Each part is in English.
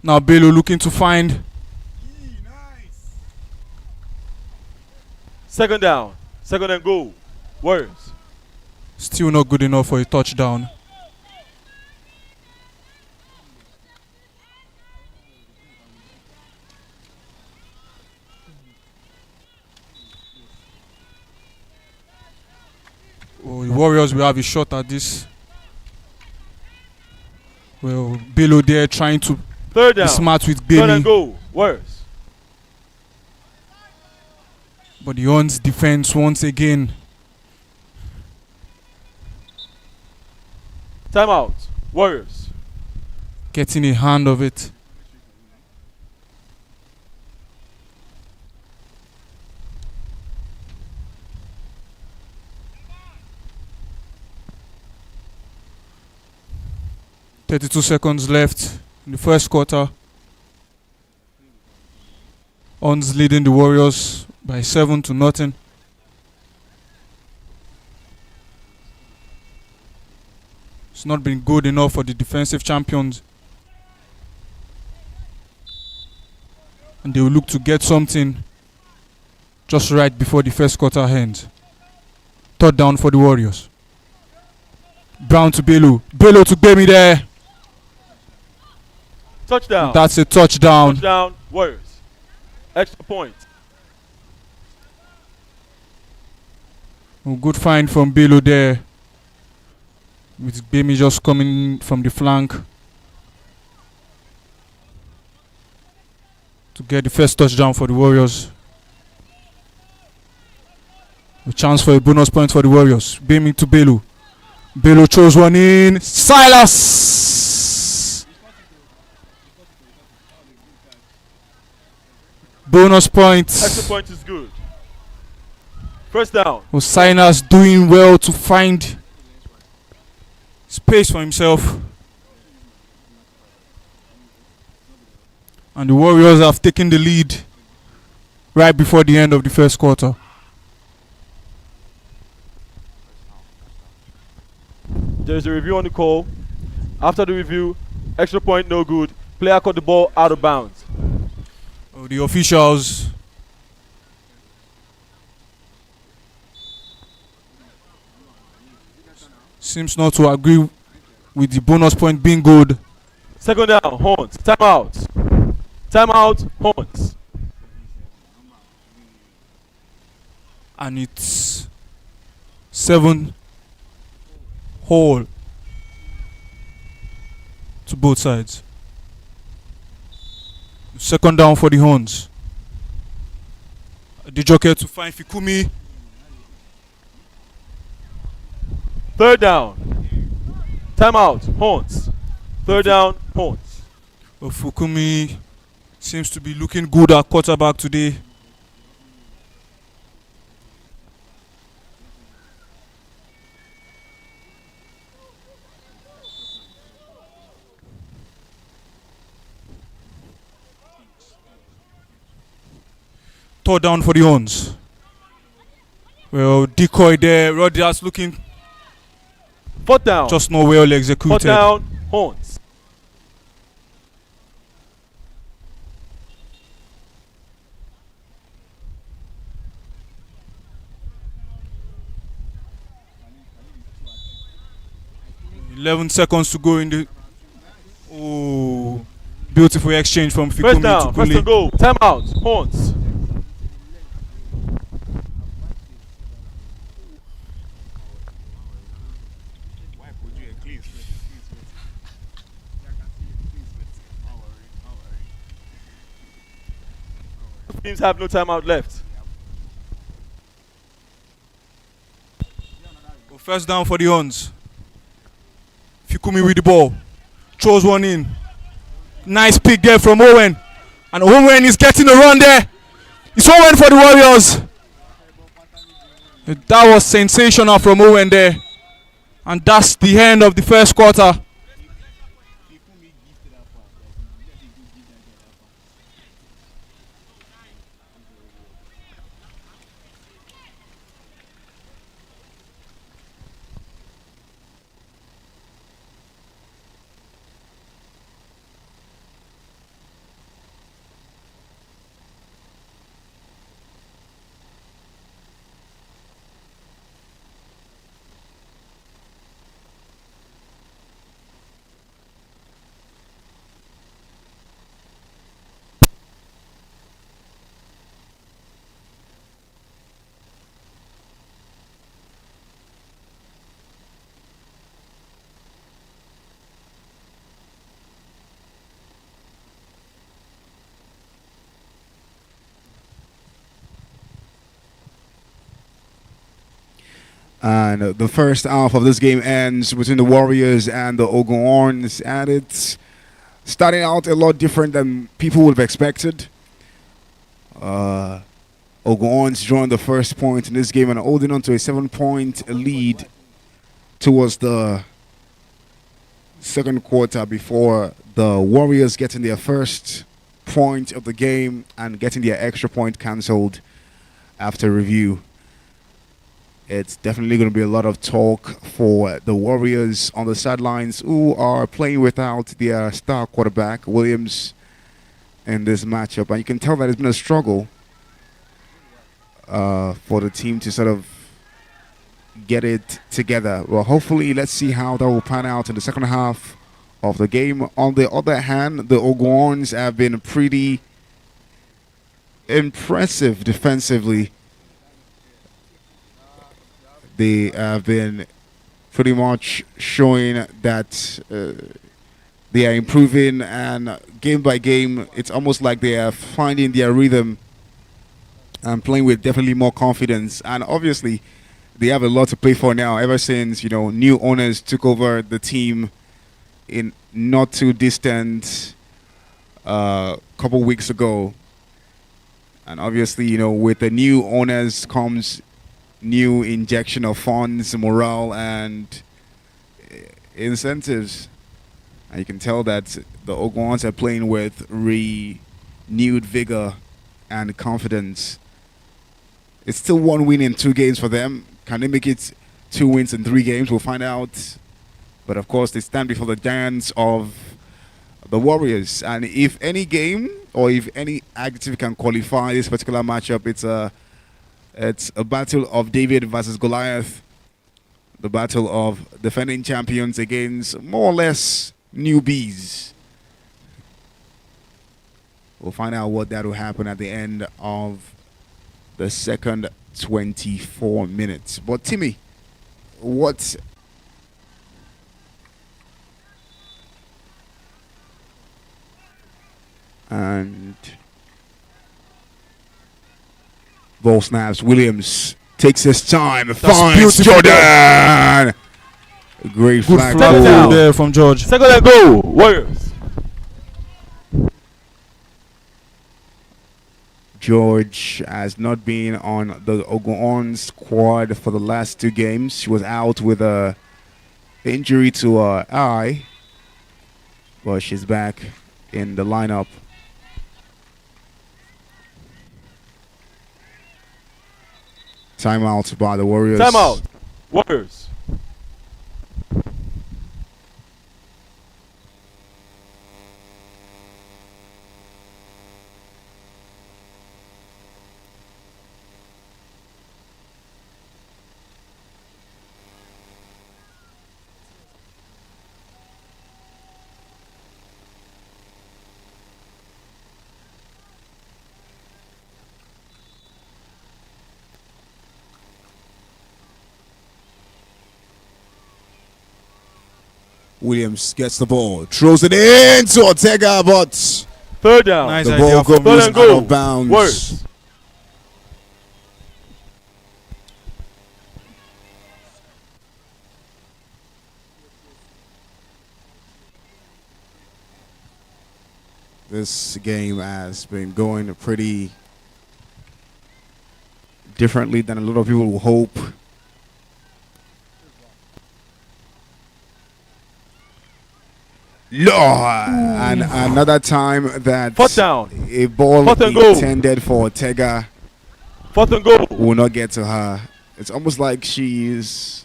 Now Bello looking to find. Second down. Second and goal. Warriors. Still not good enough for a touchdown. Oh, the Warriors will have a shot at this. Well, Bello there trying to Third down. be smart with Third and Bemi. goal. Warriors. But the Huns defense once again. Timeout. Warriors. Getting a hand of it. .32 seconds left in the first quarter. Huns leading the Warriors by 7-0. It's not been good enough for the defensive champions. And they will look to get something just right before the first quarter ends. Third down for the Warriors. Brown to Bello. Bello to Bemi there. Touchdown. That's a touchdown. Touchdown. Warriors. Extra point. Oh, good find from Bello there. With Bemi just coming from the flank to get the first touchdown for the Warriors. A chance for a bonus point for the Warriors. Bemi to Bello. Bello throws one in. Silas! Bonus points. Extra point is good. First down. Silas doing well to find space for himself. And the Warriors have taken the lead right before the end of the first quarter. There's a review on the call. After the review, extra point no good. Player caught the ball out of bounds. Oh, the officials seems not to agree with the bonus point being good. Second down, Horns. Timeout. Timeout, Horns. And it's 7 whole to both sides. Second down for the Horns. The joker to find Fikumi. Third down. Timeout, Horns. Third down, Horns. Well, Fikumi seems to be looking good at quarterback today. Third down for the Huns. Well, decoy there. Rodgers looking Fourth down. just not well executed. Fourth down, Horns. .11 seconds to go in the. Oh, beautiful exchange from Fikumi First to down, first Gule. and goal. Timeout, Horns. Teams have no timeout left. Well, first down for the Huns. Fikumi with the ball. Throws one in. Nice pick there from Owen. And Owen is getting a run there. It's Owen for the Warriors. That was sensational from Owen there. And that's the end of the first quarter. And the first half of this game ends between the Warriors and the Ogun, and it's starting out a lot different than people would have expected. Ogun's drawing the first point in this game and holding on to a 7-point lead towards the second quarter before the Warriors getting their first point of the game and getting their extra point cancelled after review. It's definitely going to be a lot of talk for the Warriors on the sidelines, who are playing without their star quarterback, Williams, in this matchup. And you can tell that it's been a struggle for the team to sort of get it together. Well, hopefully, let's see how that will pan out in the second half of the game. On the other hand, the Oguns have been pretty impressive defensively. They have been pretty much showing that they are improving, and game by game, it's almost like they are finding their rhythm and playing with definitely more confidence. And obviously, they have a lot to play for now. Ever since new owners took over the team in not too distant couple weeks ago, and obviously, with the new owners comes new injection of funds, morale, and incentives. And you can tell that the Oguns are playing with renewed vigor and confidence. It's still 1 win in 2 games for them. Can they make it 2 wins in 3 games? We'll find out. But of course, they stand before the giants of the Warriors. And if any game or if any adjective can qualify this particular matchup, it's a battle of David versus Goliath. The battle of defending champions against more or less newbies. We'll find out what that will happen at the end of the second 24 minutes. But Timmy, what and ball snaps. Williams takes his time. Finds Jordan. Great flag goal there from George. Second and goal. Warriors. George has not been on the Ogun squad for the last 2 games. She was out with a injury to her eye, but she's back in the lineup. Timeout by the Warriors. Timeout. Warriors. Williams gets the ball, throws it in to Ortega, but third down. Nice the ball idea. goes Third and out goal. of bounds. Warriors. This game has been going pretty differently than a lot of people will hope. Lord, and another time that Fourth down. a ball Fourth and goal. intended for Ortega Fourth and goal. will not get to her. It's almost like she's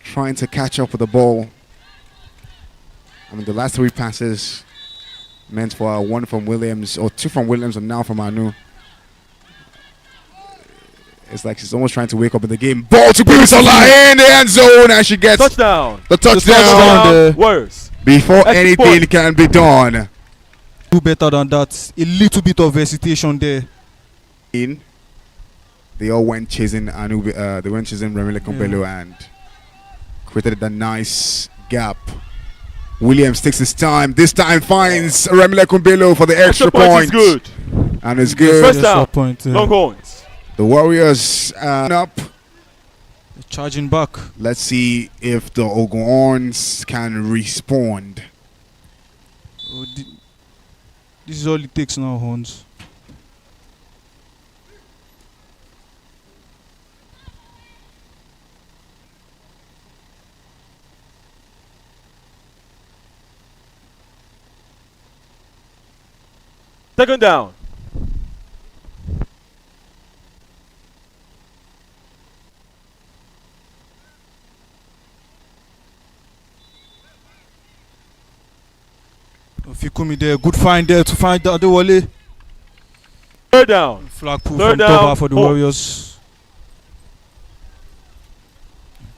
trying to catch up with the ball. I mean, the last 3 passes meant for 1 from Williams, or 2 from Williams, and now from Anu. It's like she's almost trying to wake up in the game. Ball to Bisola in the end zone, and she gets Touchdown. the touchdown Warriors. before Extra anything point. can be done. Do better than that. A little bit of hesitation there. They all went chasing Anu. They went chasing Remile Kumbelo and created that nice gap. Williams takes his time. This time finds Remile Kumbelo for the extra point. Is good. And it's good. First down. Point, Longhorns. The Warriors up Charging back. Let's see if the Ogons can respond. Oh, this is all it takes now, Horns. Second down. Fikumi there, good find there to find the Adewale. Third down. Flag pull Third from down, Toba for the Horns. Warriors.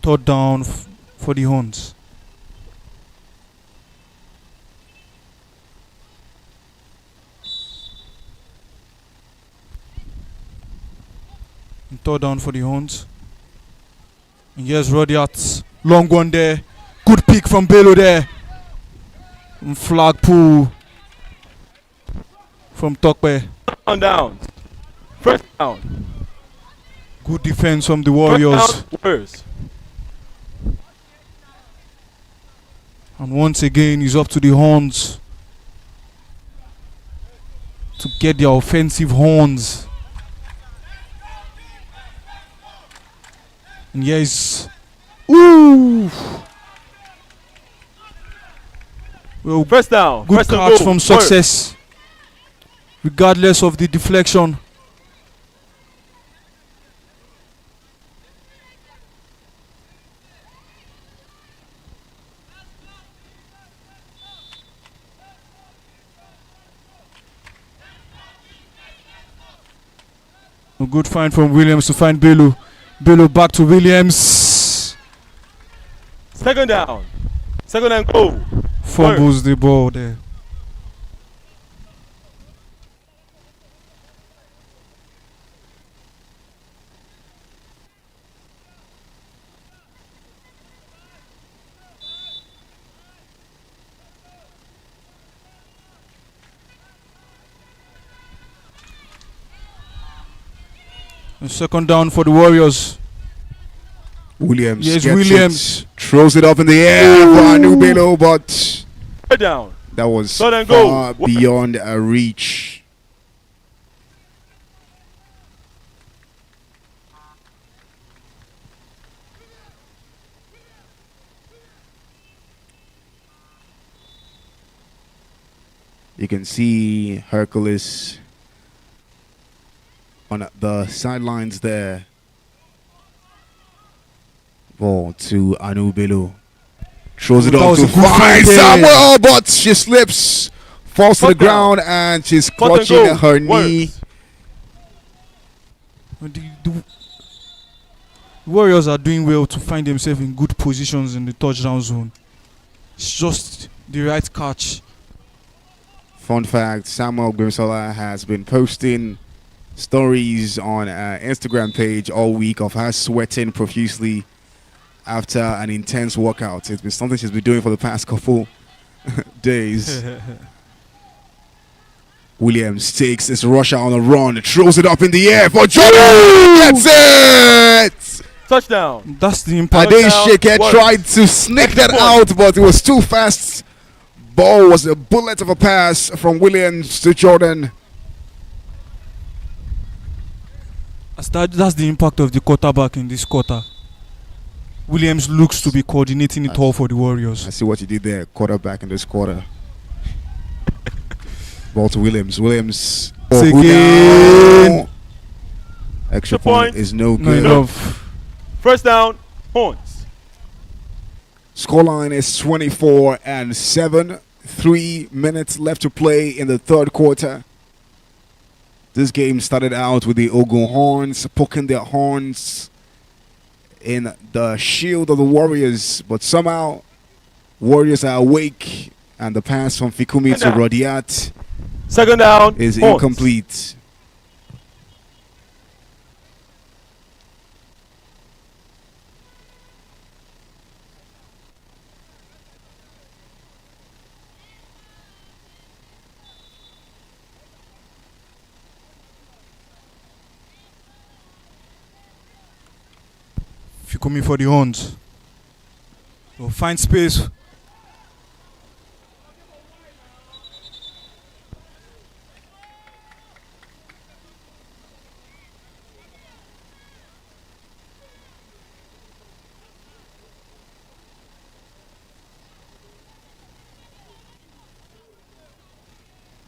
Third down for the Horns. And third down for the Horns. And here's Rodiat. Long one there. Good pick from Bello there. And flag pull from Tokwe. On down. First down. Good defense from the Warriors. First down. Warriors. And once again, it's up to the Horns to get their offensive horns. And yes, ooh, well, First down. good First and catch goal. from success, regardless of the deflection. A good find from Williams to find Bello. Bello back to Williams. Second down. Second and goal. Fumbles the ball there. And second down for the Warriors. Williams Yes, gets Williams. it, throws it up in the air for Anubelo, but Third down. that was Third and far goal. beyond a reach. You can see Hercules on the sidelines there. Ball to Anubelo. Throws it That up was to a good find find there. Samuel, but she slips, falls to the Fourth down. ground, and she's Fourth and clutching goal. her knee. Warriors. The Warriors are doing well to find themselves in good positions in the touchdown zone. It's just the right catch. Fun fact, Samuel Grimsola has been posting stories on her Instagram page all week of her sweating profusely after an intense workout. It's been something she's been doing for the past couple days. Williams takes this rusher on a run, throws it up in the air for Jordan. Gets it! Touchdown. That's the impact. Ade Touchdown, Sheke Warriors. tried to sneak that Point. out, but it was too fast. Ball was a bullet of a pass from Williams to Jordan. That's the impact of the quarterback in this quarter. Williams looks to be coordinating it all for the Warriors. I see what you did there, quarterback in this quarter. Ball to Williams. Williams. It's Ogun again. down. Extra Point. point is no Not good. enough. First down. Horns. Scoreline is 24-7. 3 minutes left to play in the third quarter. This game started out with the Ogun Horns poking their horns in the shield of the Warriors, but somehow Warriors are awake, and the pass from Fikumi to Rodiat Second down. is Horns. incomplete. coming for the horns. So find space.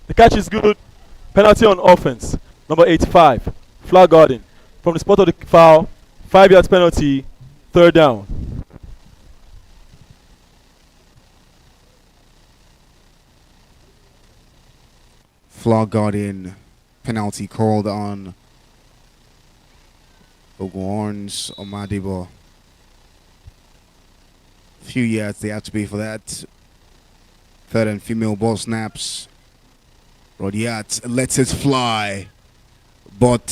The catch is good. Penalty on offense. Number 85. Flag guarding. From the spot of the foul. 5 yards penalty. Third down. Flag guarding penalty called on Ogun's Omadibo. Few yards they have to pay for that. Third and female ball snaps. Rodiat lets it fly, but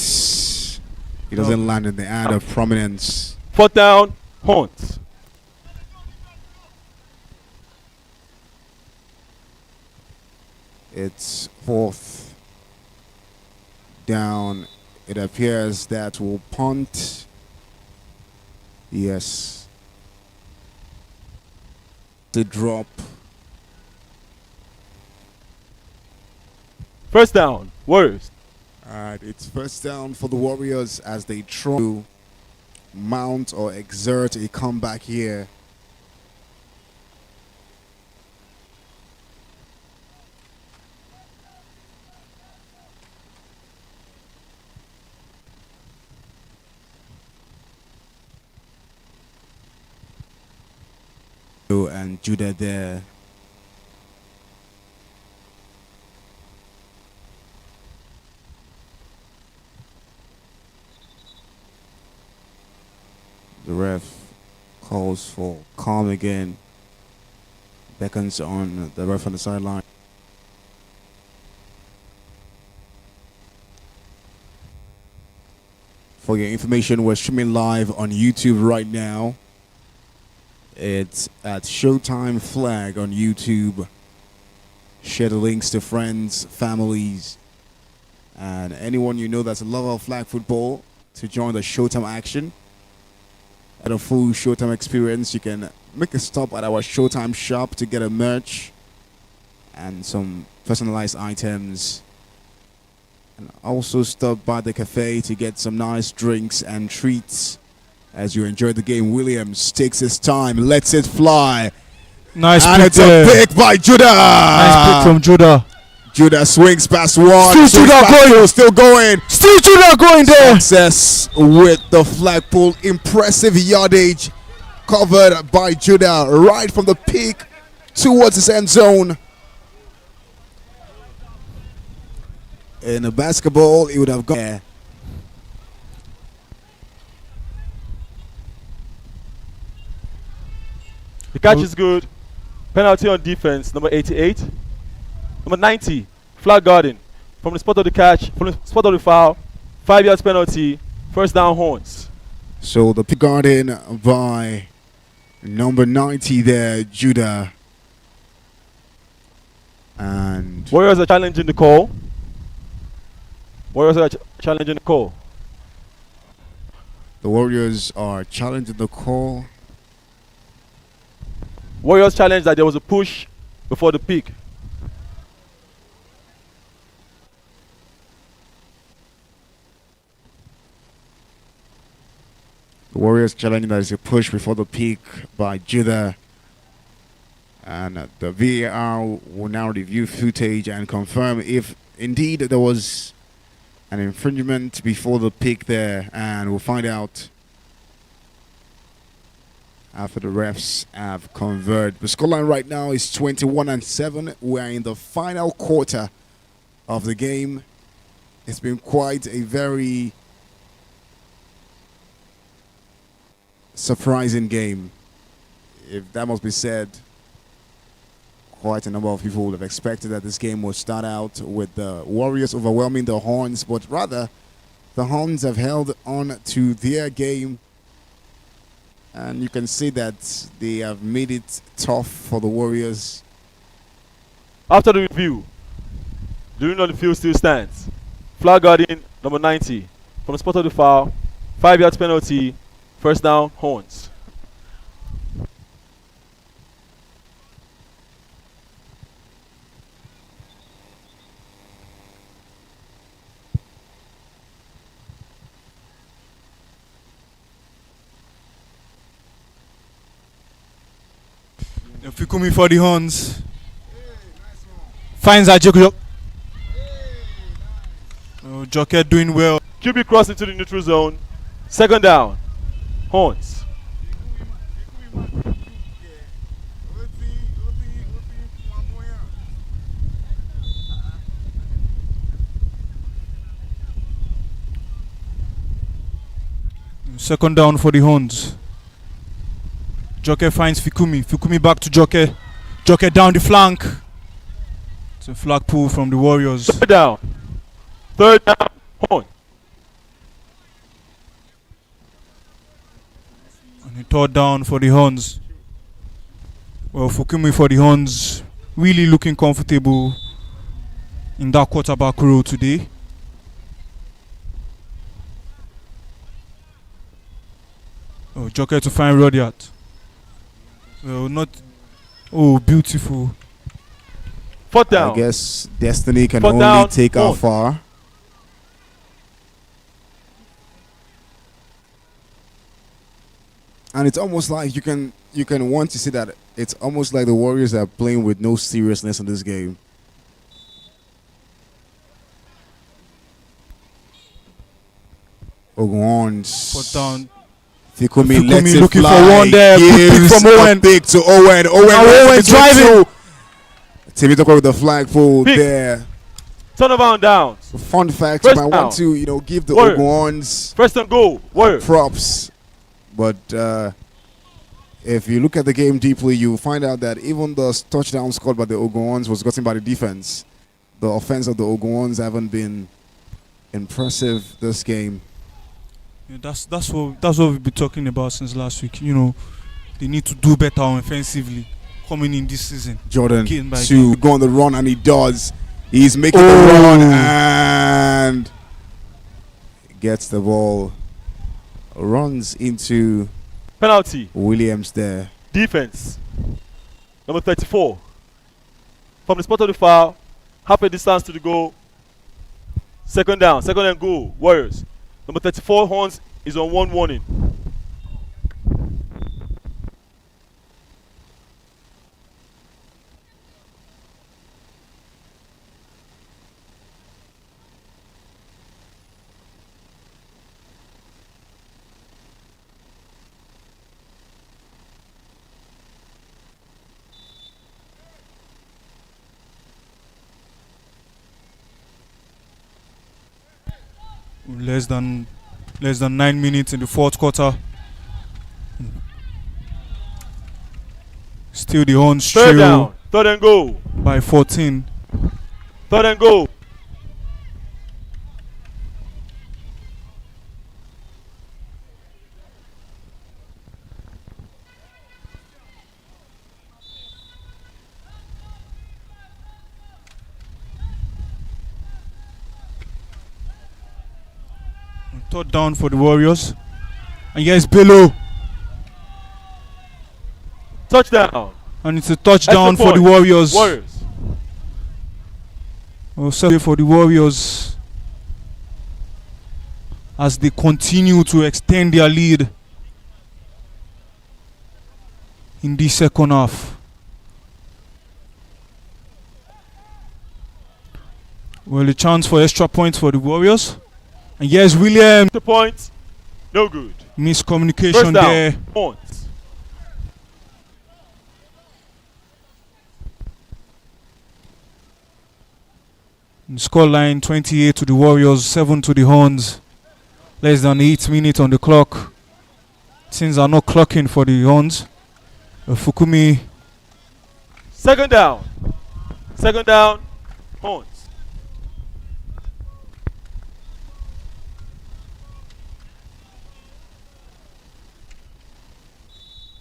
he doesn't land in the hand of prominence. Fourth down. Horns. It's fourth down. It appears that we'll punt. Yes. The drop. First down. Warriors. And it's first down for the Warriors as they try to mount or exert a comeback here. And Judah there. The ref calls for calm again. Beckons on the ref on the sideline. For your information, we're streaming live on YouTube right now. It's at Showtime Flag on YouTube. Share the links to friends, families, and anyone you know that's a lover of flag football to join the Showtime action. At a full Showtime experience, you can make a stop at our Showtime shop to get a merch and some personalized items. And also stop by the cafe to get some nice drinks and treats. As you enjoy the game, Williams takes his time, lets it fly. Nice and pick it's there. a pick by Judah. Nice pick from Judah. Judah swings past one. Still swings Judah past going. two, still going. Still Judah going there. Success with the flagpole. Impressive yardage covered by Judah right from the peak towards his end zone. In a basketball, he would have gone there. The catch is good. Penalty on defense. Number 88. Number 90. Flag guarding. From the spot of the catch. From the spot of the foul. 5 yards penalty. First down Horns. So the pick guarding by number 90 there, Judah. And Warriors are challenging the call. Warriors are challenging the call. the Warriors are challenging the call. Warriors challenge that there was a push before the pick. The Warriors challenging that is a push before the peak by Judah. And the VAR will now review footage and confirm if indeed there was an infringement before the pick there. And we'll find out after the refs have converted. The scoreline right now is 21-7. We are in the final quarter of the game. It's been quite a very surprising game, if that must be said. Quite a number of people would have expected that this game would start out with the Warriors overwhelming the Horns, but rather the Horns have held on to their game, and you can see that they have made it tough for the Warriors. After the review, the rule on the field still stands. Flag guarding number 90 from the spot of the foul, 5 yards penalty, First down, Horns. Fikumi for the Horns. Finds Ajok. Oh, Joker doing well. QB cross into the neutral zone. Second down, Horns. Second down for the Horns. Joker finds Fikumi. Fikumi back to Joker. Joker down the flank. It's a flag pull from the Warriors. Third down. Third down, Horns. And a third down for the Horns. Well, Fikumi for the Horns really looking comfortable in that quarterback role today. Oh, Joker to find Rodiat. Well, not. Oh, beautiful. Fourth down. I guess destiny can Fourth only down, take Horns. how far. And it's almost like you can want to see that it's almost like the Warriors are playing with no seriousness in this game. Ogun. Fourth down. Fikumi lets it looking fly. for one there. Good pick Gives from Owen. a pick to Owen. Owen driving. Timmy Tucker with the flag pull Pick. there. Turnaround downs. Fun fact, First I down. want to give the Warriors. Oguns First and goal, Warriors. props, but if you look at the game deeply, you find out that even the touchdown scored by the Oguns was gotten by the defense. The offense of the Oguns haven't been impressive this game. Yeah, that's what we've been talking about since last week. You know, they need to do better offensively coming in this season. Jordan Game by to go on the run, and he does. He's making the Oh. run and gets the ball. Runs into Penalty. Williams there. Defense. Number 34. From the spot of the foul, half a distance to the goal. Second down, second and goal, Warriors. Number 34, Horns, is on one warning. Less than 9 minutes in the fourth quarter. Still the Horns Third trail down, third and goal, by 14. third and goal. Third down for the Warriors. And yes, below. Touchdown. And it's a touchdown Extra for the point. Warriors. Warriors. Oh, sorry for the Warriors as they continue to extend their lead in the second half. Well, a chance for extra points for the Warriors. And yes, William, The point, no good. miscommunication First down, there. Horns. Scoreline 28 to the Warriors, 7 to the Horns. Less than 8 minutes on the clock. Things are not clocking for the Horns. Fikumi. Second down, Horns.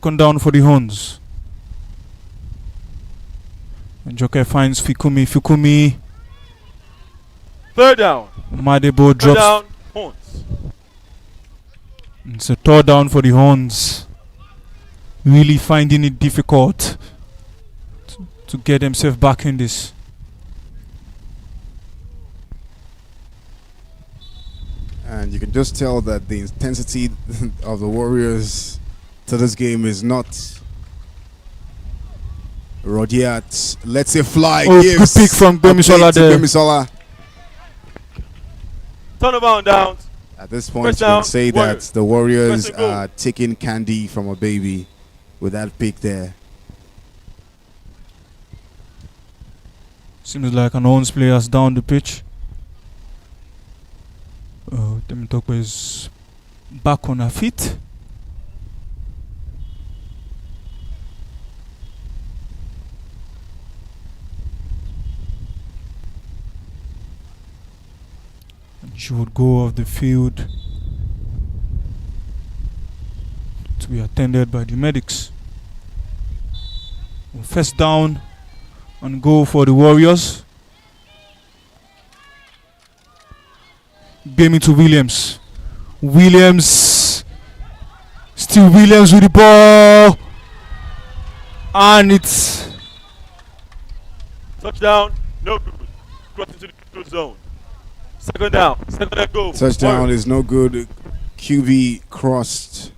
Second down for the Horns. And Joker finds Fikumi. Fikumi. Third down, Madebo third drops. down, Horns. It's a third down for the Horns. Really finding it difficult to get themselves back in this. And you can just tell that the intensity of the Warriors to this game is not Rodiat. Let's say fly. Oh, Gives good pick from Bemisola there. Bemisola. Turnaround downs. At this point, First you can down, say Warriors. that the Warriors First and goal. are taking candy from a baby with that pick there. Seems like an Horns player's down the pitch. Oh, Temitope is back on her feet. And she would go off the field to be attended by the medics. First down and goal for the Warriors. Game into Williams. Still Williams with the ball. And it's Touchdown. No good. Cross into the good zone. Second down. Second and goal. Touchdown Warriors. is no good. QB crossed.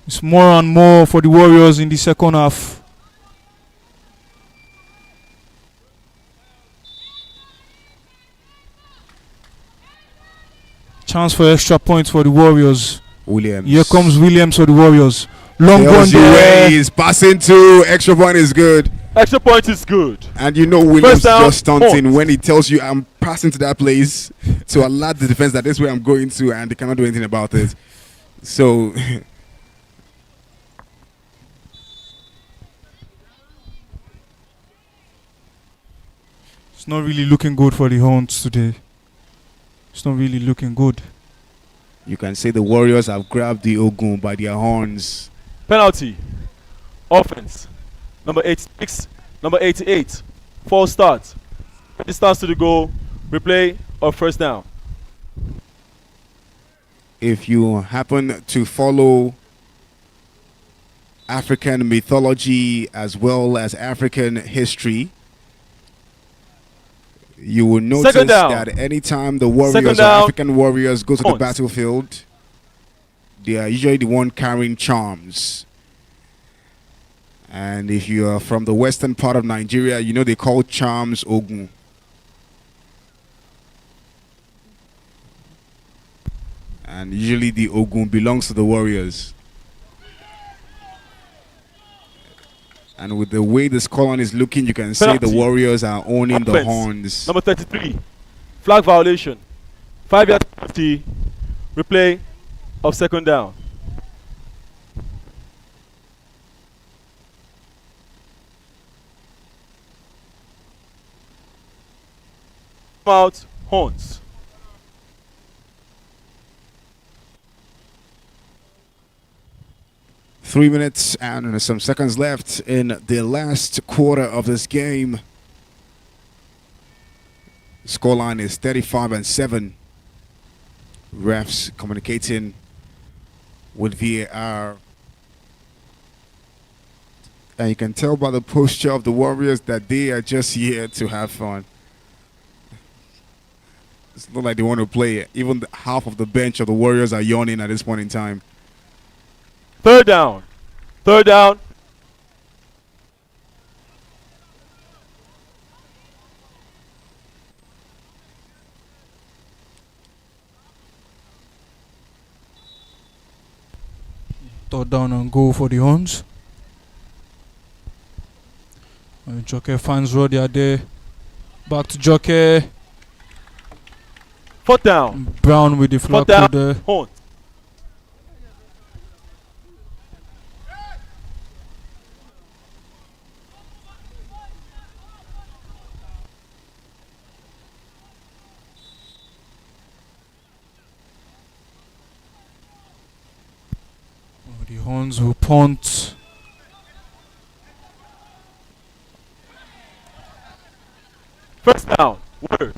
It's more and more for the Warriors in the second half. Chance for extra points for the Warriors. Williams. Here comes Williams for the Warriors. Long one Tells you where there. he's passing to. Extra point is good. Extra point is good. And you know Williams First down, just stunting point. when he tells you I'm passing to that place to alert the defense that this is where I'm going to, and they cannot do anything about it. So It's not really looking good for the Horns today. It's not really looking good. you can say the Warriors have grabbed the Ogun by their horns. Penalty. Offense. Number 86. Number 88. False start. Distance to the goal. Replay or first down. If you happen to follow African mythology as well as African history, you will notice Second down. that anytime the Warriors Second or down. African warriors go to the Punt. battlefield, they are usually the one carrying charms. And if you are from the western part of Nigeria, you know they call charms Ogun. And usually the Ogun belongs to the Warriors. And with the way this column is looking, you can say the Penalty. Warriors are owning the Offense. horns. Number 33. Flag violation. 5-yard penalty. Replay of second down. Out. Horns. Three minutes and some seconds left in the last quarter of this game. Scoreline is 35-7. Refs communicating with VAR. And you can tell by the posture of the Warriors that they are just here to have fun. It's not like they want to play. Even half of the bench of the Warriors are yawning at this point in time. Third down. Third down. Third down and goal for the Horns. And Joker fans row, they are there. Back to Joker. Fourth down. Brown with the Fourth flag down. there. Horns. The Horns will punt. First down. Warriors.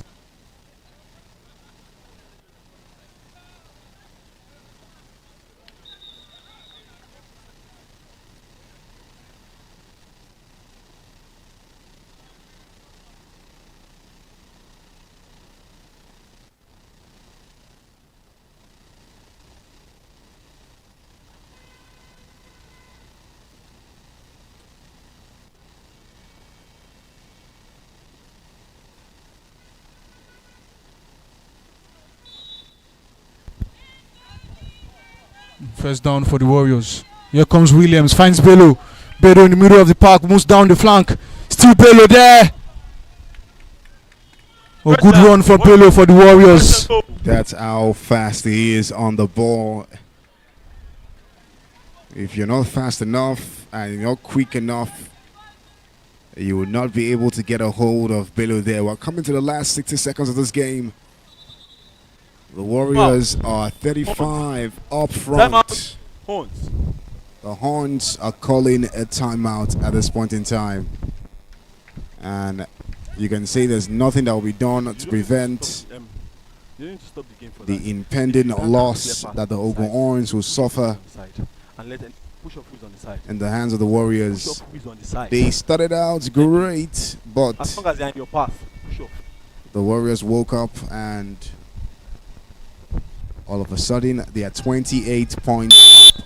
First down for the Warriors. Here comes Williams, finds Bello. Bello in the middle of the park, moves down the flank. Still Bello there. A First good down. run for Bello for the Warriors. That's how fast he is on the ball. If you're not fast enough and you're not quick enough, you will not be able to get a hold of Bello there. We're coming to the last 60 seconds of this game. The Warriors are 35 up front. Timeout. Horns. The Horns are calling a timeout at this point in time. And you can say there's nothing that will be done to prevent You need to stop the game for the that. impending You can't loss clear pass that the on the Ogun side. Horns will suffer On the side. And let them push up who's on the side. in the hands of the Push Warriors. up who's on the side. They started out great, As but long as they're in your path, push up. the Warriors woke up and all of a sudden they are 28 points up.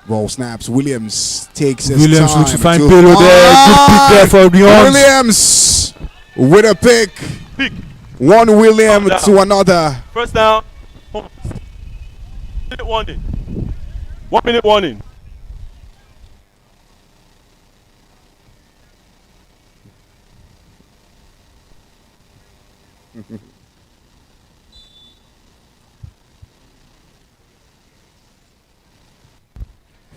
Ball snaps. Williams takes his Williams time looks to find to Bello there. Good pick there for the Horns. Williams with a pick. Pick. One William Down. to another. First down. Horns. 1 minute warning. 1 minute warning.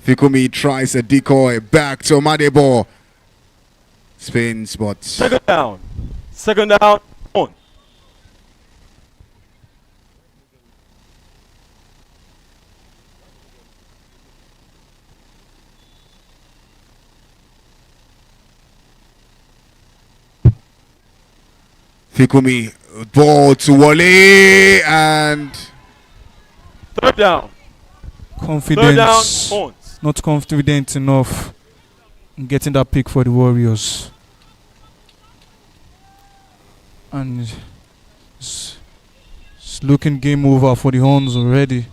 Fikumi tries a decoy back to Meadow. Spins, but Second down. Second down. On. Fikumi ball to Wale and Third down. Third down. Confidence. Horns. Not confident enough in getting that pick for the Warriors. And it's looking game over for the Horns already.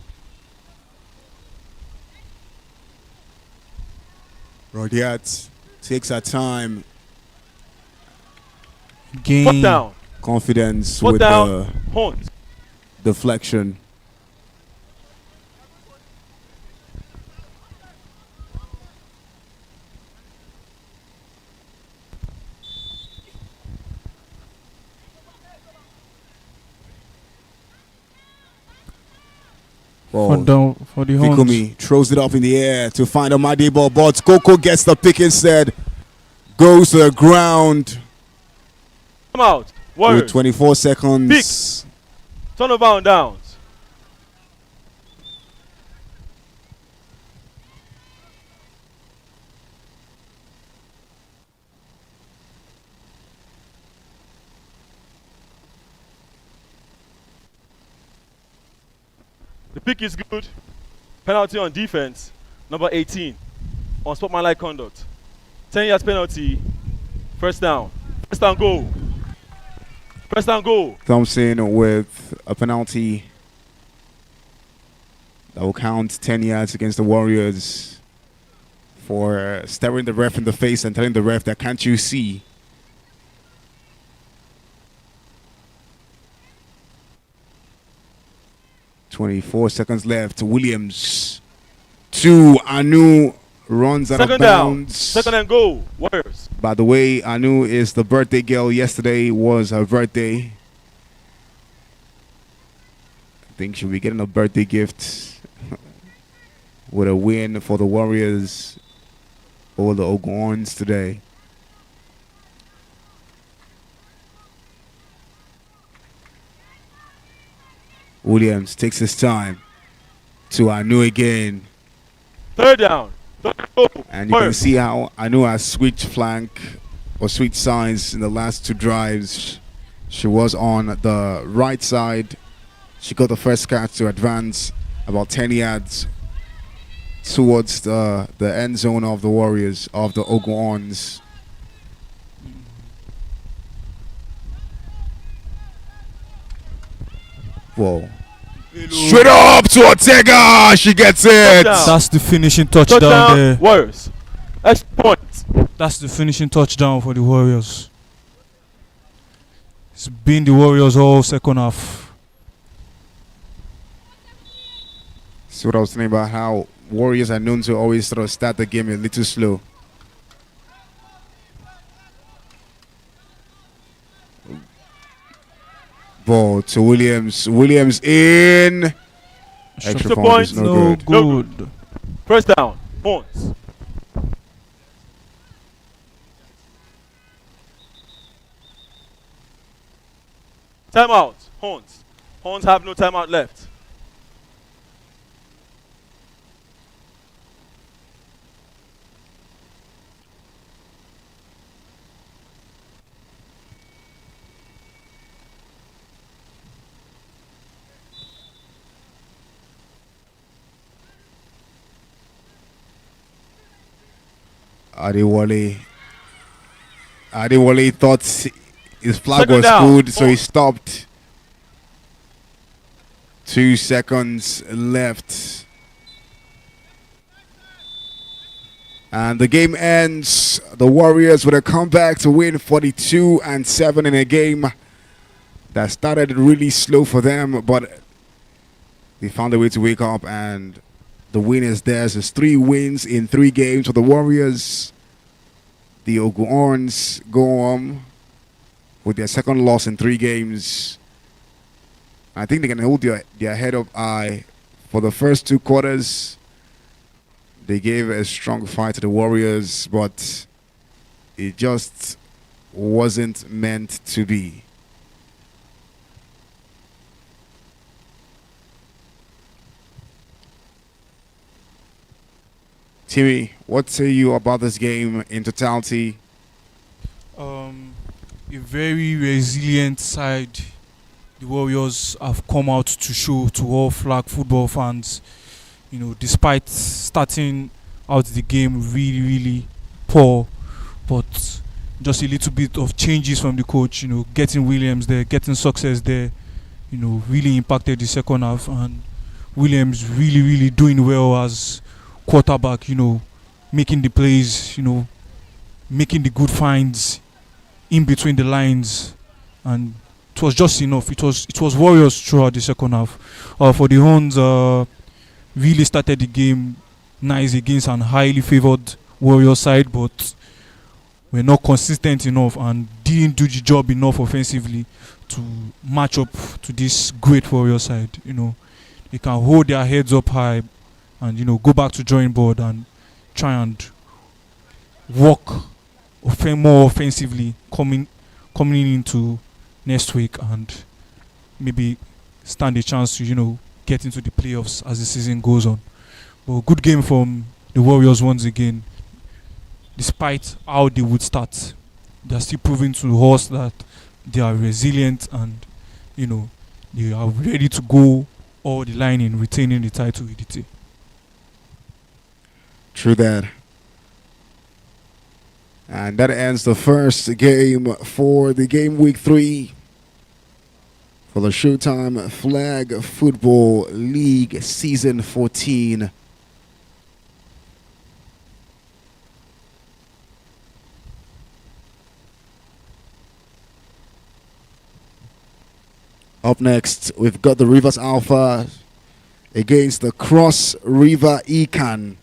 Rodiat takes her time. Fourth Game. down. Confidence Fourth with down. the Horns. deflection. For the Horns. Fikumi throws it up in the air to find a Madibo, but Coco gets the pick instead. Goes to the ground Come out. with Warriors. 24 seconds. Turnover on downs. The pick is good. Penalty on defense. Number 18. On sportsmanlike conduct. 10 yards penalty. First down. First down goal. First down goal. Thompson with a penalty that will count 10 yards against the Warriors for staring the ref in the face and telling the ref that can't you see. "24 seconds left. Williams to Anu, runs out Second of down. bounds. Second and goal. Warriors. By the way, Anu is the birthday girl. Yesterday was her birthday. I think she'll be getting a birthday gift with a win for the Warriors over the Ogons today. Williams takes his time to Anu again. Third down. Go. And you can First. see how Anu has switched flank or switched sides in the last two drives. She was on the right side. She got the first catch to advance about 10 yards towards the end zone of the Warriors, of the Oguns. Whoa. Straight up to Ortega. She gets it. Touchdown. That's the finishing touchdown Touchdown. there. Warriors. Extra point. That's the finishing touchdown for the Warriors. It's been the Warriors all second half. See what I was saying about how Warriors are known to always sort of start the game a little slow. Ball to Williams. Williams in. Extra point is no good. No good. First down. Horns. Timeout. Horns. Horns have no timeout left. Adewale thought his flag Second was down. good, so he stopped. 2 seconds left. And the game ends. The Warriors with a comeback to win 42-7 in a game that started really slow for them, but they found a way to wake up, and the win is theirs. It's 3 wins in 3 games for the Warriors. The Oguns go on with their second loss in 3 games. I think they can hold their head up high. For the first 2 quarters, they gave a strong fight to the Warriors, but it just wasn't meant to be. Timmy, what say you about this game in totality? A very resilient side. The Warriors have come out to show to all flag football fans. You know, despite starting out the game really poor, but just a little bit of changes from the coach. You know, getting Williams there, getting success there. You know, really impacted the second half, and Williams really doing well as quarterback, you know, making the plays, you know, making the good finds in between the lines, and it was just enough. It was Warriors throughout the second half. For the Horns, really started the game nice against an highly favored Warrior side, but were not consistent enough and didn't do the job enough offensively to match up to this great Warrior side. You know, they can hold their heads up high and, you know, go back to drawing board and try and work more offensively coming into next week, and maybe stand a chance to, you know, get into the playoffs as the season goes on. But good game from the Warriors once again. Despite how they would start, they are still proving to us that they are resilient and, you know, they are ready to go all the line in retaining the title with the team. True that. And that ends the first game for the game week 3 for the Showtime Flag Football League Season 14. Up next, we've got the Rivers Alpha against the Cross River Ikan.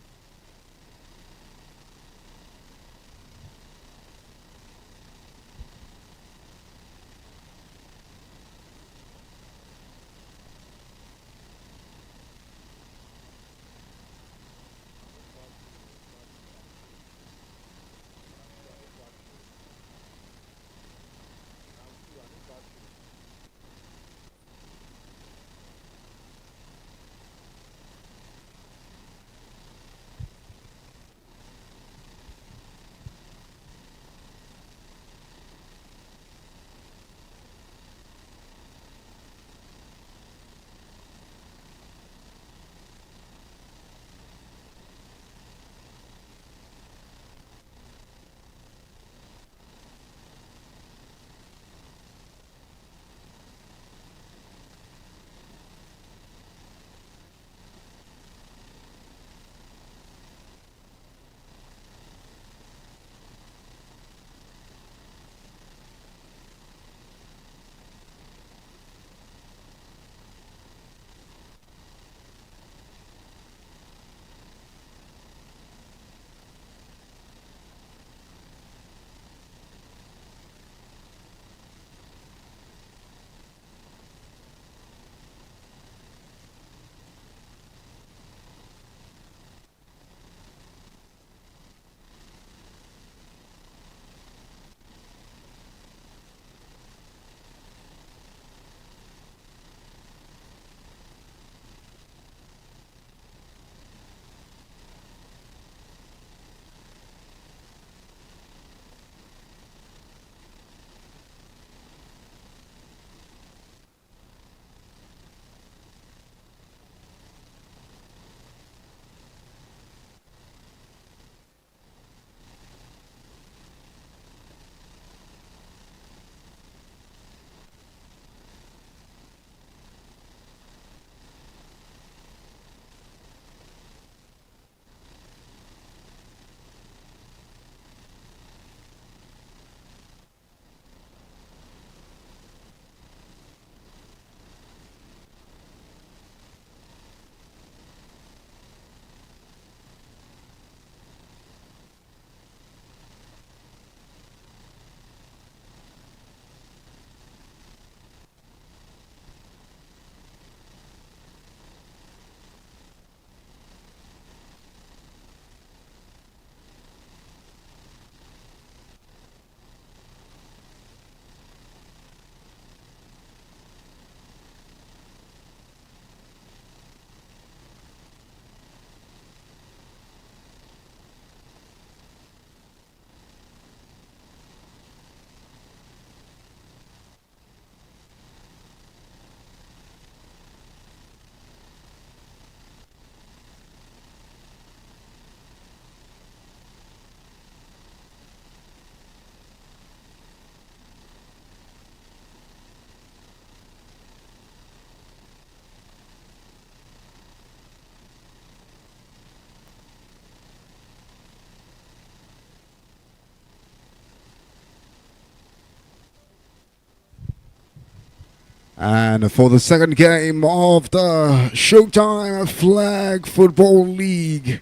And for the second game of the Showtime Flag Football League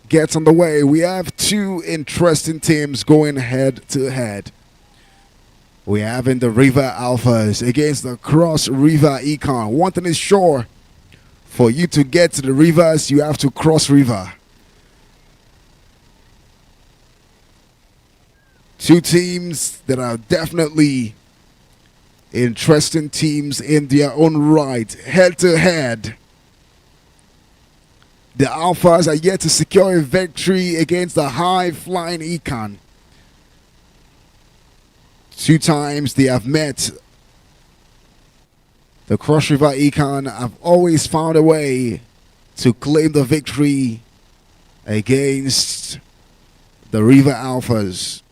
gets on the way, we have two interesting teams going head to head. We have in the River Alphas against the Cross River Econ. One thing is sure, for you to get to the rivers, you have to cross river. Two teams that are definitely interesting teams in their own right, head to head. The Alphas are yet to secure a victory against the high-flying Ikan. Two times they have met. The Cross River Ikan have always found a way to claim the victory against the River Alphas.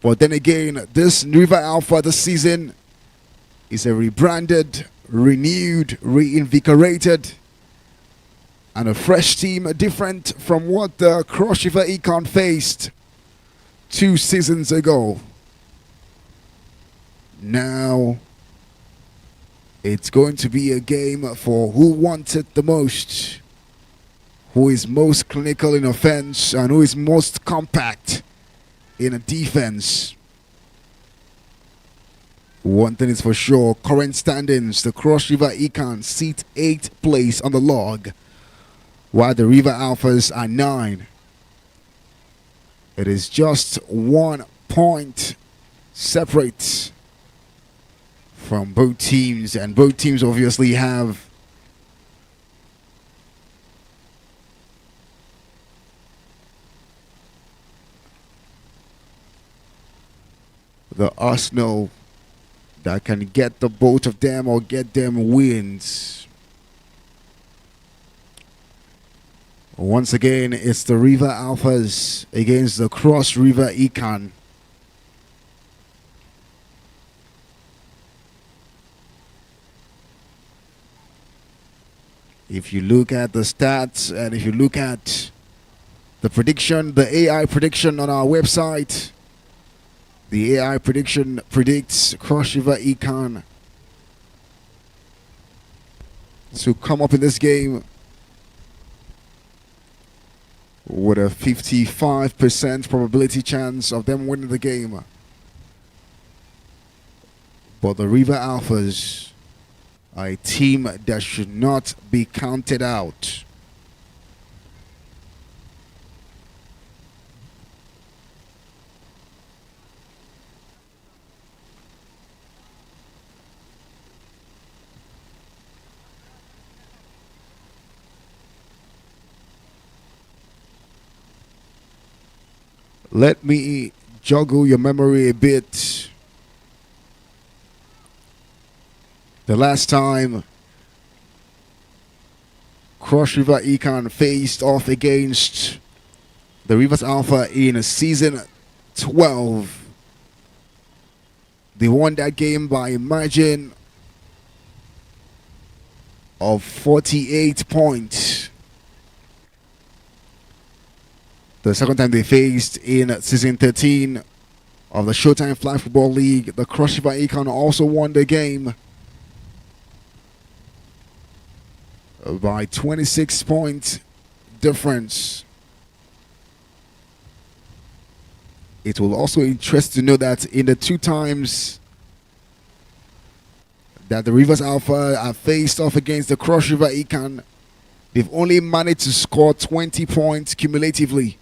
But then again, this River Alpha this season is a rebranded, renewed, reinvigorated, and a fresh team different from what the Cross River Econ faced 2 seasons ago. Now, it's going to be a game for who wants it the most, who is most clinical in offense, and who is most compact in a defense. One thing is for sure, current standings, the Cross River Econ sit 8th place on the log, while the River Alphas are 9. It is just 1 point separate from both teams, and both teams obviously have the arsenal that can get the both of them or get them wins. Once again, it's the River Alphas against the Cross River Econ. If you look at the stats and if you look at the prediction, the AI prediction on our website, the AI prediction predicts Cross River Econ to come up in this game with a 55% probability chance of them winning the game. But the River Alphas are a team that should not be counted out. Let me joggle your memory a bit. The last time Cross River Econ faced off against the Rivers Alpha in season 12, they won that game by a margin of 48 points. The second time they faced in season 13 of the Showtime Flag Football League, the Cross River Econ also won the game by 26 point difference. It will also interest to know that in the 2 times that the Rivers Alpha have faced off against the Cross River Econ, they've only managed to score 20 points cumulatively.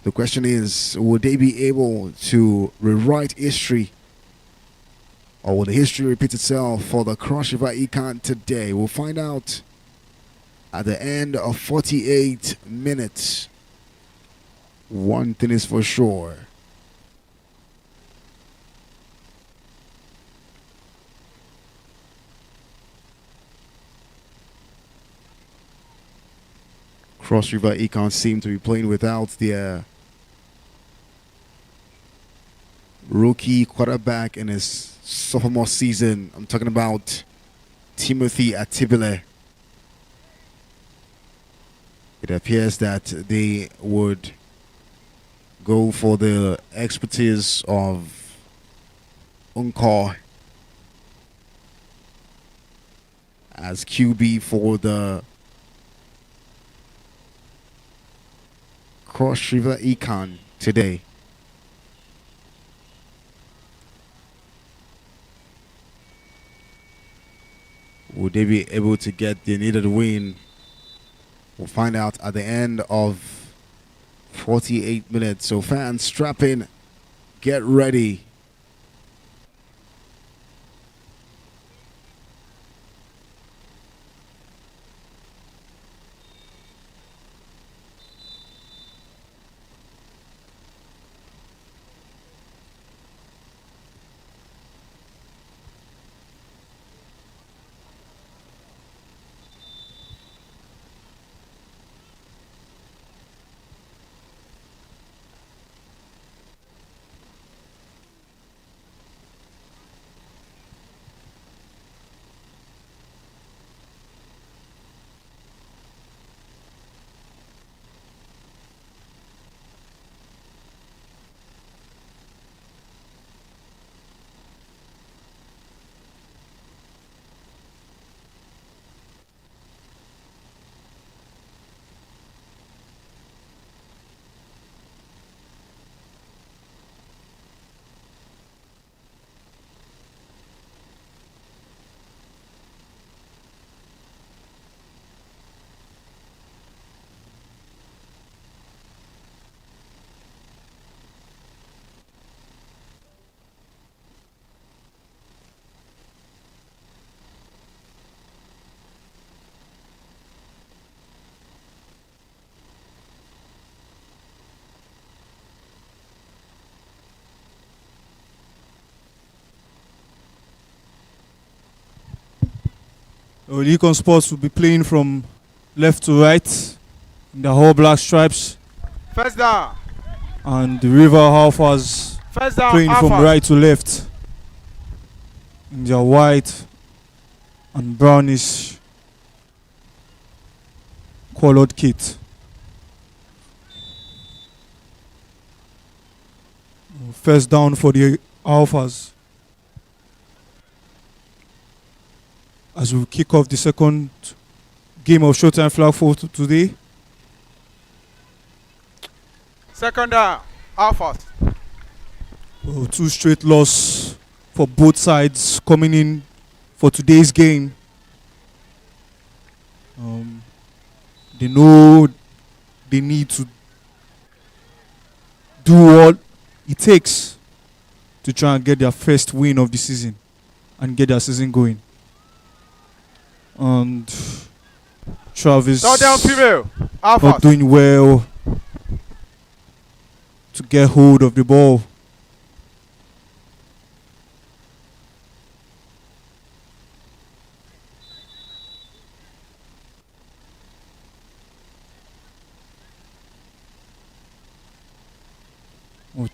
The question is, will they be able to rewrite history, or will the history repeat itself for the Cross River Econ today? We'll find out at the end of 48 minutes. One thing is for sure. Cross River Econ seem to be playing without their rookie quarterback in his sophomore season. I'm talking about Timothy Atibile. It appears that they would go for the expertise of Encore as QB for the Cross River Econ today. Will they be able to get the needed win? We'll find out at the end of 48 minutes. So fans, strap in, get ready. Econ Sports will be playing from left to right in the whole black stripes, First down. and the River Alphas First down. playing from Alpha. right to left in their white and brownish colored kit. First down for the Alphas as we kick off the second game of Showtime Flag for today. Second down. Alpha. Oh, two straight loss for both sides coming in for today's game. They know they need to do what it takes to try and get their first win of the season and get their season going. And Travis Third down female. not Alpha. doing well to get hold of the ball.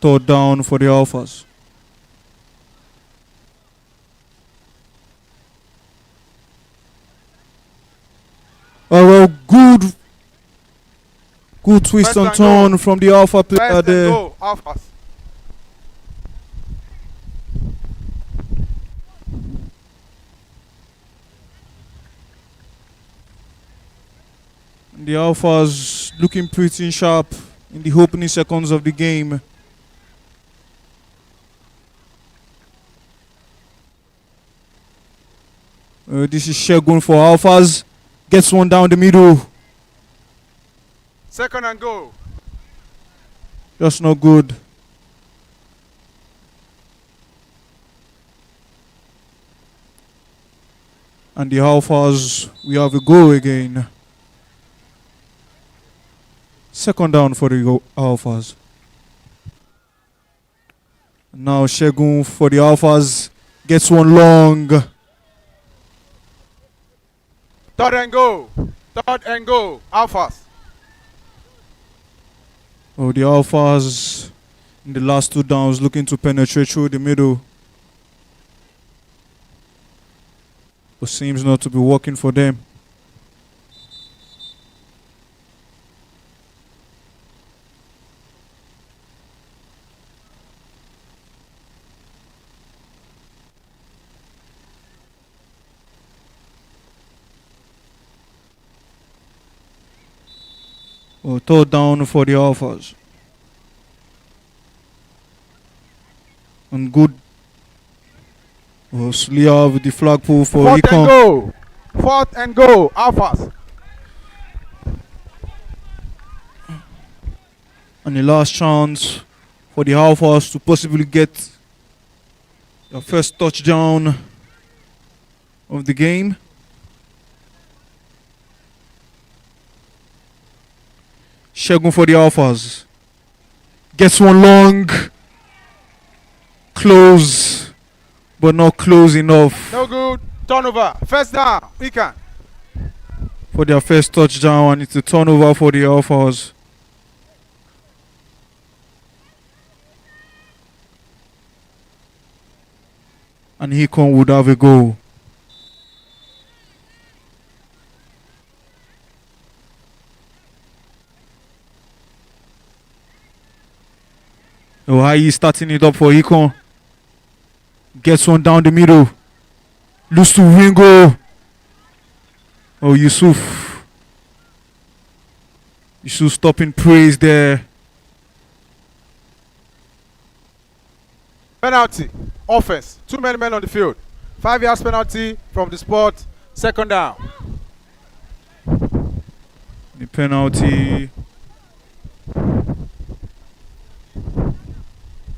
Third down for the Alphas. Oh, well, good twist First and and turn goal. from the Alpha player First and there. goal. Alpha. The Alphas looking pretty sharp in the opening seconds of the game. This is Shegun for Alphas. Gets one down the middle. Second and goal. Just not good. And the Alphas, we have a goal again. Second down for the Alphas. Now Shegun for the Alphas gets one long. Third and goal. Third and goal. Alpha. Oh, the Alphas in the last two downs looking to penetrate through the middle. But seems not to be working for them. Third down for the Alphas. And good. Slia with the flagpole for Fourth and Econ. go. Fourth and go. Alphas. And the last chance for the Alphas to possibly get the first touchdown of the game. Shogun for the Alphas. Gets one long. Close. But not close enough No good. Turnover. First down. Ikan. for their first touchdown. And it's a turnover for the Alphas. And Econ would have a goal. Ohai starting it up for Econ. Gets one down the middle. Lose to Ringo. Oh, Yusuf. Yusuf stopping praise there. Penalty. Offense. Too many men on the field. 5 yards penalty from the spot. Second down. The penalty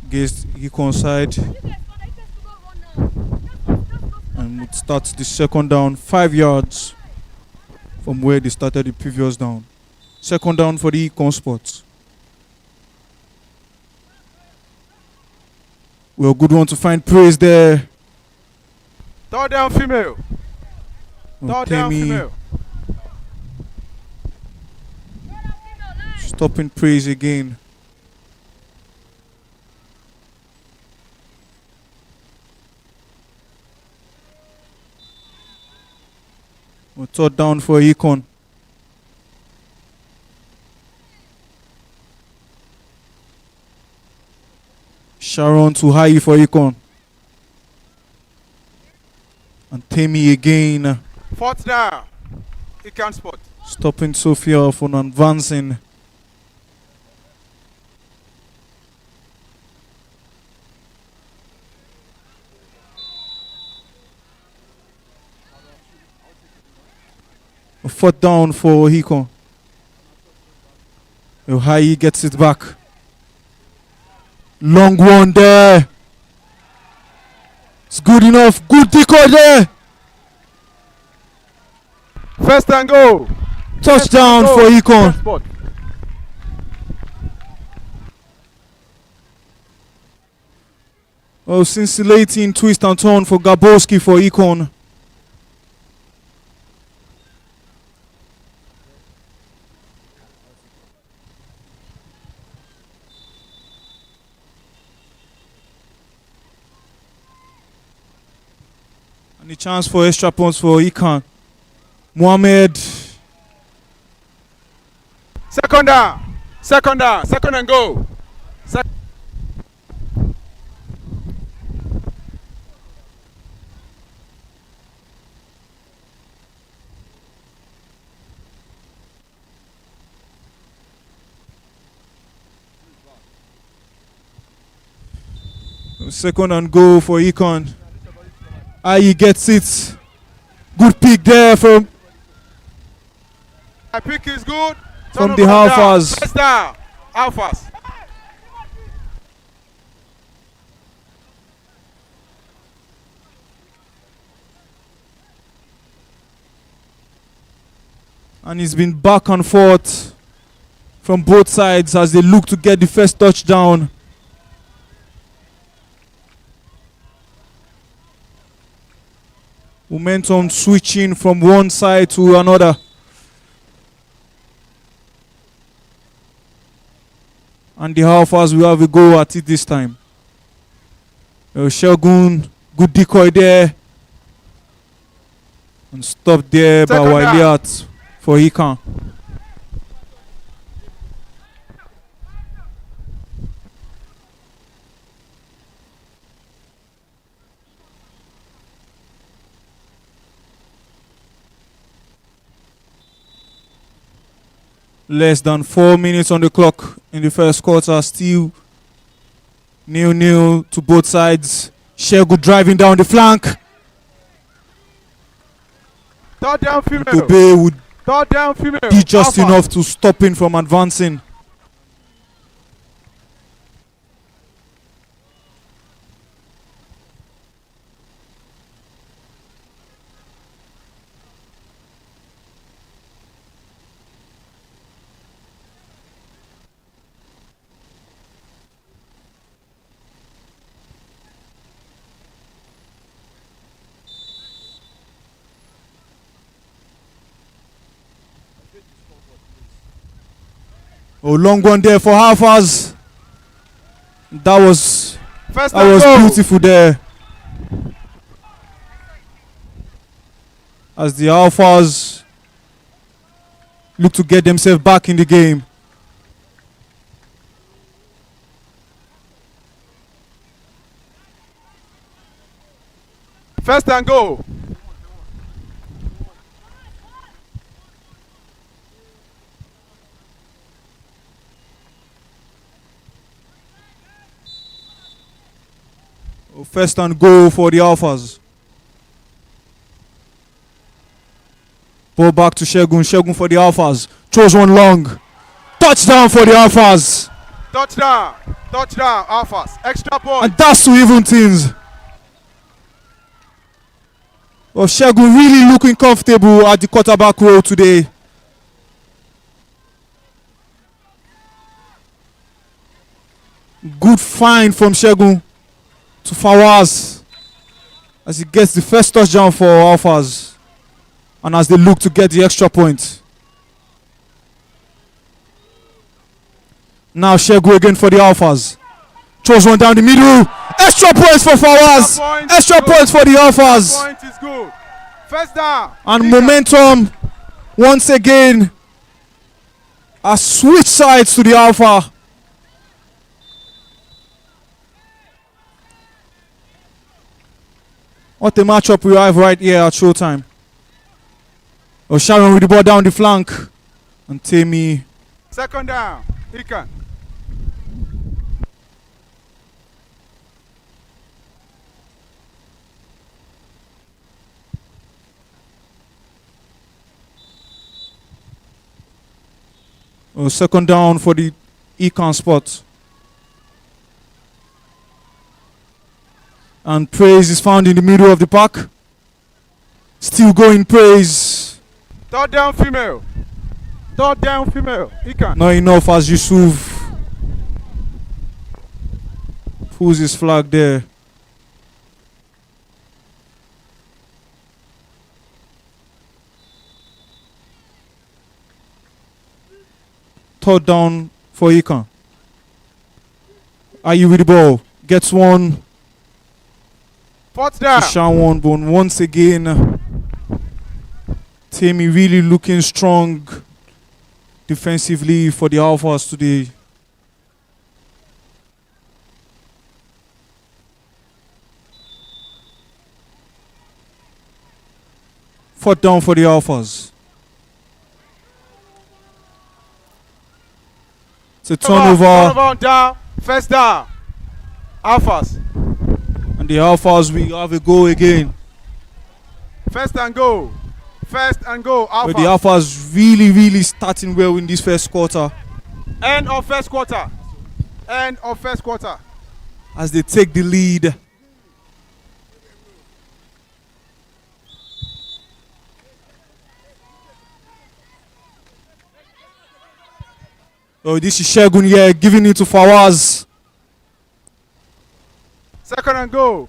against Econ side. And it starts the second down 5 yards from where they started the previous down. Second down for the Econ spots. Well, good one to find praise there. Third down female. Third down Temi female. stopping praise again. Well, third down for Econ. Sharon to high for Econ. And Temi again. Fourth down. Ikan spot. Stopping Sophia from advancing. A fourth down for Econ. Ohai gets it back. Long one there. It's good enough. Good decoy there. First and go. Touchdown for Econ. Ikan spot. Oh, scintillating twist and turn for Gabowski for Econ. And the chance for extra points for Ikan. Mohamed. Second down. Second down. Second and go. Second and go for Econ. He gets it. Good pick there from My pick is good. From Turnover the down. Alphas. First down. Alphas. and it's been back and forth from both sides as they look to get the first touchdown. Momentum switching from one side to another. And the Alphas will have a go at it this time. Shogun, good decoy there. And stopped there by Second down. Wiliat for Ikan. Less than 4 minutes on the clock in the first quarter. Still 0-0 to both sides. Shegu driving down the flank. Third down female. Gobe would Third down female. be just Alpha. enough to stop him from advancing. Oh, long one there for Alphas. That was First that and was goal. beautiful there. As the Alphas look to get themselves back in the game. First and goal. Oh, first and goal for the Alphas. Ball back to Shegun. Shegun for the Alphas. Throws one long. Touchdown for the Alphas. Touchdown. Touchdown. Alphas. Extra point. And that's to even things. Oh, Shegun really looking comfortable at the quarterback role today. Good find from Shegun to Fawaz as he gets the first touchdown for Alphas and as they look to get the extra point. Now Shegun again for the Alphas. Throws one down the middle. Extra points for Fawaz. Extra points for the Alphas. Point is good. First down. And Ikan. momentum once again has switched sides to the Alpha. What a matchup we have right here at Showtime. Oh, Sharon with the ball down the flank. And Temi. Second down. Ikan. Oh, second down for the Econ spot. And Praise is found in the middle of the pack. Still going Praise. Third down female. Third down female. Ikan. Not enough as Yusuf pulls his flag there. Third down for Ikan. Are you with the ball? Gets one. Fourth down. Sean one, but once again, Temi really looking strong defensively for the Alphas today. Fourth down for the Alphas. It's a turnover. Turnover down. First down. Alphas. And the Alphas will have a goal again. First and goal. First and goal. But Alphas. the Alphas really starting well in this first quarter End of first quarter. End of first quarter. as they take the lead. Oh, this is Shegun here giving it to Fawaz. Second and goal.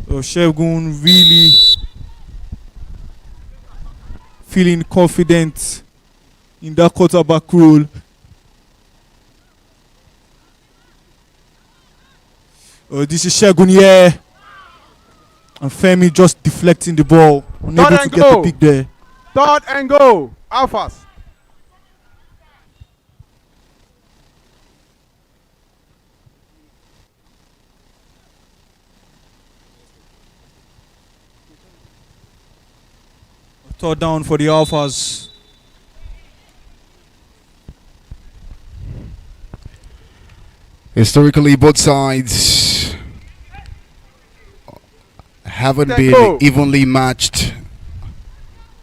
Oh, Shegun really feeling confident in that quarterback role. Oh, this is Shegun here. And Femi just deflecting the ball. Unable Third to and get goal. the pick there. Third and goal. Alphas. Third down for the Alphas. Historically, both sides haven't Then been go. evenly matched.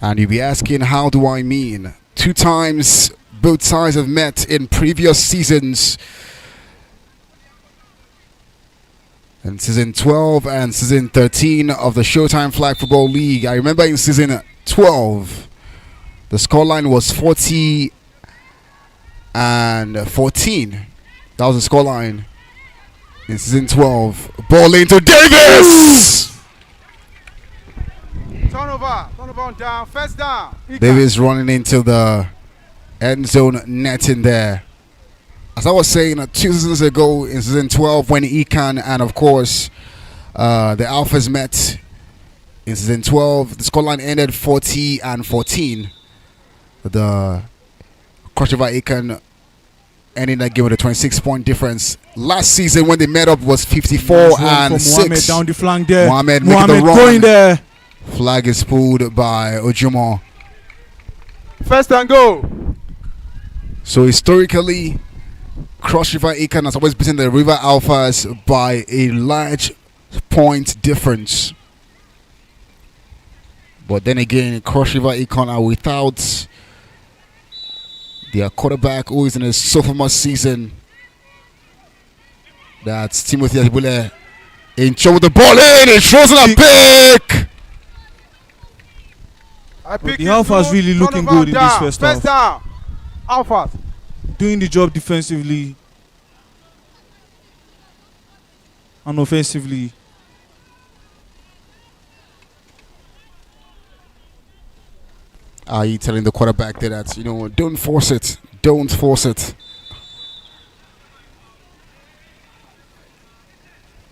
And you'll be asking, how do I mean? 2 times both sides have met in previous seasons. In season 12 and season 13 of the Showtime Flag Football League. I remember in season 12, the scoreline was 40 and 14. That was the scoreline in season 12. Ball into Davis! Turnover on down, first down. Ikan. Davis running into the end zone netting there. As I was saying 2 seasons ago in season 12 when Ikan and of course the Alphas met in season 12, the scoreline ended 40 and 14. The Crush over Ikan ending that game with a 26-point difference. Last season when they met up was 54 Nice run and from 6. Mohamed down the flank there. Mohamed making the run. going there. Flag is pulled by Ojumo. First and go. So historically, Cross River Ikan has always beaten the River Alphas by a large point difference. But then again, Cross River Ikan are without their quarterback who is in his sophomore season. That's Timothy Adibule in charge with the ball in. He throws in a pick. The Alphas really looking good in this first half. First down. Alphas. Doing the job defensively and offensively. Are you telling the quarterback that, don't force it. Don't force it.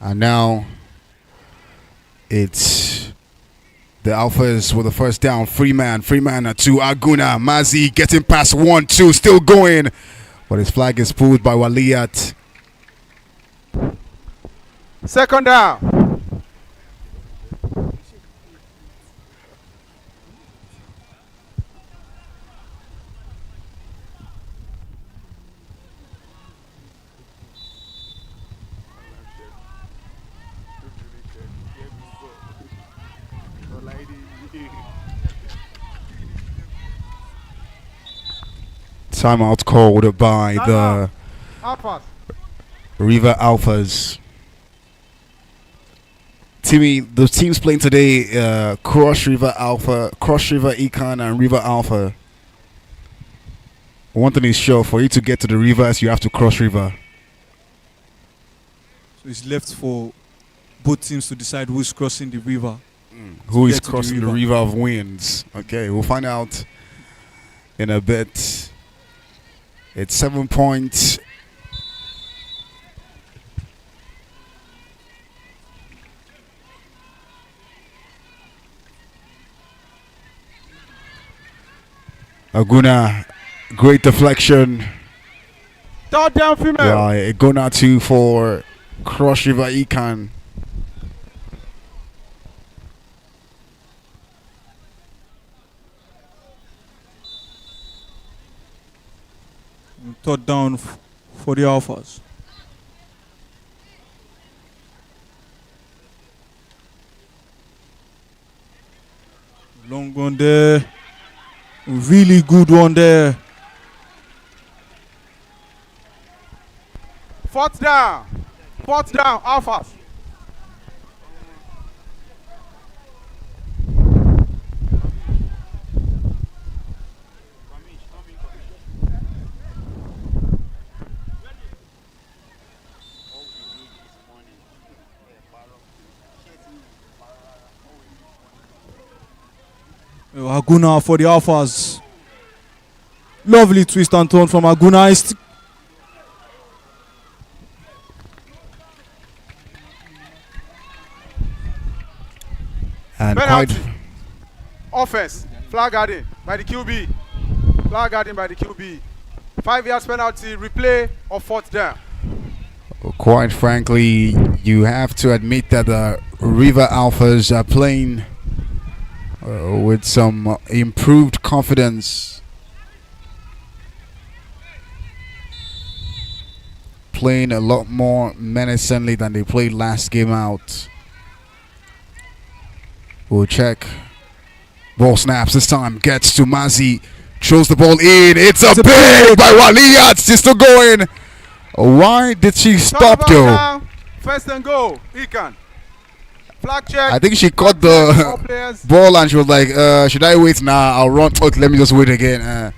And now it's the Alphas with the first down. Freeman to Aguna. Mazi getting past 1-2, still going. But his flag is pulled by Waliyat. Second down. Timeout called by the Alphas. River Alphas. Timmy, the teams playing today, Cross River Ikan, and River Alpha. One thing is sure, for you to get to the rivers, you have to cross river. So it's left for both teams to decide who is crossing the river. Who is get to the crossing the river. river of winds? Okay, we'll find out in a bit. It's 7 points. Aguna, great deflection. Third down, female. Yeah, Aguna 2 for Cross River Ikan. Third down for the Alphas. Long one there. Really good one there. Fourth down, Alphas. Aguna for the Alphas. Lovely twist and turn from Aguna. And Penalty. quite Offense. Flag guarding by the QB. 5 yards penalty. Replay of fourth down. Quite frankly, you have to admit that the River Alphas are playing with some improved confidence. Playing a lot more menacingly than they played last game out. We'll check. Ball snaps this time. Gets to Mazi. Throws the ball in. It's a big by Waliyat. She's still going. Why did she stop though? Down. First and goal. Ikan. Flag check. I think she caught the ball and she was like, should I wait now? I'll run. Oh, let me just wait again.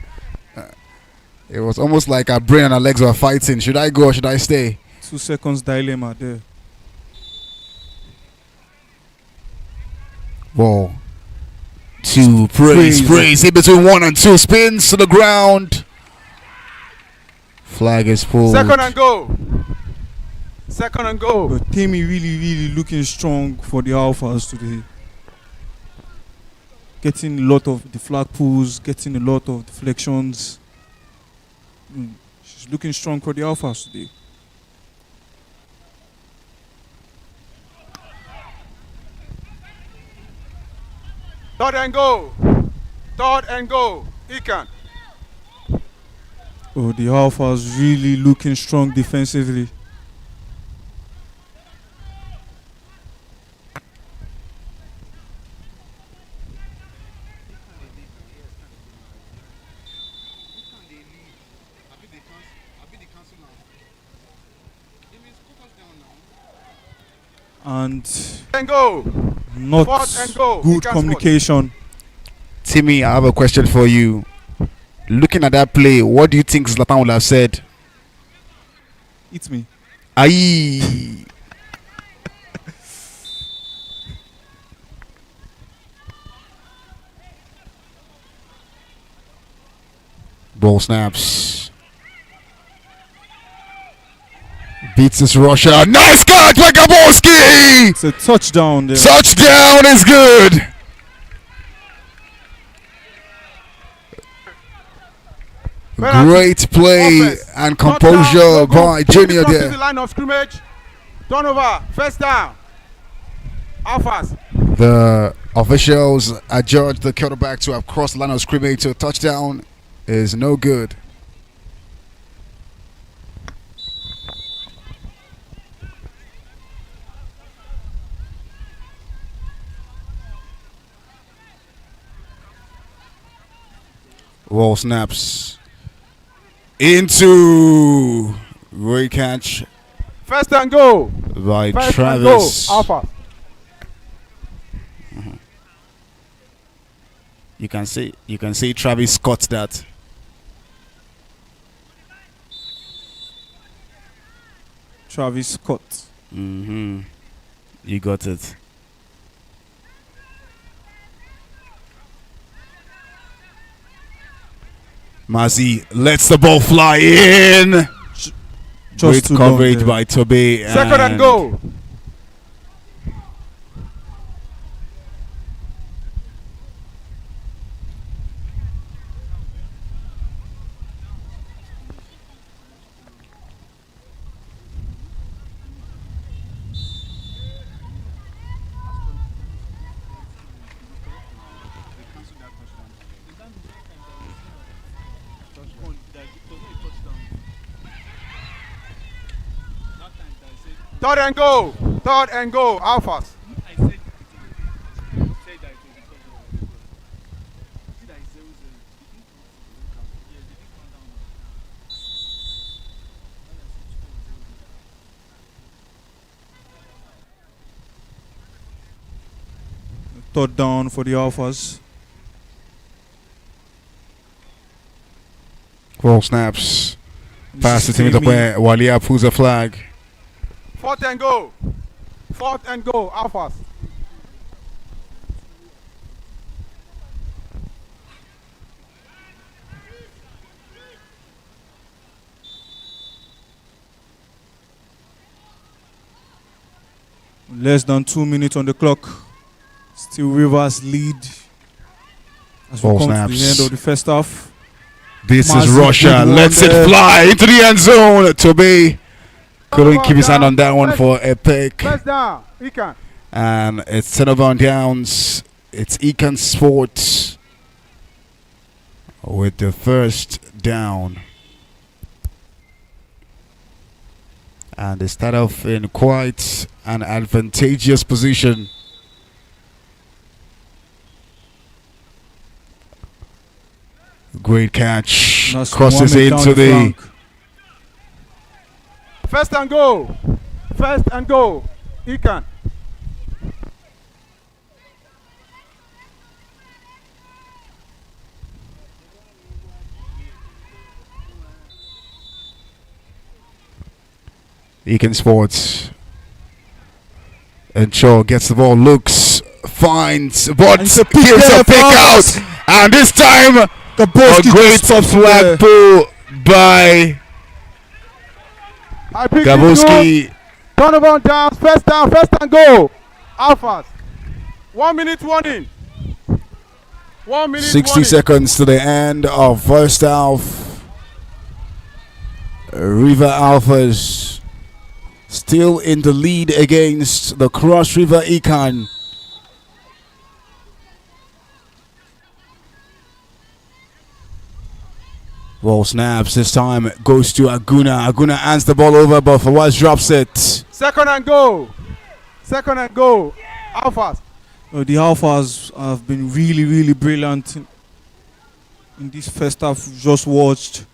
It was almost like her brain and her legs were fighting. Should I go or should I stay? 2 seconds dilemma there. Ball. Two. Praise. In between 1 and 2. Spins to the ground. Flag is pulled. Second and goal. Second and goal. But Timmy really looking strong for the Alphas today. Getting a lot of the flag pulls, getting a lot of deflections. She's looking strong for the Alphas today. Third and goal. Third and goal. Ikan. Oh, the Alphas really looking strong defensively. And go. Not Go. good communication. Timmy, I have a question for you. Looking at that play, what do you think Zlatan would have said? It's me. Aye. Ball snaps. Beats this Russia. Nice catch by Gabowski! It's a touchdown there. Touchdown is good. Great play Offense. and composure by Junior To the there. line of scrimmage. Turnover. First down. Alphas. The officials adjudged the quarterback to have crossed the line of scrimmage, so touchdown is no good. Ball snaps into great catch First and goal. by First Travis. and goal. Alphas. You can see Travis Scott that. Travis Scott. You got it. Mazi lets the ball fly in. Great too coverage long by Tobe. Second and goal. Third and goal. Third and goal. Alphas. Third down for the Alphas. Ball snaps. Pass to Timmy Tope. Walia pulls a flag. Fourth and goal. Fourth and goal. Alphas. Less than 2 minutes on the clock. Still Rivers lead. As we Ball come to the snaps. end of the first half. This is Massive Russia. good one Lets it there. fly into the end zone. Tobe couldn't keep his hand on that one for a pick. First down. Ikan. And it's turnover on downs It's Ikan Sports with the first down. And they start off in quite an advantageous position. Great catch. That's Crosses Mohammed down into the flank. First and go. First and go. Ikan. Ikan Sports. And Shaw gets the ball, looks, finds, but And gives it's a pick there a pick for out. us. And this time, The ball a great flag pull by I pick Gaboski. Turnover on downs. First down. First and go. Alphas. 1 minute warning. 1 minute 60 warning. seconds to the end of first half. River Alphas still in the lead against the Cross River Econ. Ball snaps this time, goes to Aguna. Aguna hands the ball over, but Fawaz drops it. Second and go. Second and go. Alphas. The Alphas have been really, really brilliant in this first half we've just watched.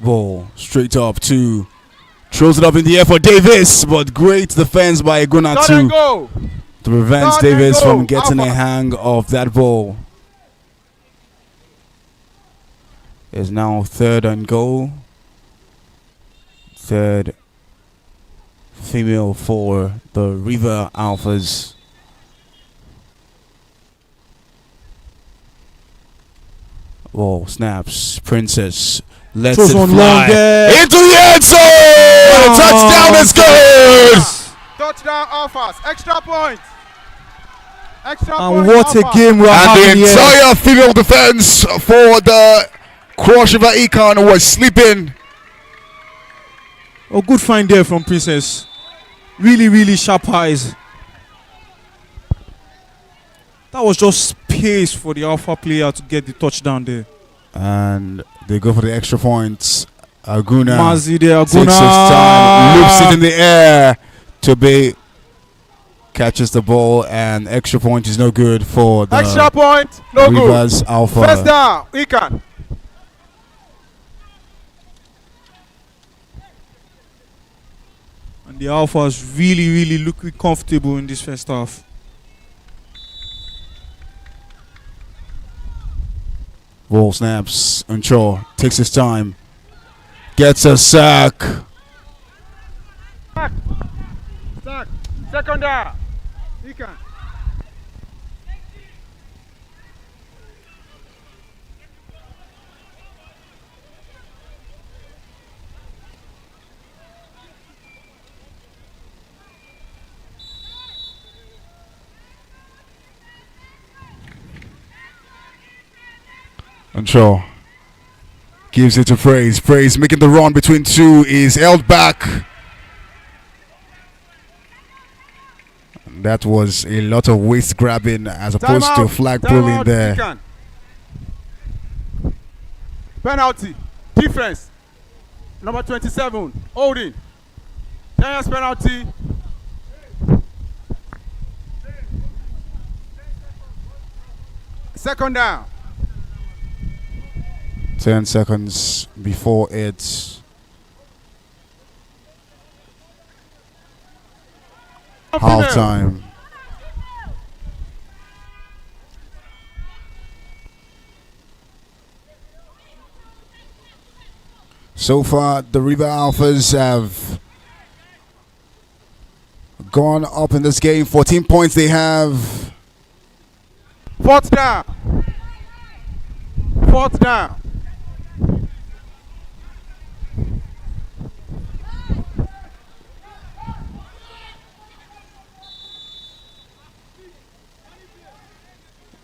Ball straight up to, throws it up in the air for Davis, but great defense by Aguna Third and to go. prevent Third and Davis go. from getting a Alpha. hang of that ball. It's now third and goal. Third female for the River Alphas. Ball snaps. Princess lets Throws it one fly long there. into the end zone. Touchdown is good. Touchdown Alphas. Extra point. Extra And point. what a Alphas. game we're And having the here. entire female defense for the Cross River Econ was sleeping. Oh, good find there from Princess. Really, really sharp eyes. That was just space for the Alpha player to get the touchdown there. And they go for the extra points. Aguna Mazi there, takes his time, loops it in the air. Tobe catches the ball, and extra point is no good for the Extra point. No good. Rivers Alpha. First down. Ikan. And the Alphas really, really looking comfortable in this first half. Ball snaps. Unshaw takes his time. Gets a sack. Sack. Second down. Ikan. Unshaw gives it to Praise. Praise making the run between two is held back. That was a lot of waist grabbing as opposed to Timeout. flag Timeout, pulling there. Ikan. Penalty. Defense. Number 27. Holding. 10 yards penalty. Second down. 10 seconds before it's half time. So far, the River Alphas have gone up in this game. 14 points they have. Fourth down. Fourth down.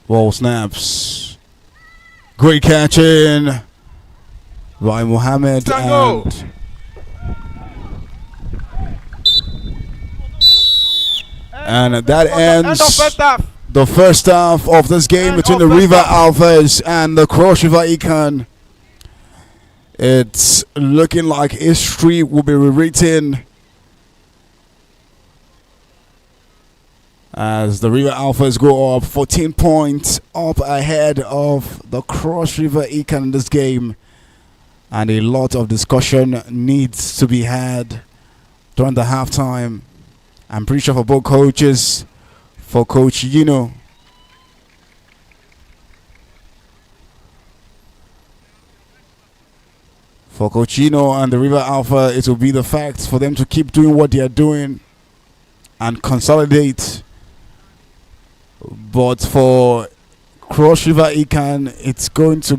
Ball snaps. Great catching. by Mohammed, Tango. and that End of first ends half. the first half of this game End between of the first River half. Alphas and the Cross River Econ. It's looking like history will be rewritten as the River Alphas go up 14 points up ahead of the Cross River Econ in this game. And a lot of discussion needs to be had during the halftime. I'm pretty sure for both coaches, for Coach for Coach and the River Alpha, it will be the fact for them to keep doing what they are doing and consolidate. But for Cross River Econ, it's going to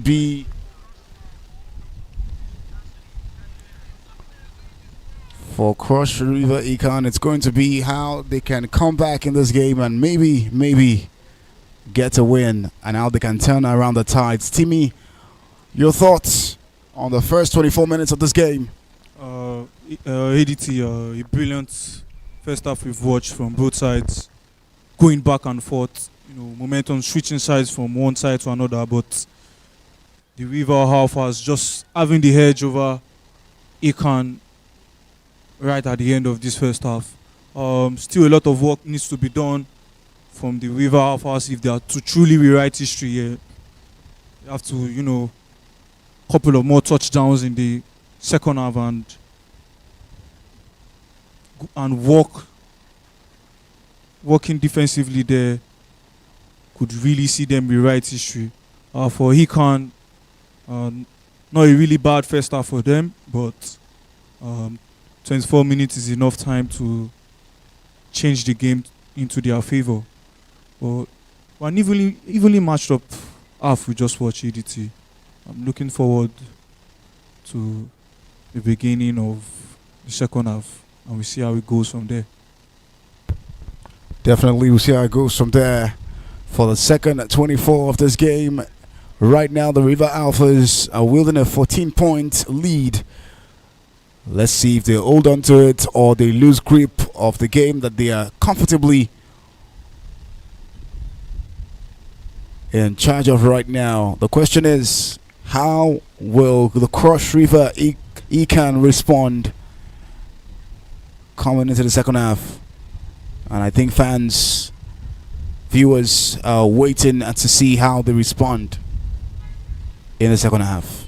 be how they can come back in this game and maybe get a win and how they can turn around the tides. Timmy, your thoughts on the first 24 minutes of this game? ADT, a brilliant first half we've watched from both sides, going back and forth. Momentum switching sides from one side to another, but the River Alphas just having the edge over Ikan right at the end of this first half. Still a lot of work needs to be done from the River Alphas if they are to truly rewrite history here. You have to, couple of more touchdowns in the second half and working defensively there could really see them rewrite history. For Econ, not a really bad first half for them, but 24 minutes is enough time to change the game into their favor. But one evenly matched up half we just watched ADT. I'm looking forward to the beginning of the second half, and we see how it goes from there. Definitely, we'll see how it goes from there. For the second 24 of this game, right now the River Alphas are wielding a 14-point lead. Let's see if they hold on to it or they lose grip of the game that they are comfortably in charge of right now. The question is, how will the Cross River Econ respond coming into the second half? And I think fans, viewers are waiting to see how they respond in the second half.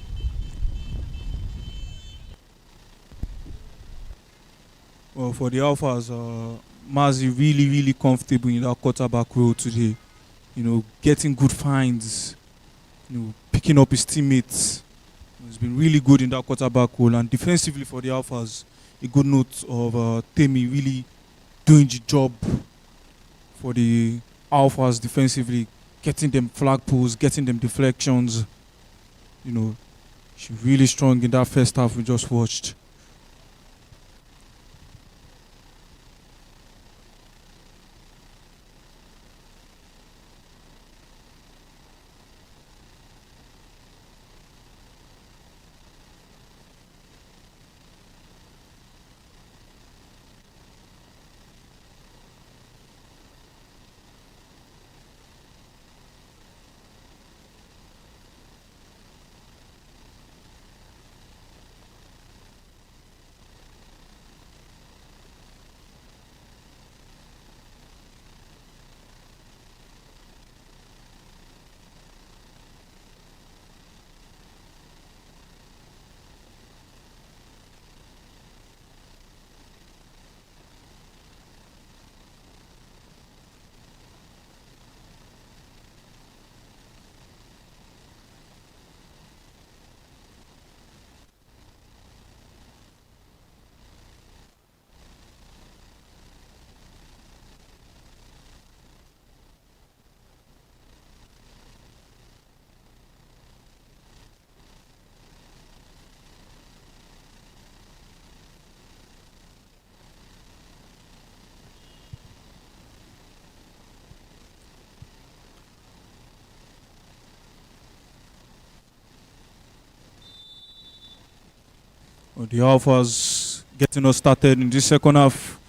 Well, for the Alphas, Mazi really comfortable in that quarterback role today. Getting good finds, picking up his teammates. He's been really good in that quarterback role. And defensively for the Alphas, a good note of Temi really doing the job for the Alphas defensively, getting them flag pulls, getting them deflections. She's really strong in that first half we just watched. The Alphas getting us started in this second half.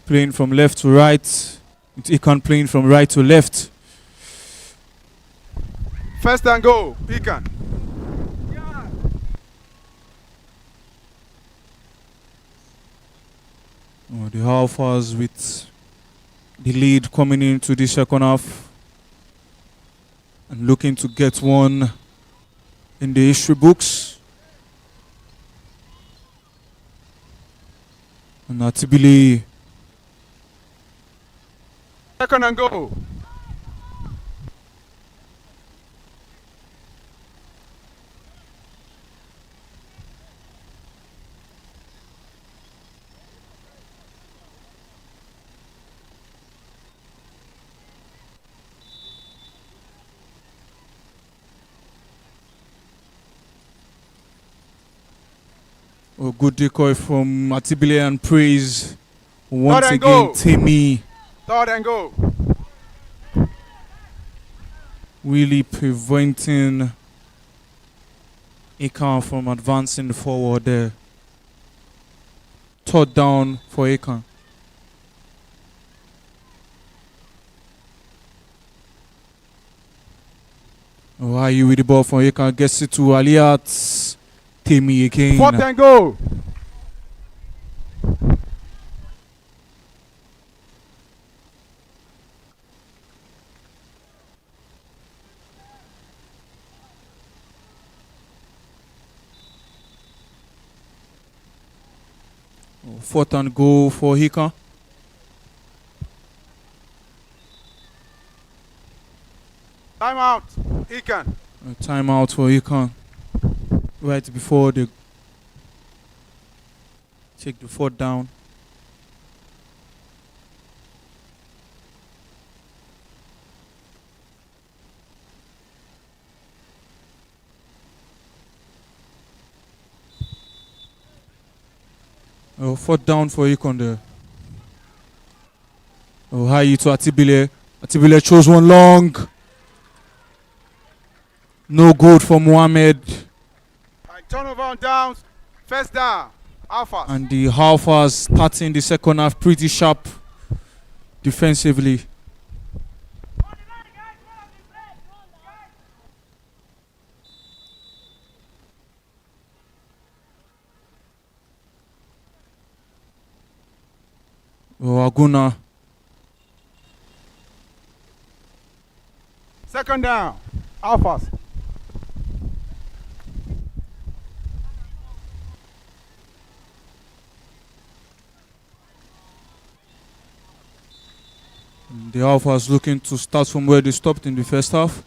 Playing from left to right. With Econ playing from right to left. First and goal, Ikan. The Alphas with the lead coming into the second half and looking to get one in the history books. And Atibili. Second and goal. A good decoy from Atibile and praise once Third and again goal. Timmy Third and goal. really preventing Ikan from advancing forward there. Third down for Ikan. Why are you with the ball from Ikan? Gets it to Aliat. Timmy again. Fourth and goal. Fourth and goal for Ikan. Timeout, Ikan. Timeout for Ikan. Right before they take the fourth down. Oh, fourth down for Econ there. Oh, high to Atibile. Atibile chose one long. No good for Mohamed. Turnover on downs. First down. Alphas. And the Alphas starting the second half pretty sharp defensively. Oh, Aguna. Second down. Alphas. The Alphas looking to start from where they stopped in the first half.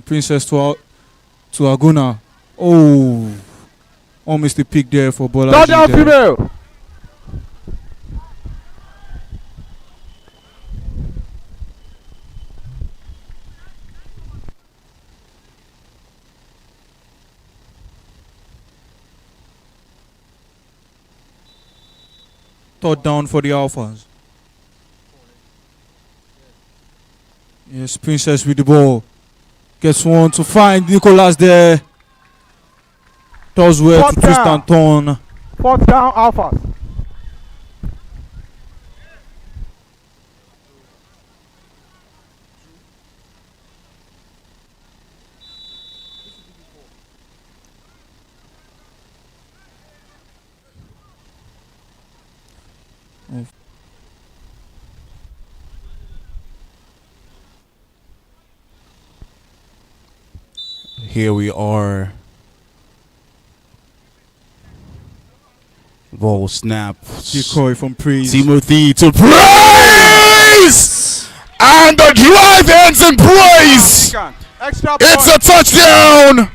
Princess to Aguna. Oh, almost a pick there for Bola. Third down, female. Third down for the Alphas. Yes, Princess with the ball. Gets one to find Nicholas there. Does well Fourth to twist down. and turn. Fourth down, Alphas. Here we are. Ball snap. Decoy from Praise. Timothy to Praise! And the drive ends in Praise! Ikan. Extra It's point. a touchdown!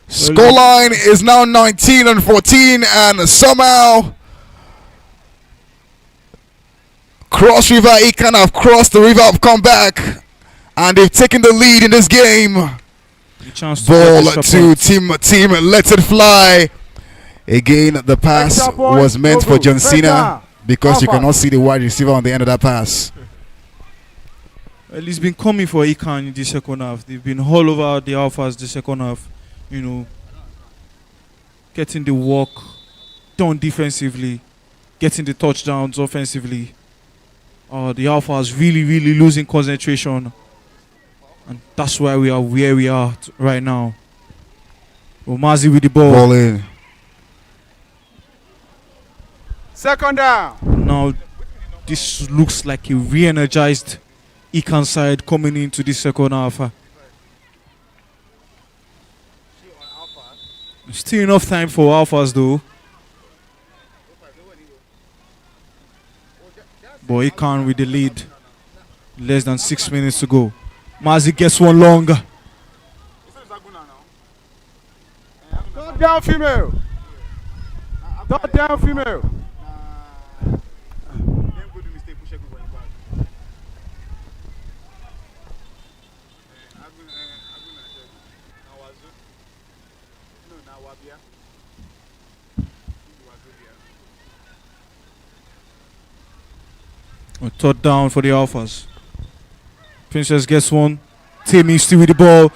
Scoreline is now 19-14, and somehow Cross River Ikan have crossed the river, have come back, and they've taken the lead in this game. The chance Ball get extra to point. team let it fly. Again, the pass Extra point. was meant for Ogun. John First Cena down. because you Alpha. cannot see the wide receiver on the end of that pass. Well, it's been coming for Ikan in the second half. They've been all over the Alphas the second half. You know, getting the work done defensively, getting the touchdowns offensively. The Alphas really, really losing concentration. And that's why we are where we are right now. Omazi with the ball. Ball in. Second down. Now, this looks like a re-energized Ikan side coming into the second half. Still enough time for Alphas though. But Ikan with the lead. Less than 6 minutes to go. Mazi gets one longer. Third down female. Third down female. A third down for the Alphas. Princess gets one. Timmy still with the ball.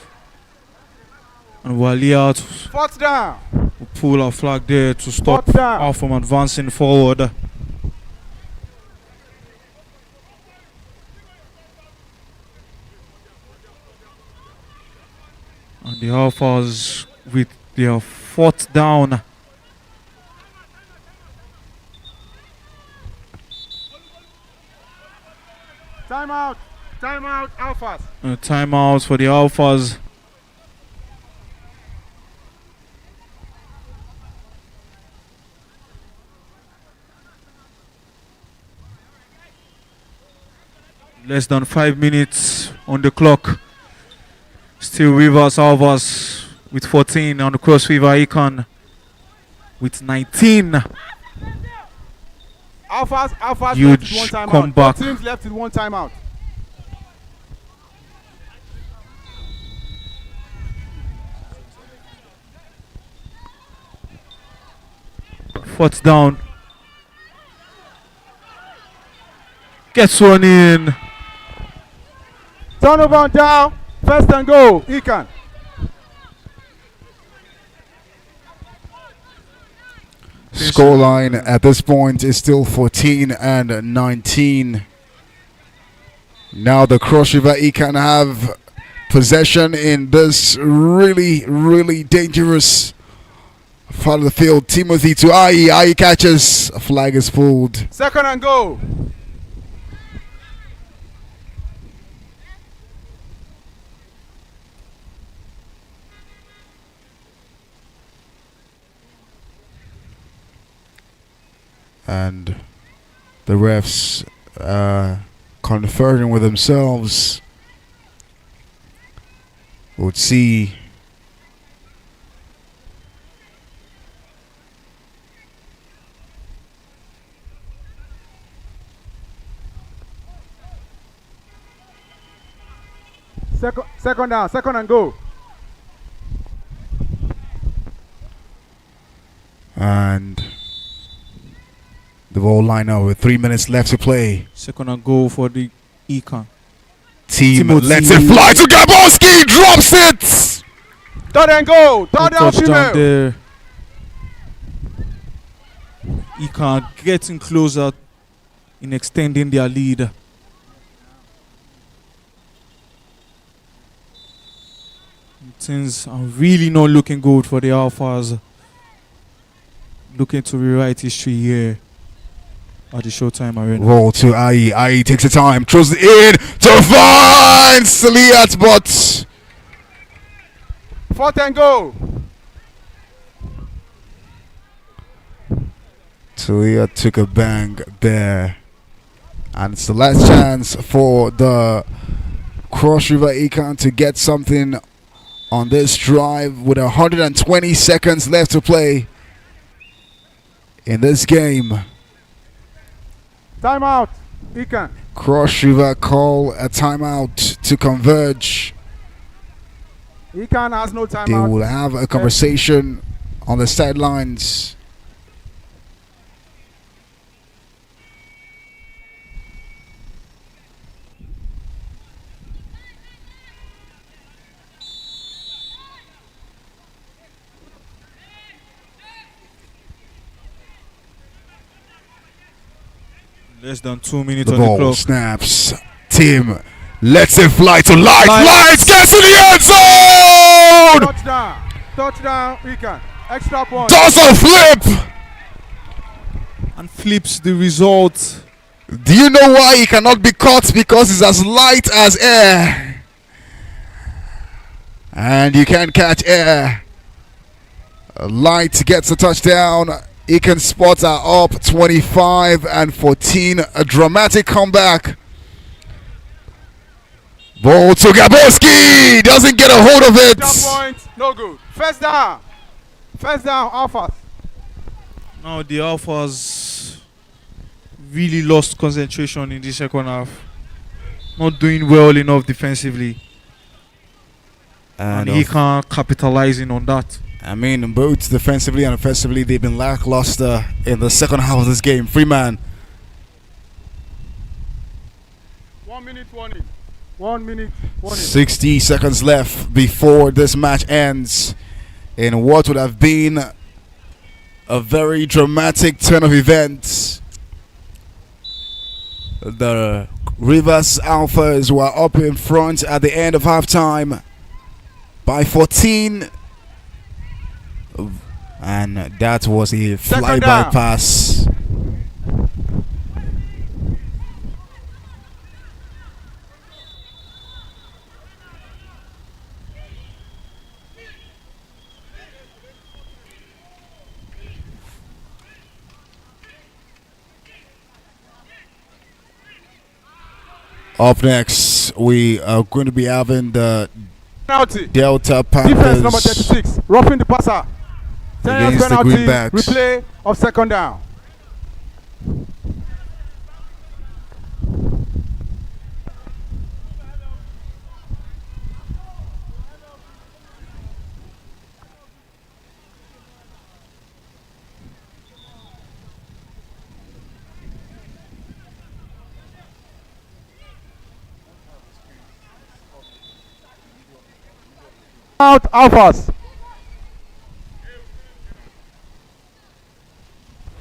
And Wali out. Fourth down. We'll pull our flag there to stop Fourth down. Al from advancing forward. And the Alphas with their fourth down. Timeout. Timeout. Alphas. Timeouts for the Alphas. Less than 5 minutes on the clock. Still Rivers Alphas with 14 on the crossover. Econ with 19. Alphas Huge left with one timeout. comeback. Both teams left with one timeout. Fourth down. Gets one in. Turnover on down. First and goal. Ikan. Scoreline at this point is still 14-19. Now the Cross River Ikan have possession in this really, really dangerous part of the field. Timothy to Ai. Ai catches. A flag is pulled. Second and goal. And the refs conferring with themselves. We'll see. Second down. Second and goal. And the ball line now with 3 minutes left to play. Second and goal for the Econ. Team Timothy. lets it fly to Gabowski. Drops it. Third and goal. Third down Touchdown female. there. Econ getting closer in extending their lead. Things are really not looking good for the Alphas. Looking to rewrite history here at the Showtime Arena. Roll to Ai. Ai takes the time. Throws it in to find Saliat, but Fourth and goal. Talia took a bang there. And it's the last chance for the Cross River Econ to get something on this drive with 120 seconds left to play in this game. Timeout. Ikan. Cross River call a timeout to converge. Ikan has no They timeout. will have a conversation on the sidelines. Less than 2 minutes The on the ball clock. snaps. Tim lets it fly to Light. Light. Light gets to the end zone. Touchdown. Touchdown, Ikan. Extra point. Does a flip. And flips the result. Do you know why he cannot be caught? Because it's as light as air. And you can't catch air. Light gets a touchdown. Econ spots are up 25 and 14. A dramatic comeback. Ball to Gaboski. Doesn't get a hold of it. Extra point. No good. First down. First down, Alphas. Now the Alphas really lost concentration in the second half. Not doing well enough defensively. And he can't capitalizing on that. I mean, both defensively and offensively, they've been lackluster in the second half of this game. Freeman. 1 minute warning. 1 minute warning. 60 seconds left before this match ends in what would have been a very dramatic turn of events. The Rivers Alphas were up in front at the end of halftime by 14. And that was a flyby pass. Up next, we are going to be having the Penalty. Delta Defense Panthers number 36. Roughing the passer. 10 yards against the penalty. Greenbacks. Replay of second down. Out Alphas.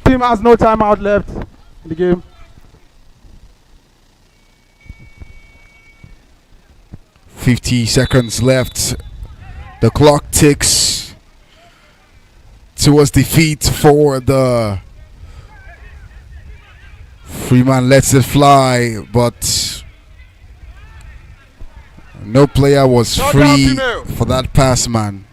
Team has no timeout left in the game. .50 seconds left. The clock ticks towards defeat for the Freeman. Lets it fly, but no player was free for that pass, man.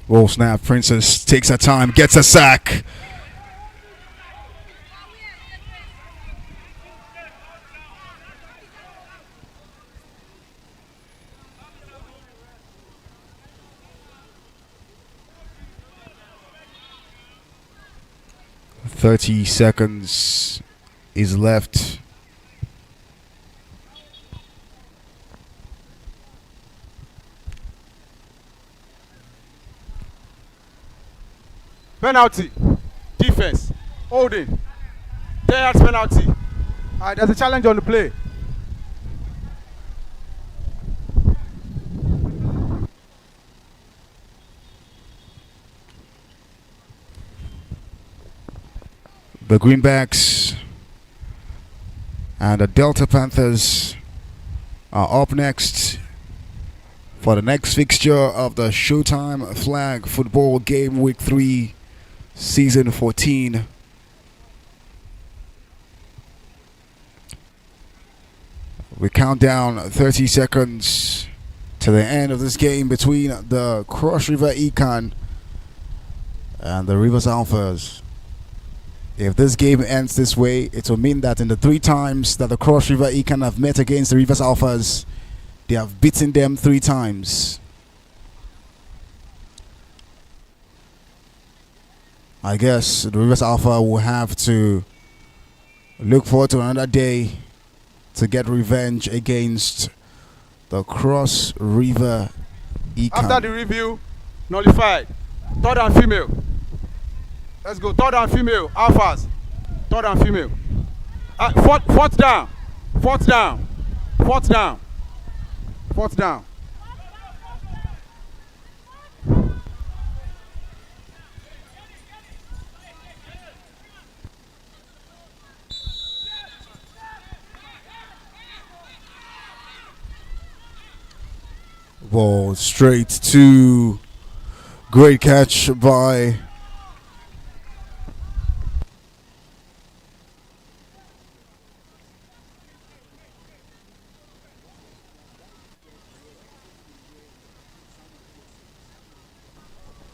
Roll snap. Princess takes her time, gets a sack. .30 seconds is left. Penalty. Defense. Holding. 10 yards penalty. There's a challenge on the play. The Greenbacks and the Delta Panthers are up next for the next fixture of the Showtime Flag Football Game Week 3 Season 14. We count down 30 seconds to the end of this game between the Cross River Econ and the Rivers Alphas. If this game ends this way, it will mean that in the 3 times that the Cross River Econ have met against the Rivers Alphas, they have beaten them 3 times. I guess the Rivers Alpha will have to look forward to another day to get revenge against the Cross River Econ. After the review, nullified. Third and female. Let's go. Third and female. Alphas. Third and female. Fourth down. Fourth down. Fourth down. Fourth down. Ball straight to great catch by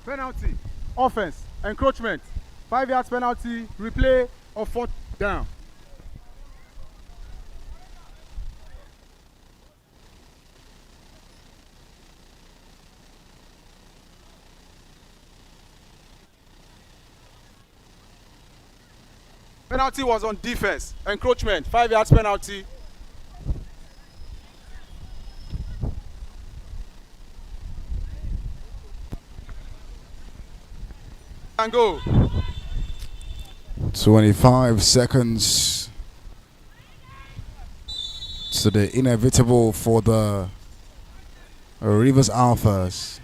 Penalty. Offense. Encroachment. 5 yards penalty. Replay of fourth down. Penalty was on defense. Encroachment. 5 yards penalty. And go. 25 seconds to the inevitable for the Rivers Alphas.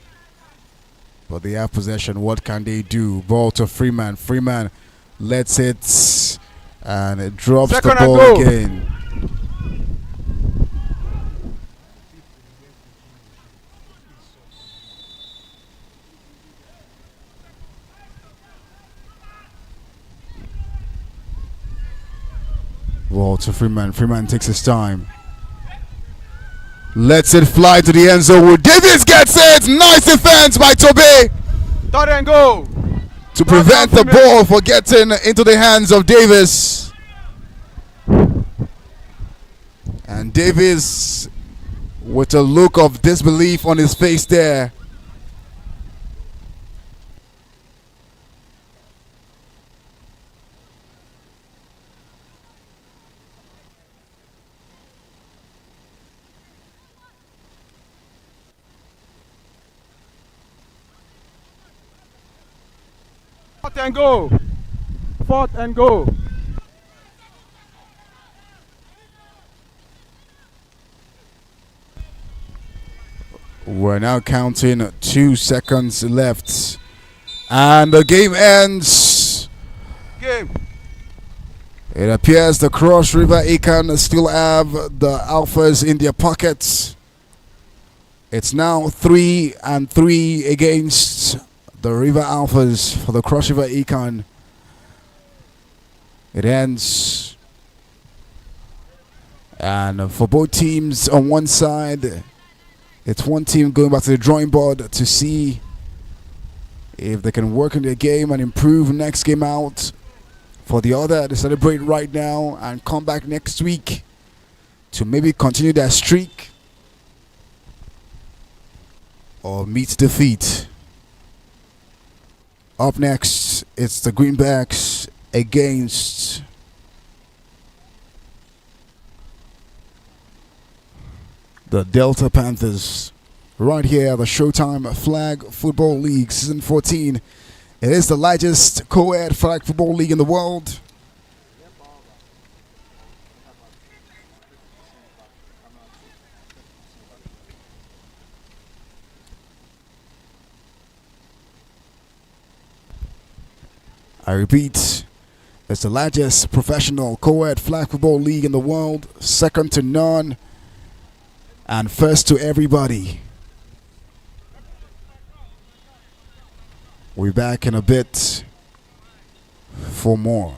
But they have possession. What can they do? Ball to Freeman. Freeman lets it and it drops Second the and ball goal. again. Ball to Freeman. Freeman takes his time. Lets it fly to the end zone. Davis gets it. Nice defense by Tobe Third and goal. to prevent the ball from getting into the hands of Davis. And Davis, with a look of disbelief on his face there. Fourth and go. Fourth and go. We're now counting 2 seconds left. And the game ends. Game. It appears the Cross River Econ still have the Alphas in their pockets. It's now 3-3 against the River Alphas for the Cross River Econ. It ends. And for both teams on one side, it's one team going back to the drawing board to see if they can work in their game and improve next game out. For the other, they celebrate right now and come back next week to maybe continue their streak or meet defeat. Up next, it's the Greenbacks against the Delta Panthers. Right here, the Showtime Flag Football League Season 14. It is the largest co-ed flag football league in the world. I repeat, it's the largest professional co-ed flag football league in the world, second to none, and first to everybody. We'll be back in a bit for more.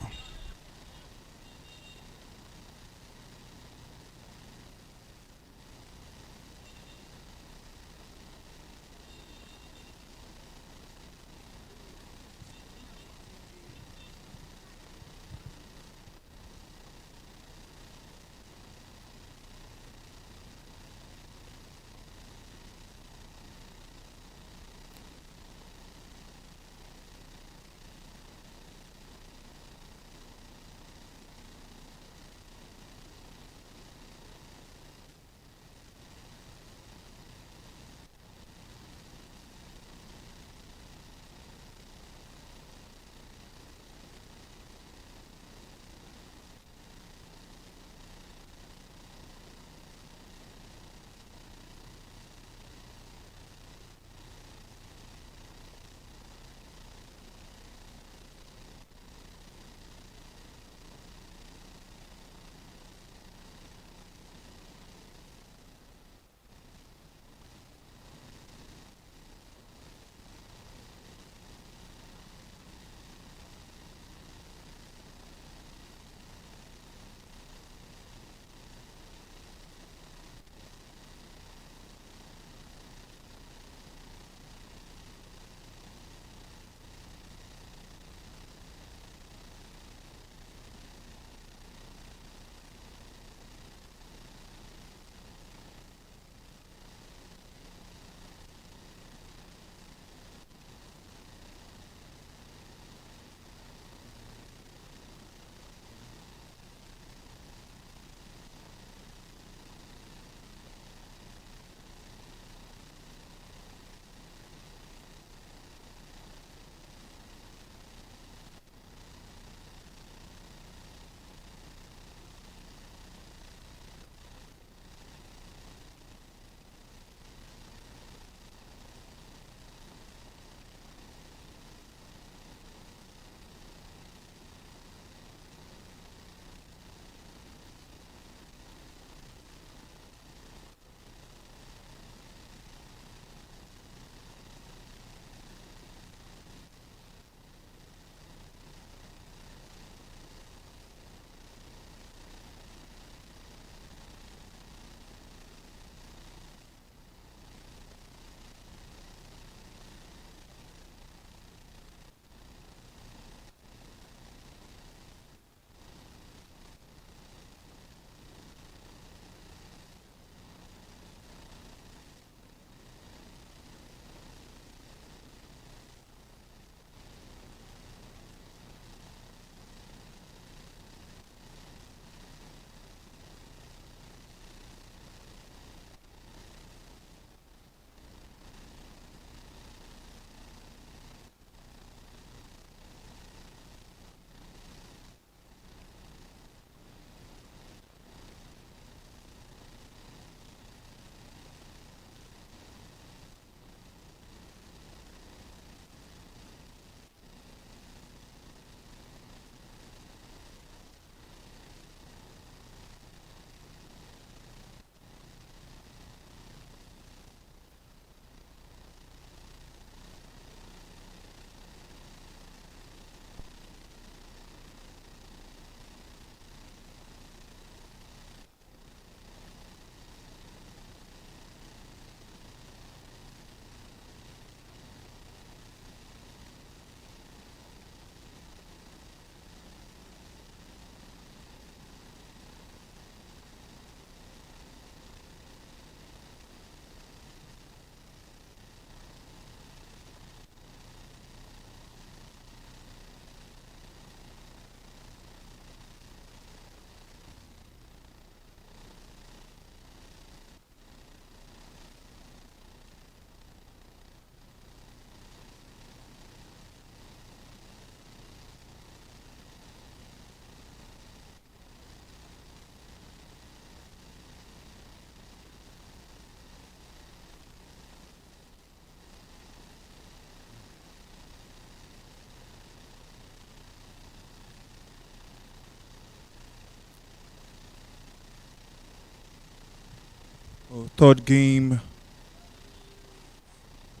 Third game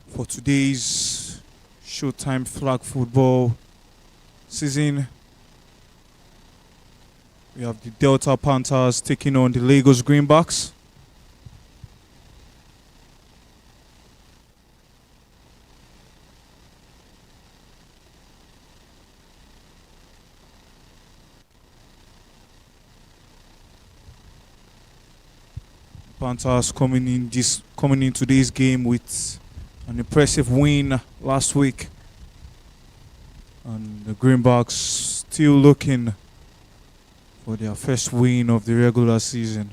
for today's Showtime flag football season. We have the Delta Panthers taking on the Lagos Greenbacks. Panthers coming in today's game with an impressive win last week, and the Greenbacks still looking for their first win of the regular season.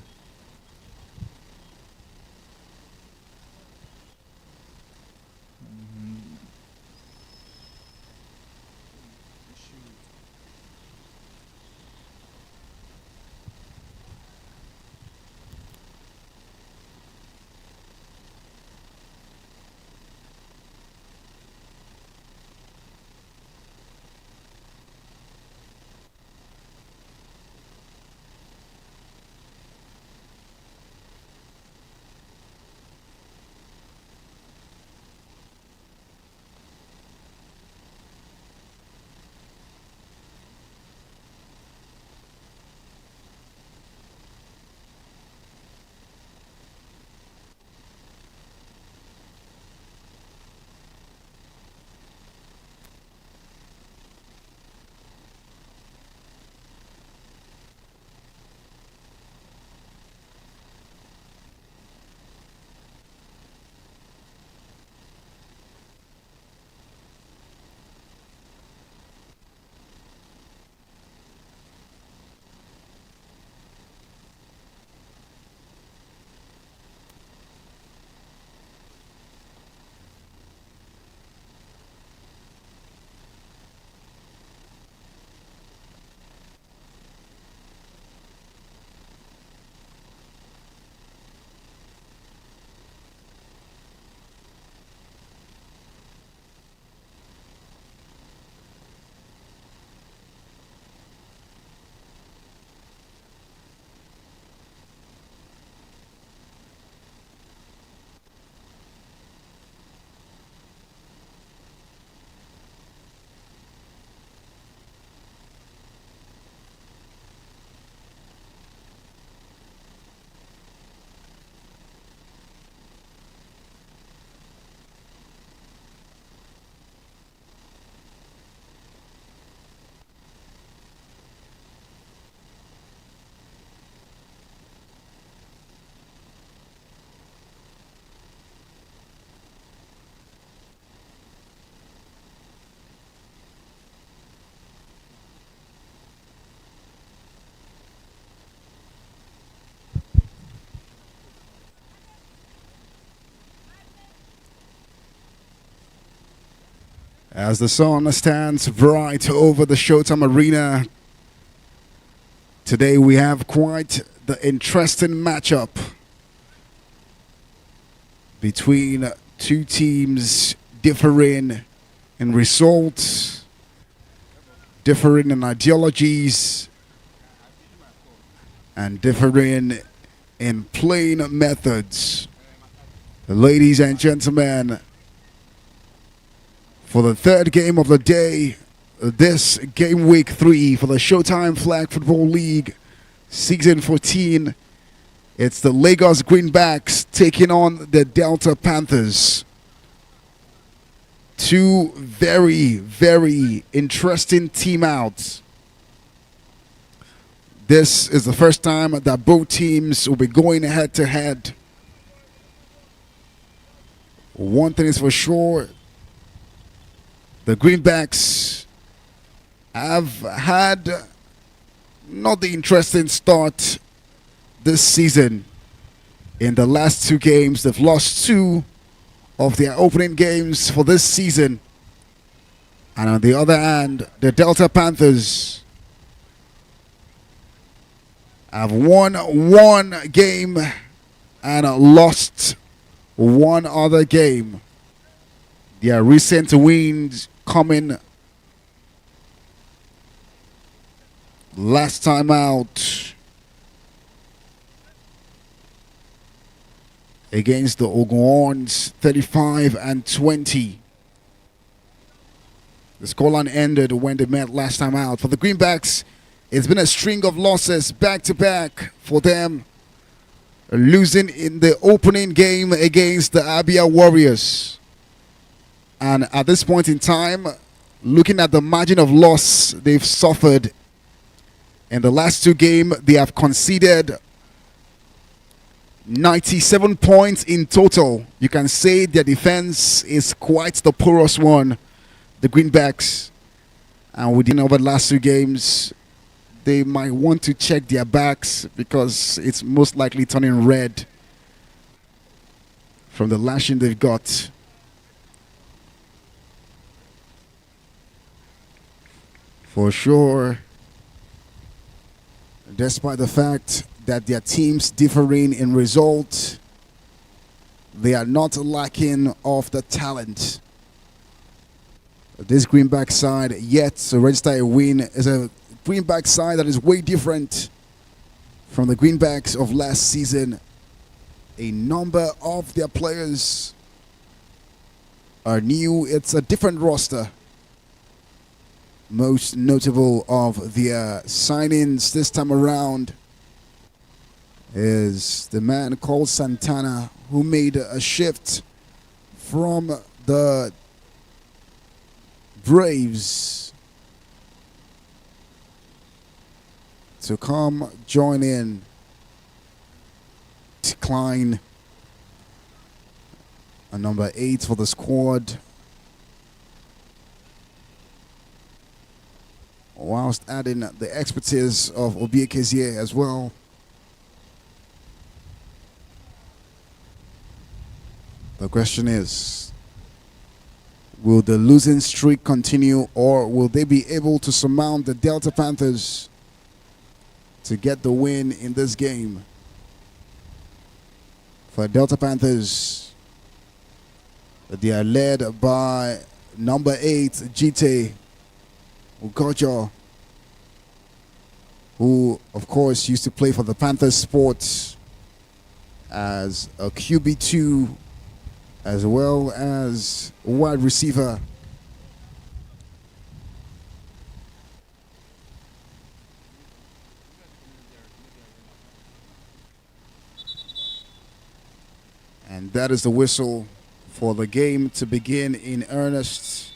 As the sun stands bright over the Showtime Arena, today we have quite the interesting matchup between two teams differing in results, differing in ideologies, and differing in playing methods. Ladies and gentlemen, for the third game of the day, this game week 3 for the Showtime Flag Football League Season 14, it's the Lagos Greenbacks taking on the Delta Panthers. Two very, very interesting team outs. This is the first time that both teams will be going head to head. One thing is for sure, the Greenbacks have had not the interesting start this season. In the last 2 games, they've lost 2 of their opening games for this season. And on the other hand, the Delta Panthers have won 1 game and lost 1 other game. Their recent wins coming last time out against the Ogons, 35-20. The scoreline ended when they met last time out. For the Greenbacks, it's been a string of losses back-to-back for them, losing in the opening game against the Abia Warriors. And at this point in time, looking at the margin of loss they've suffered, in the last two games, they have conceded 97 points in total. You can say their defense is quite the porous one, the Greenbacks. And within over the last two games, they might want to check their backs because it's most likely turning red from the lashing they've got. For sure, despite the fact that their teams differing in result, they are not lacking of the talent. This Greenback side yet to register a win is a Greenback side that is way different from the Greenbacks of last season. A number of their players are new. It's a different roster. Most notable of their signings this time around is the man called Santana, who made a shift from the Braves to come join in. Klein, a number 8 for the squad, whilst adding the expertise of Obie Kezie as well. The question is, will the losing streak continue, or will they be able to surmount the Delta Panthers to get the win in this game? For Delta Panthers, they are led by number 8, Jite Ugojo, who, of course, used to play for the Panthers Sports as a QB2, as well as wide receiver. And that is the whistle for the game to begin in earnest.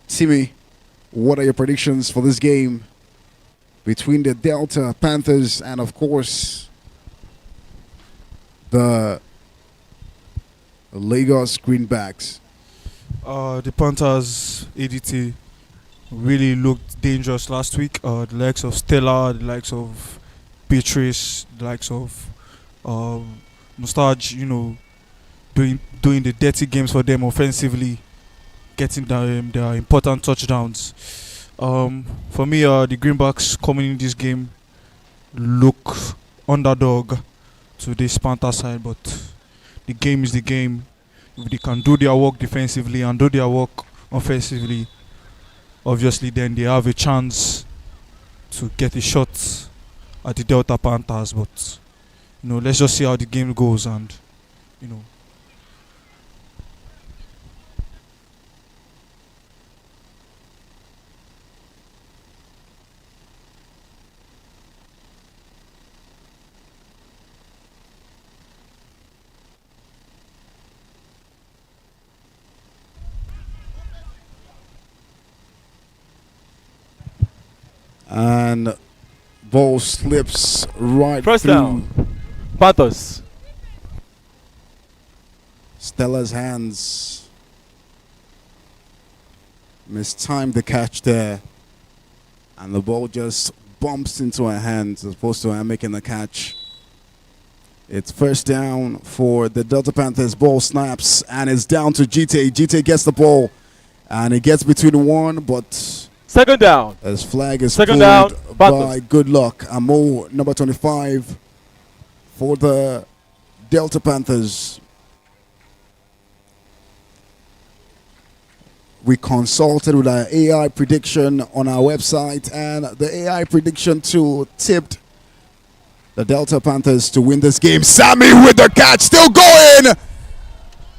Timmy, what are your predictions for this game between the Delta Panthers and, of course, the Lagos Greenbacks? The Panthers ADT really looked dangerous last week. The likes of Stella, the likes of Beatrice, the likes of Mustaj, doing the dirty games for them offensively, getting their important touchdowns. For me, the Greenbacks coming in this game look underdog to this Panther side, but the game is the game. If they can do their work defensively and do their work offensively, obviously then they have a chance to get a shot at the Delta Panthers. But let's just see how the game goes, and And ball slips right First through down. Panthers. Stella's hands. Mistimed the catch there. And the ball just bumps into her hands as opposed to her making the catch. It's first down for the Delta Panthers. Ball snaps and it's down to Jite. Jite gets the ball and it gets between one, but Second down. as flag is Second pulled down, by Panthers. Good Luck. Amo, number 25 for the Delta Panthers. we consulted with our AI prediction on our website, and the AI prediction tool tipped the Delta Panthers to win this game. Sammy with the catch, still going.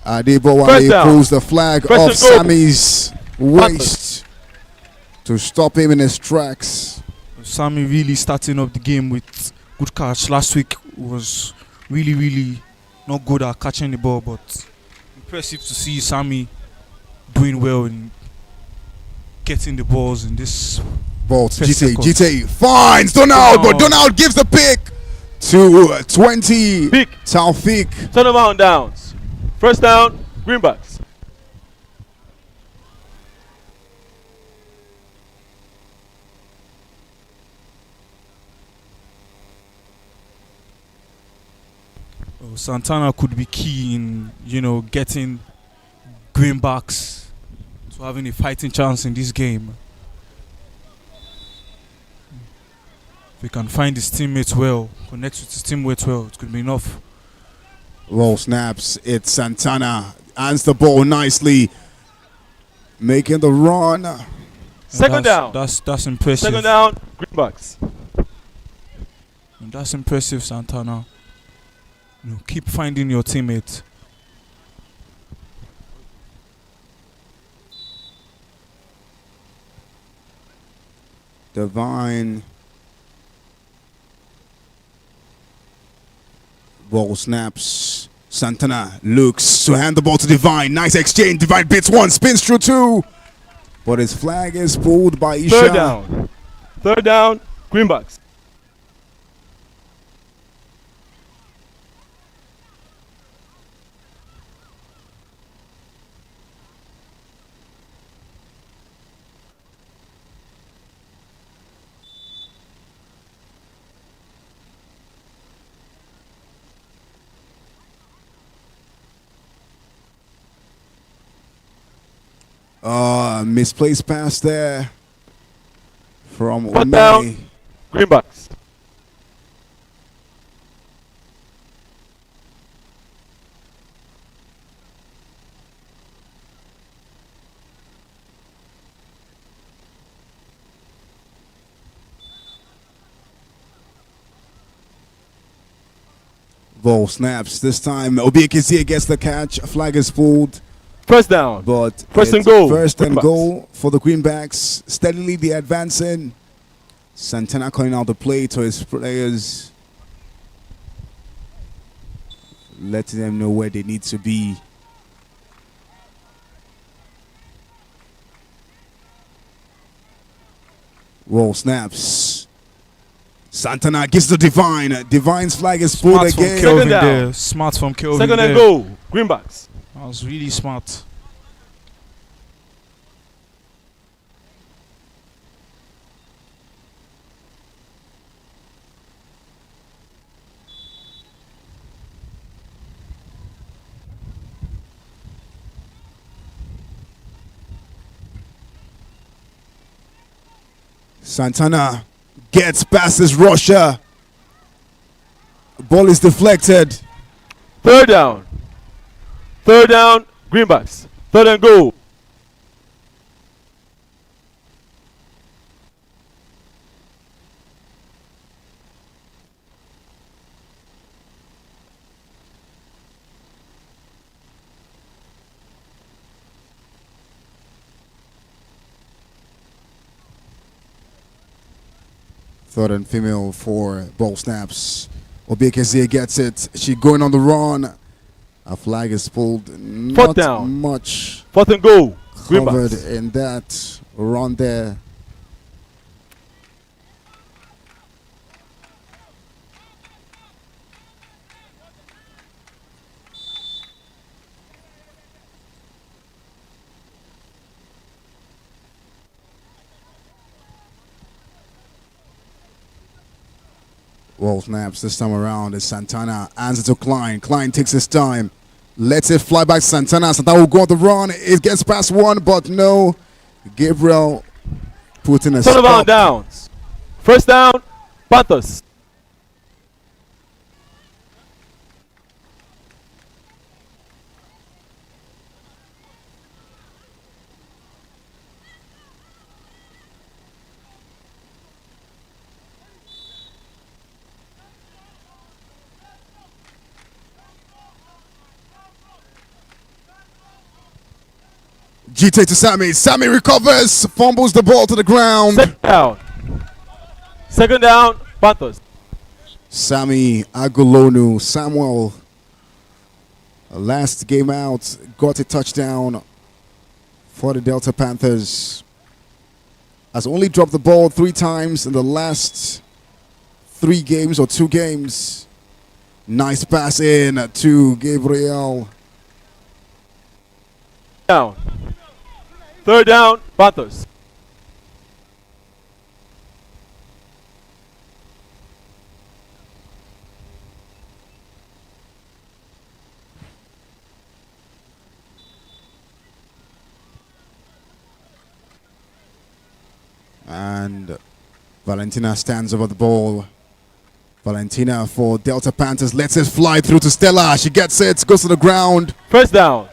Adebowale pulls the flag off Sammy's waist to stop him in his tracks. Sammy really starting up the game with good catch. Last week was really not good at catching the ball, but impressive to see Sammy doing well in getting the balls in this ball to GTA finds Donald, but Donald gives the pick to 20. Pick. Taufik. Turn around downs. First down, Greenbacks. Santana could be key in, getting Greenbacks to having a fighting chance in this game. If he can find his teammates well, connect with his teammates well, it could be enough. Roll snaps. It's Santana. Hands the ball nicely. Making the run. Second down. That's impressive. Second down, Greenbacks. And that's impressive, Santana. Keep finding your teammate. Divine. Ball snaps. Santana looks to hand the ball to Divine. Nice exchange. Divine bits one, spins through two. But his flag is pulled by Isha. Third down. Third down, Greenbacks. Misplaced pass there from Fourth Umay. down, Greenbacks. Ball snaps. This time Obiekizia gets the catch. Flag is pulled. First down. But First and goal. First and Greenbacks. goal for the Greenbacks. Steadily they advancing. Santana calling out the play to his players, letting them know where they need to be. Roll snaps. Santana gives the Divine. Divine's flag is pulled Smart from again. Kelvin down. there. Smart from Kelvin Second there. and goal, Greenbacks. That was really smart. Santana gets past his rusher. Ball is deflected. Third down. Third down, Greenbacks. Third and goal. Third and female for ball snaps. Obiekizia gets it. She going on the run. A flag is pulled. Not down. much Fourth and goal, covered Greenbacks. in that run there. Ball snaps this time around is Santana. Hands it to Klein. Klein takes his time. Lets it fly back to Santana. Santana will go on the run. It gets past one, but no. Gabriel put in a Turn around stop. downs. First down, Panthers. GT to Sammy. Sammy recovers, fumbles the ball to the ground. Second down. Second down, Panthers. Sammy Agolonu Samuel, last game out, got a touchdown for the Delta Panthers. Has only dropped the ball 3 times in the last 3 games or 2 games. Nice pass in to Gabriel. Down. Third down, Panthers. And Valentina stands over the ball. Valentina for Delta Panthers lets it fly through to Stella. She gets it, goes to the ground. First down.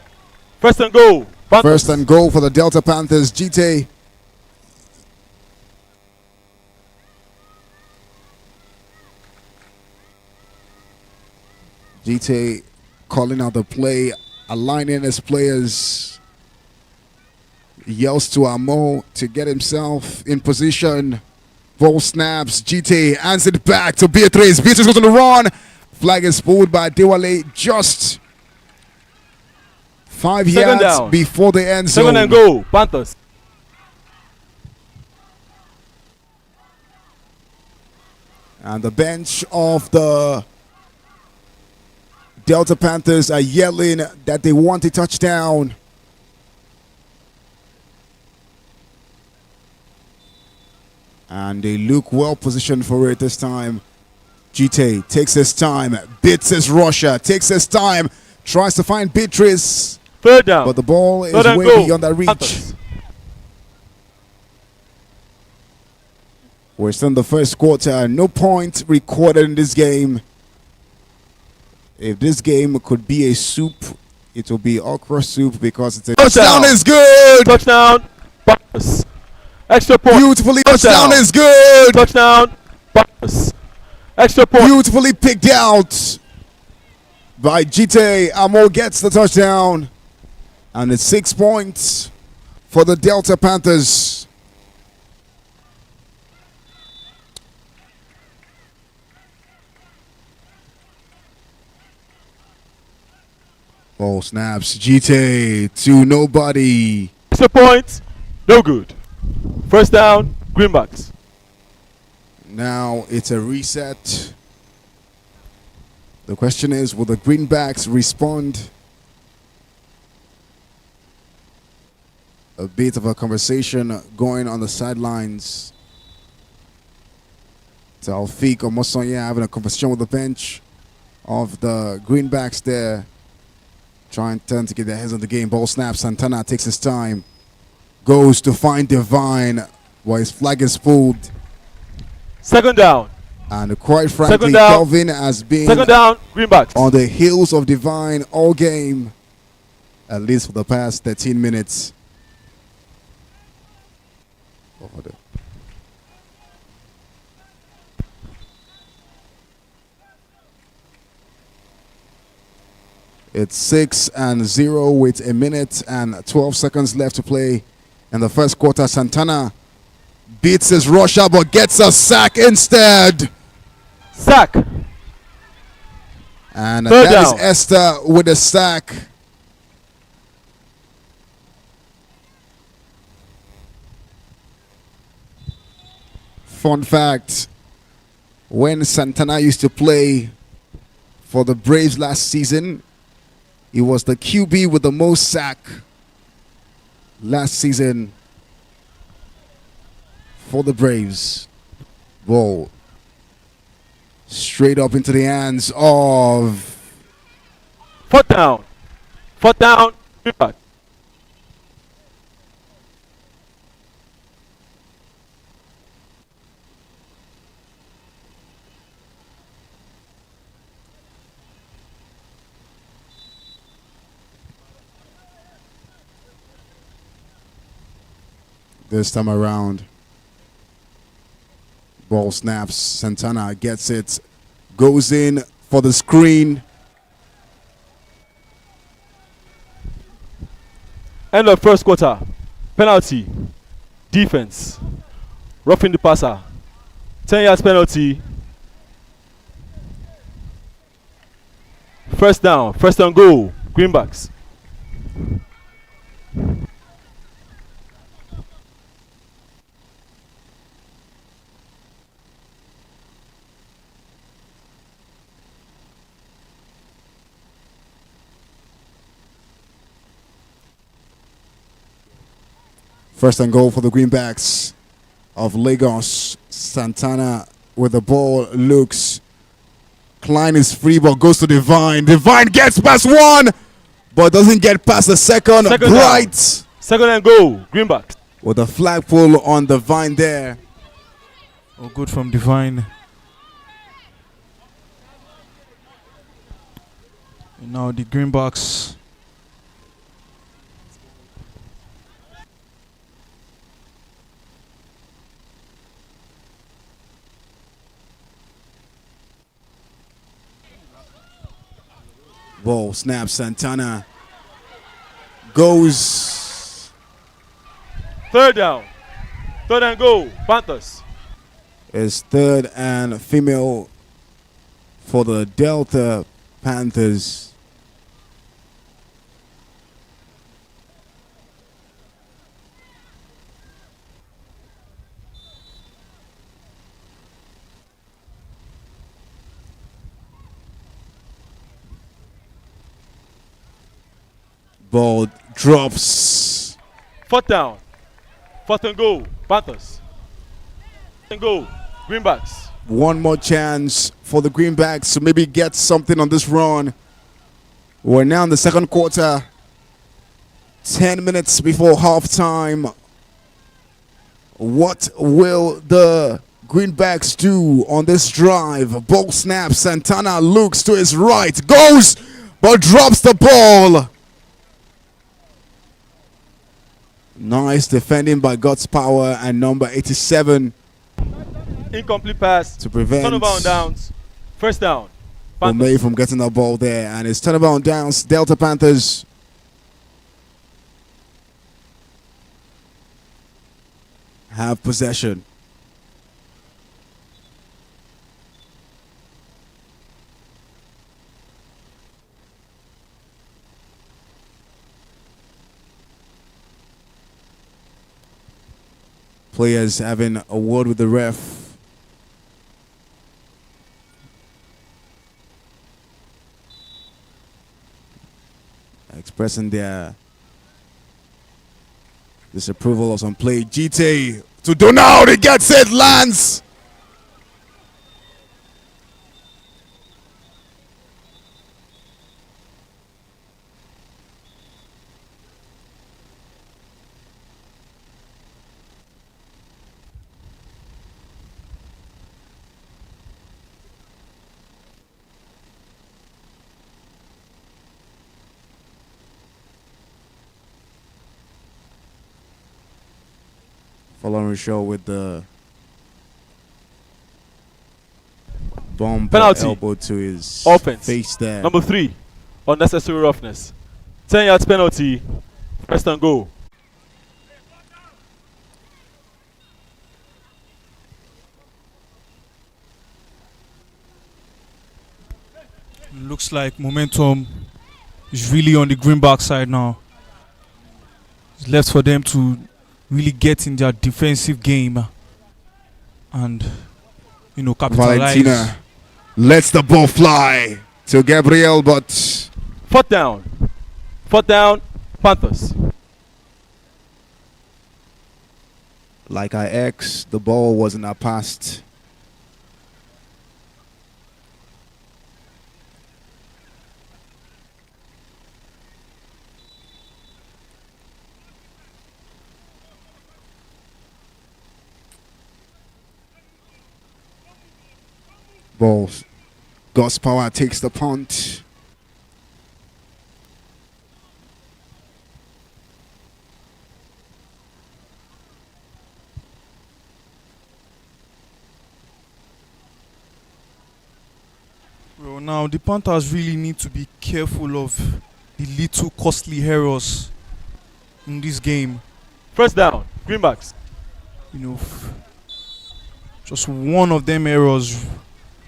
First and goal. Panthers. First and goal for the Delta Panthers. GT. GT calling out the play, aligning his players. Yells to Amo to get himself in position. Ball snaps. GT hands it back to Beatrice. Beatrice goes on the run. Flag is pulled by Dewale just 5 yards down. before the end zone. Second and goal, Panthers. And the bench of the Delta Panthers are yelling that they want a touchdown. And they look well positioned for it this time. GT takes his time, beats his rusher, takes his time, tries to find Beatrice. Third down. But the ball is Third and way goal, beyond that reach. Panthers. We're still in the first quarter. No point recorded in this game. If this game could be a soup, it will be okra soup because it's a touchdown is good. Touchdown, Panthers. Extra point. Beautifully touchdown is good. Touchdown, Panthers. Extra point. Beautifully picked out by GT. Amo gets the touchdown. And it's 6 points for the Delta Panthers. Ball snaps. GT to nobody. Extra point. No good. First down, Greenbacks. Now it's a reset. The question is, will the Greenbacks respond? A bit of a conversation going on the sidelines. Taufik Omosonya having a conversation with the bench of the Greenbacks there. Trying to get their heads on the game. Ball snaps. Santana takes his time. Goes to find Divine while his flag is pulled. Second down. And quite frankly, Second down. Kelvin has been Second down, Greenbacks. on the heels of Divine all game. At least for the past 13 minutes. It's 6-0 with 1 minute and 12 seconds left to play in the first quarter. Santana beats his rusher but gets a sack instead. Sack. And Third that is down. Esther with a sack. Fun fact, when Santana used to play for the Braves last season, he was the QB with the most sack last season for the Braves. Ball straight up into the hands of Fourth down. Fourth down, Greenbacks. this time around. Ball snaps. Santana gets it. Goes in for the screen. End of first quarter. Penalty. Defense. Roughing the passer. 10 yards penalty. First down. First and goal. Greenbacks. First and goal for the Greenbacks of Lagos. Santana with the ball. Looks. Klein is free, but goes to Divine. Divine gets past one, but doesn't get past the second. Bright. Down. Second and goal. Greenbacks. With a flagpole on Divine there. Oh, good from Divine. And now the Greenbacks. Ball snap. Santana goes. Third down. Third and goal. Panthers. Is third and female for the Delta Panthers. Ball drops. Fourth down. Fourth and goal. Panthers. And goal. Greenbacks. One more chance for the Greenbacks to maybe get something on this run. We're now in the second quarter. 10 minutes before halftime. What will the Greenbacks do on this drive? Ball snap. Santana looks to his right. Goes, but drops the ball. Nice defending by God's Power and number 87. Incomplete pass. To prevent turnover on downs. First down. Panthers. Omei from getting the ball there. And it's turnover on downs. Delta Panthers. Have possession. Players having a word with the ref. Expressing their disapproval of some play. GT to Donald. He gets it. Lands. Following show with the bomb penalty. Elbow to his Offense. face there. Number 3. Unnecessary roughness. 10 yards penalty. First and goal. Looks like momentum is really on the Greenback side now. It's left for them to really get in their defensive game and, capitalize. Valentina lets the ball fly to Gabriel, but Fourth down. Fourth down. Panthers. like I asked, the ball wasn't passed. Balls. God's Power takes the punt. Well, now the Panthers really need to be careful of the little costly errors in this game. First down. Greenbacks. You know, just one of them errors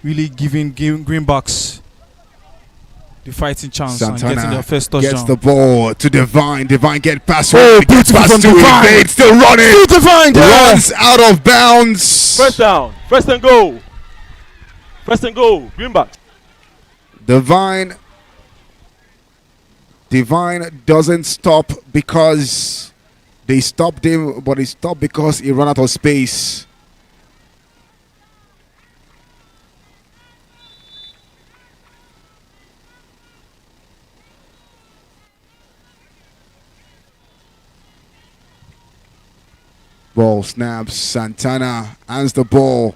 really giving Greenbacks the fighting chance and getting their Santana first gets touchdown. the ball to Divine. Divine get past Oh, one. Gets beautiful past from two. Divine. Evade, still running. Divine there. Runs out of bounds. First down. First and goal. First and goal. Greenbacks. Divine doesn't stop because they stopped him, but he stopped because he ran out of space. Ball snaps. Santana hands the ball.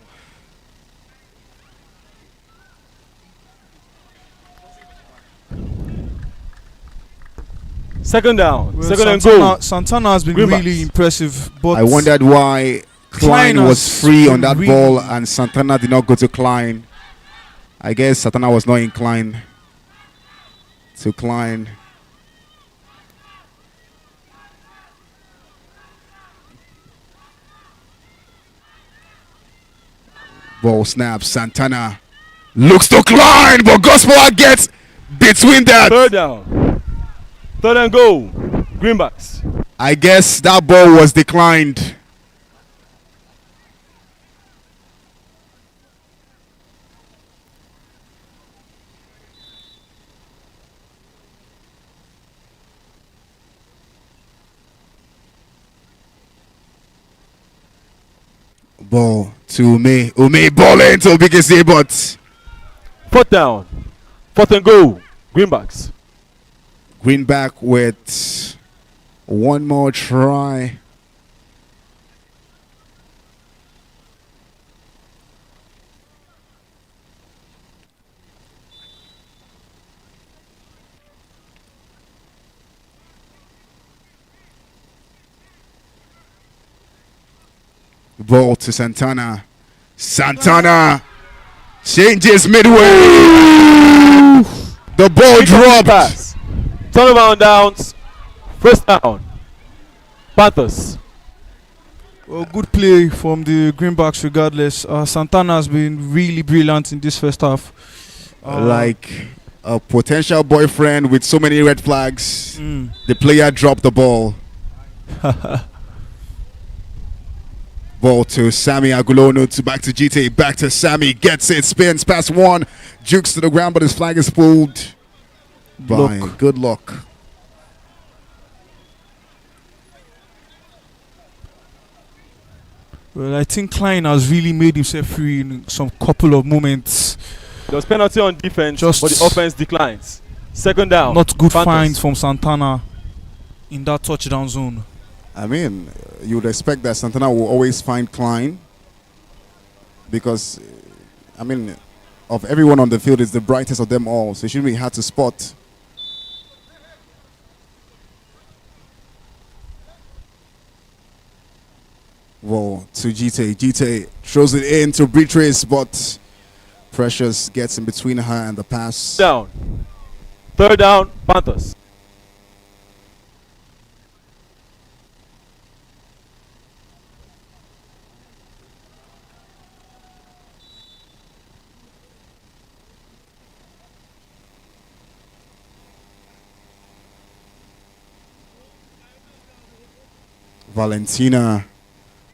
Second down. Well, Second and goal. Santana has been Greenbacks. really impressive, but I wondered why Klein Klein was has free on been that really- ball and Santana did not go to Klein. I guess Santana was not inclined to Klein. Ball snaps. Santana looks to Klein, but Gospel gets between that. Third down. Third and goal. Greenbacks. I guess that ball was declined. Ball to Ume. Ume balling to Biggie, but Fourth down. Fourth and goal. Greenbacks. Greenback with one more try. Ball to Santana. Santana changes midway. The ball dropped. Pass. Turnaround downs. First down. Panthers. well, good play from the Greenbacks regardless. Santana has been really brilliant in this first half. Like a potential boyfriend with so many red flags. Mm. The player dropped the ball. Ball to Sammy Agulono, to back to GT, back to Sammy, gets it, spins past one, jukes to the ground, but his flag is pulled by Luck. Good Luck. Well, I think Klein has really made himself free in some couple of moments. There was penalty on defense, Just but the offense declines. Second down. Not good Panthers. finds from Santana in that touchdown zone. I mean, you would expect that Santana will always find Klein because, I mean, of everyone on the field, is the brightest of them all, so it shouldn't be hard to spot. Whoa, to GT. GT throws it in to Beatrice, but Precious gets in between her and the pass. Down. Third down. Panthers. Valentina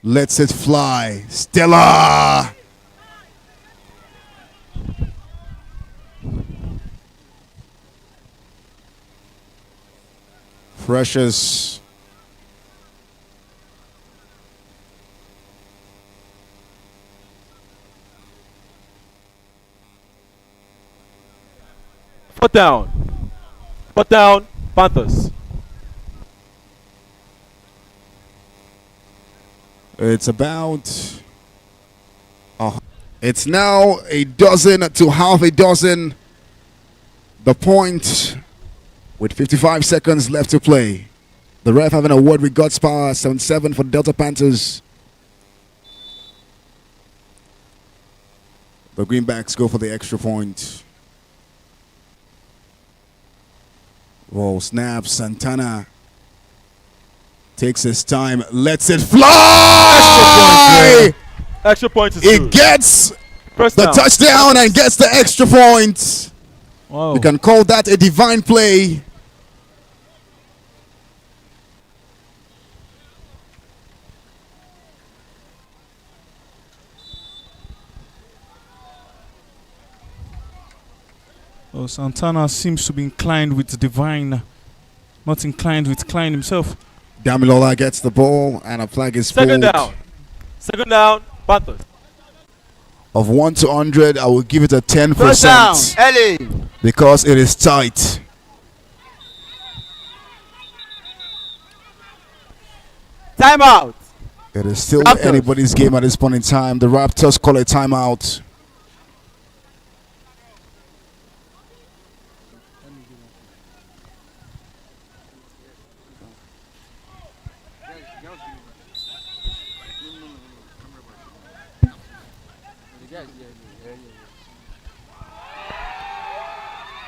lets it fly. Stella! Precious. Fourth down. Fourth down. Panthers. It's about... it's now a dozen to half a dozen. The point with 55 seconds left to play. The ref having a word with God's power. 7-7 for the Delta Panthers. The Greenbacks go for the extra point. Whoa, snap. Santana Takes his time, lets it fly. Extra point is He good. gets First the down. touchdown and gets the extra point. Wow. You can call that a divine play. Oh, Santana seems to be inclined with Divine, not inclined with Klein himself. Damilola gets the ball and a flag is Second pulled. down. Second down. Panthers. Of 1 to 100, I will give it a 10% First down, early. because it is tight. Timeout. It is still Raptors. anybody's game at this point in time. The Raptors call a timeout.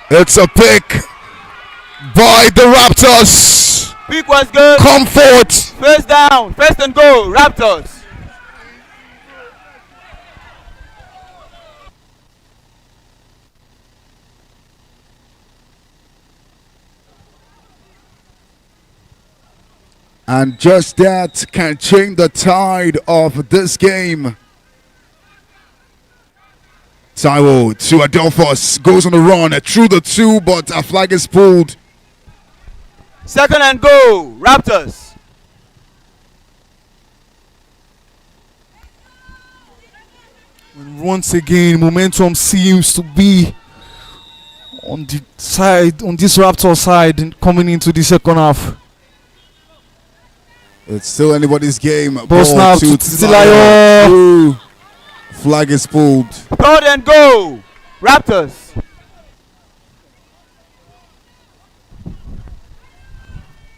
It's a pick by the Raptors. Pick was good. Comfort. First down. First and goal. Raptors. And just that can change the tide of this game. Taiwo to Adolphus, goes on the run through the 2, but a flag is pulled. Second and goal. Raptors. And once again, momentum seems to be on the side, on this Raptor side, coming into the second half. It's still anybody's game. Ball snap to Tilayo. Ooh. Flag is pulled. Third and goal. Raptors.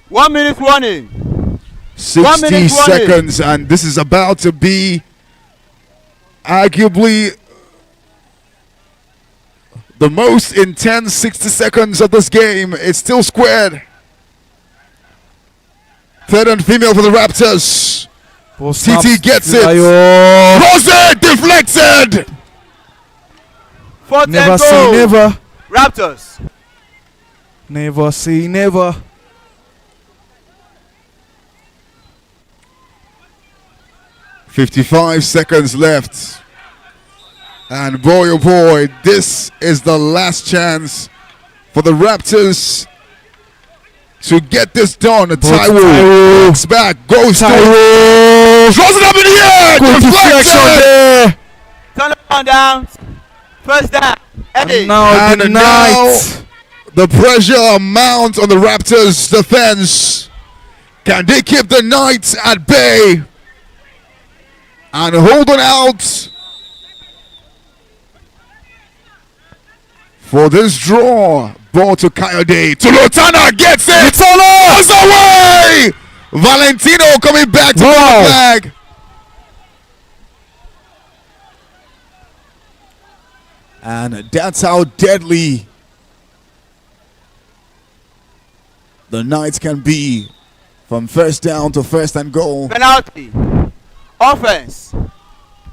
One minute warning. 60 minute warning. seconds, and this is about to be arguably the most intense 60 seconds of this game. It's still squared. Third and female for the Raptors. Ball snaps TT gets to it. Tilayo. Throws it, deflected. Fourth Never and say goal. never. Raptors. Never say never. .55 seconds left. And boy, oh boy, this is the last chance for the Raptors to get this done. Taiwo looks back, goes to it, throws it up in the air, Good deflection deflected. there. Turn around down. First down. Eddie. And now And the now night. the pressure mounts on the Raptors' defense. Can they keep the Knights at bay and hold on out for this draw? Ball to Coyote. To Lotana, gets it. Goes away. Valentino coming back to the flag. And that's how deadly the Knights can be from first down to first and goal. Penalty. Offense.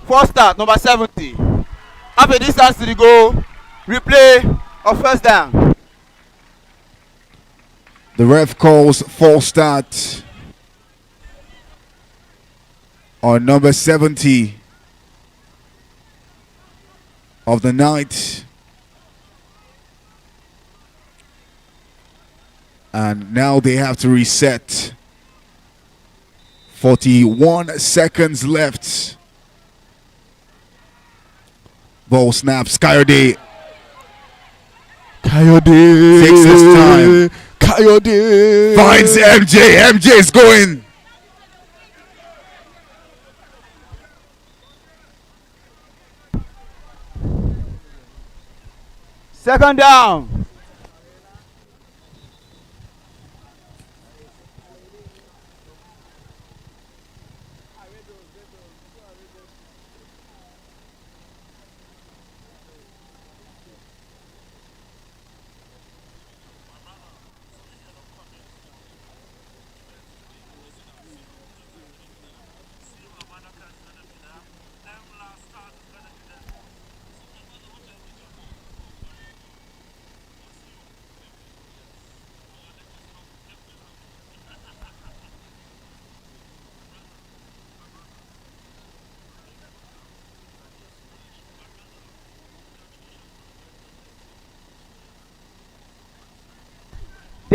First start, number 70. Half a distance to the goal. Replay of first down. The ref calls false start on number 70 of the night. And now they have to reset. 41 seconds left. Ball snaps. Coyote Coyote takes his time. Coyote Finds MJ. MJ is going. Second down.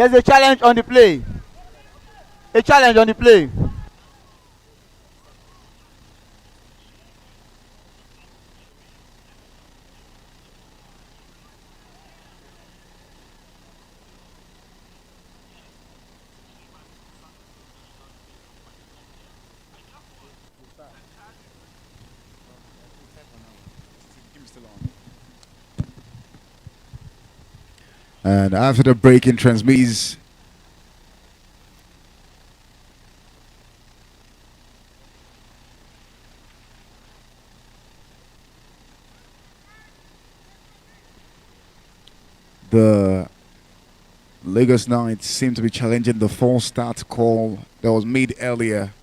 There's a challenge on the play. A challenge on the play. And after the break in transmits, the Lagos Knights seem to be challenging the false start call that was made earlier.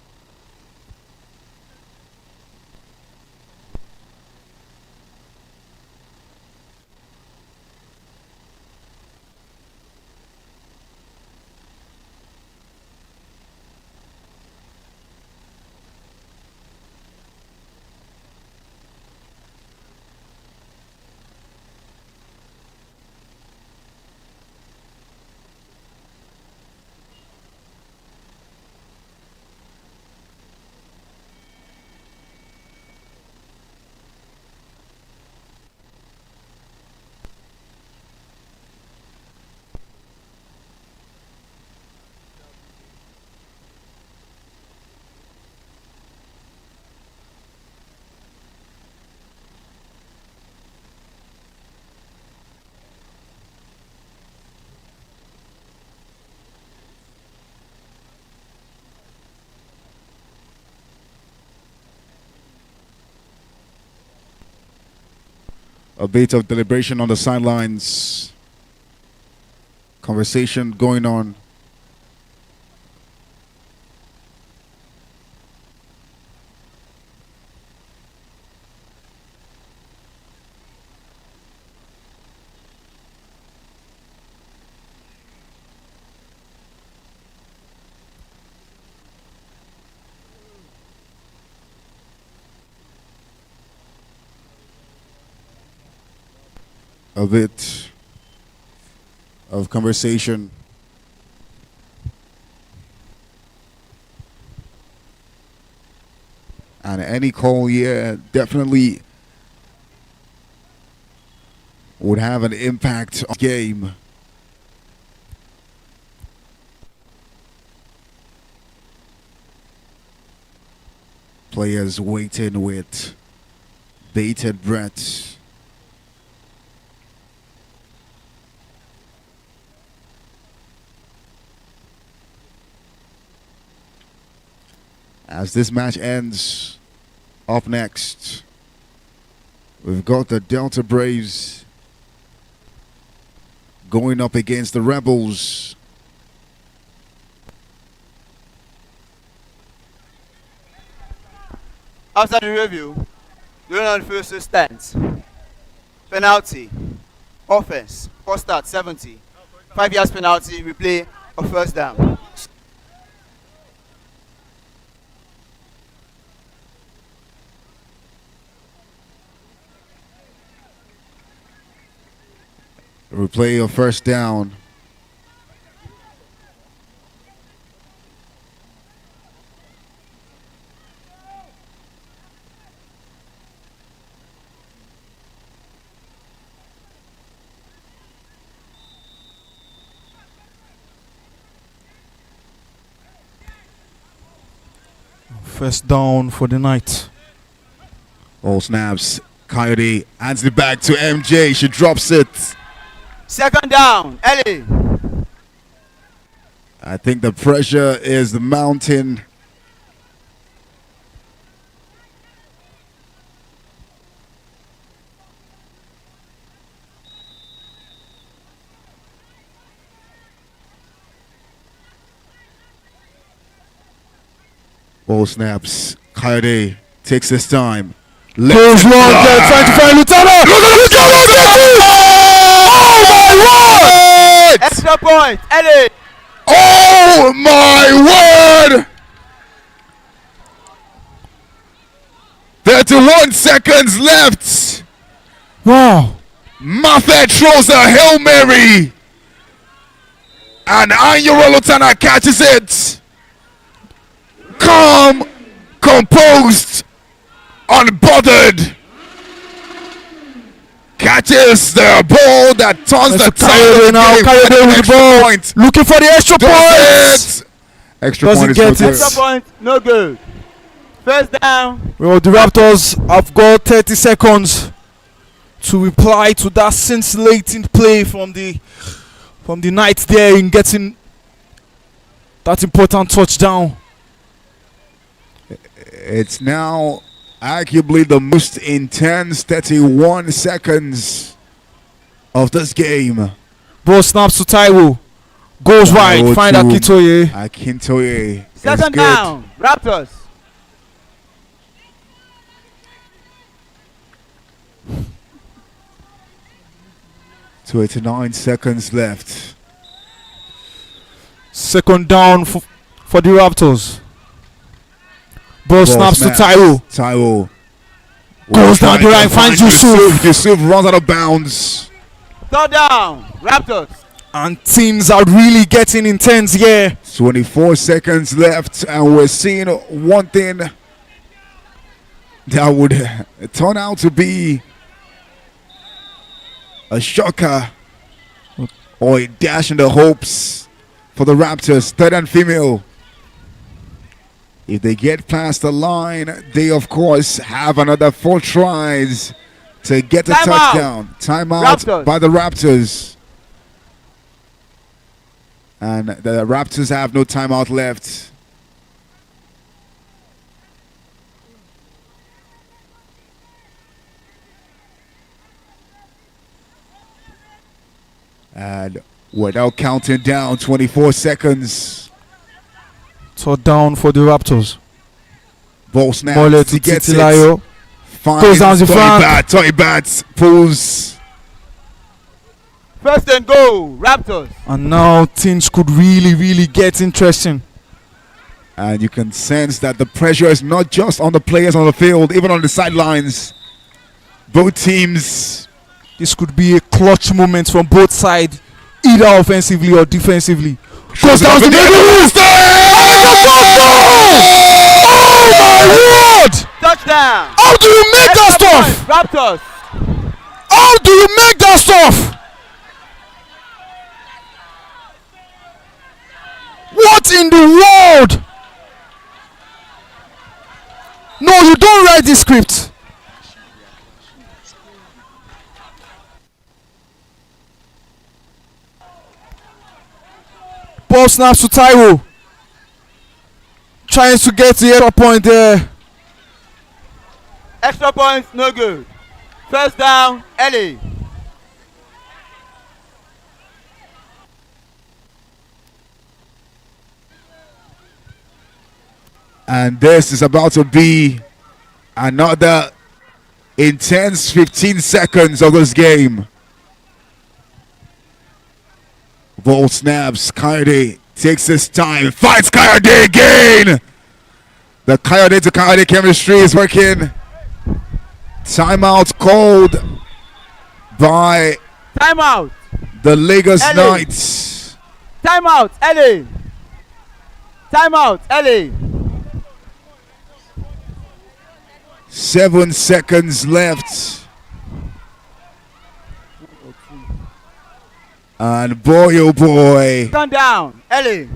A bit of deliberation on the sidelines. Conversation going on. A bit of conversation. And any call here definitely would have an impact on the game. Players waiting with bated breath. As this match ends, up next, we've got the Delta Braves going up against the Rebels. After the review, the on first stance. Penalty. Offense. First start 70. 5 yards penalty, replay of first down. Replay of first down. First down for the night. All snaps. Coyote hands it back to MJ. She drops it. Second down, Ellie. I think the pressure is mounting. Ball snaps. Coyote takes his time. Goes long there, trying to find Lutana. Oh my word! Extra point, Ellie. Oh my word! 31 seconds left. Wow. Mafet throws a Hail Mary. And Anyuro Lutana catches it. Calm, composed, unbothered. Catches the ball that turns the tide of now. the game. Coyote with the ball. Point. Looking for the extra Does point. it. Extra Doesn't point get is no it. good. Extra point, no good. First down. Well, the Raptors have got 30 seconds to reply to that scintillating play from the Knights there in getting that important touchdown. It's now arguably the most intense 31 seconds of this game. Ball snaps to Taiwo. Goes Taiwo wide. Find to Akintoye. Akintoye. Second down. Raptors. To 89 seconds left. Second down for the Raptors. Ball snaps to Taiwo. Taiwo Goes down the line. Finds Yusuf. Yusuf runs out of bounds. Third down. Raptors. And teams are really getting intense here. 24 seconds left, and we're seeing one thing that would turn out to be a shocker or a dash in the hopes for the Raptors. Third and female. If they get past the line, they of course have another 4 tries to get a touchdown. Timeout by the Raptors. And the Raptors have no timeout left. And without counting down, 24 seconds. Third down for the Raptors. Ball snap. Mole to He gets it. Titilayo. Goes down the front. Toy Bats pulls. First and goal. Raptors. And now things could really get interesting. And you can sense that the pressure is not just on the players on the field, even on the sidelines. Both teams. This could be a clutch moment from both sides, either offensively or defensively. Goes down the middle. Oh my word! Touchdown. How do you make that stuff? Raptors. How do you make that stuff? What in the world? No, you don't write the script. Ball snaps to Taiwo. Trying to get the extra point there. Extra points, no good. First down, LA. And this is about to be another intense 15 seconds of this game. Ball snaps. Coyote takes his time. Fights Coyote again. The Coyote to Coyote chemistry is working. Timeout called by Timeout. the Lagos LA. Knights. Timeout, LA. Timeout, LA. 7 seconds left. And boy, oh boy. Turn down, LA.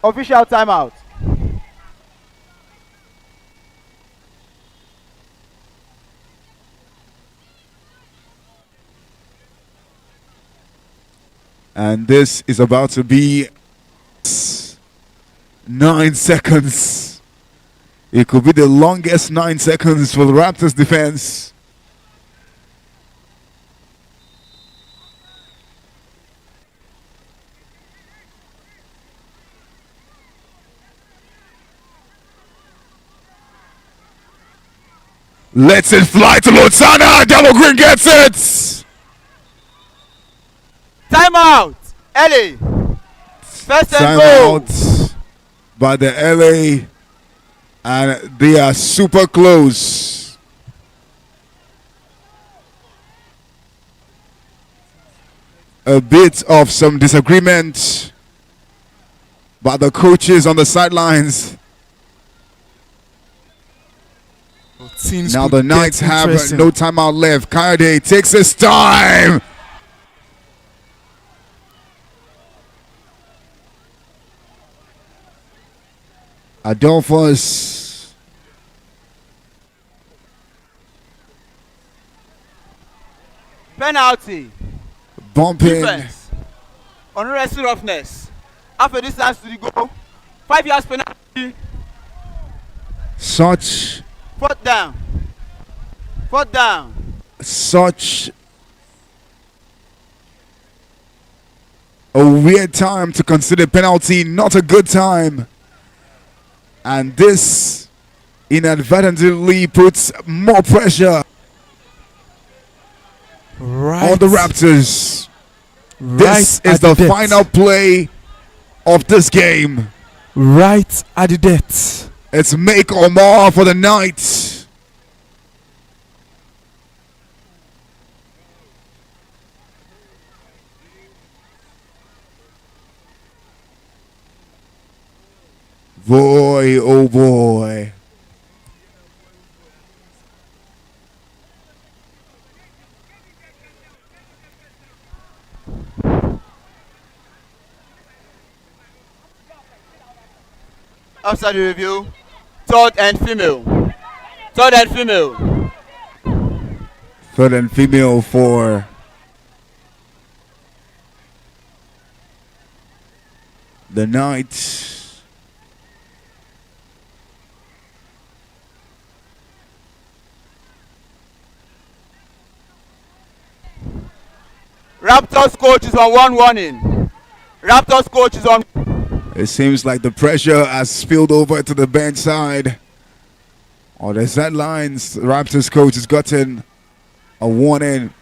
Official timeout. And this is about to be 9 seconds. It could be the longest 9 seconds for the Raptors defense. Lets it fly to Lozana. Double Green gets it. out. LA. First and Time goal. out by the LA, and they are super close. A bit of some disagreement by the coaches on the sidelines. Teams Now could the get Knights have interesting. no timeout left. Kayode takes his time. Adolphus. Penalty. Bumping. Defense. Unresting roughness. Half a distance to the goal. 5 yards penalty. Such Fourth down. Fourth down. such a weird time to consider penalty, not a good time. And this inadvertently puts more pressure Right. on the Raptors. Right This at is the death. final play of this game. Right at the death. It's make or more for the Knights. Boy, oh boy. After the review. Third and female. Third and female. Third and female for the Knights. Raptors coach is on one warning. Raptors coach is on. It seems like the pressure has spilled over to the bench side. On the sidelines, the Raptors coach has gotten a warning.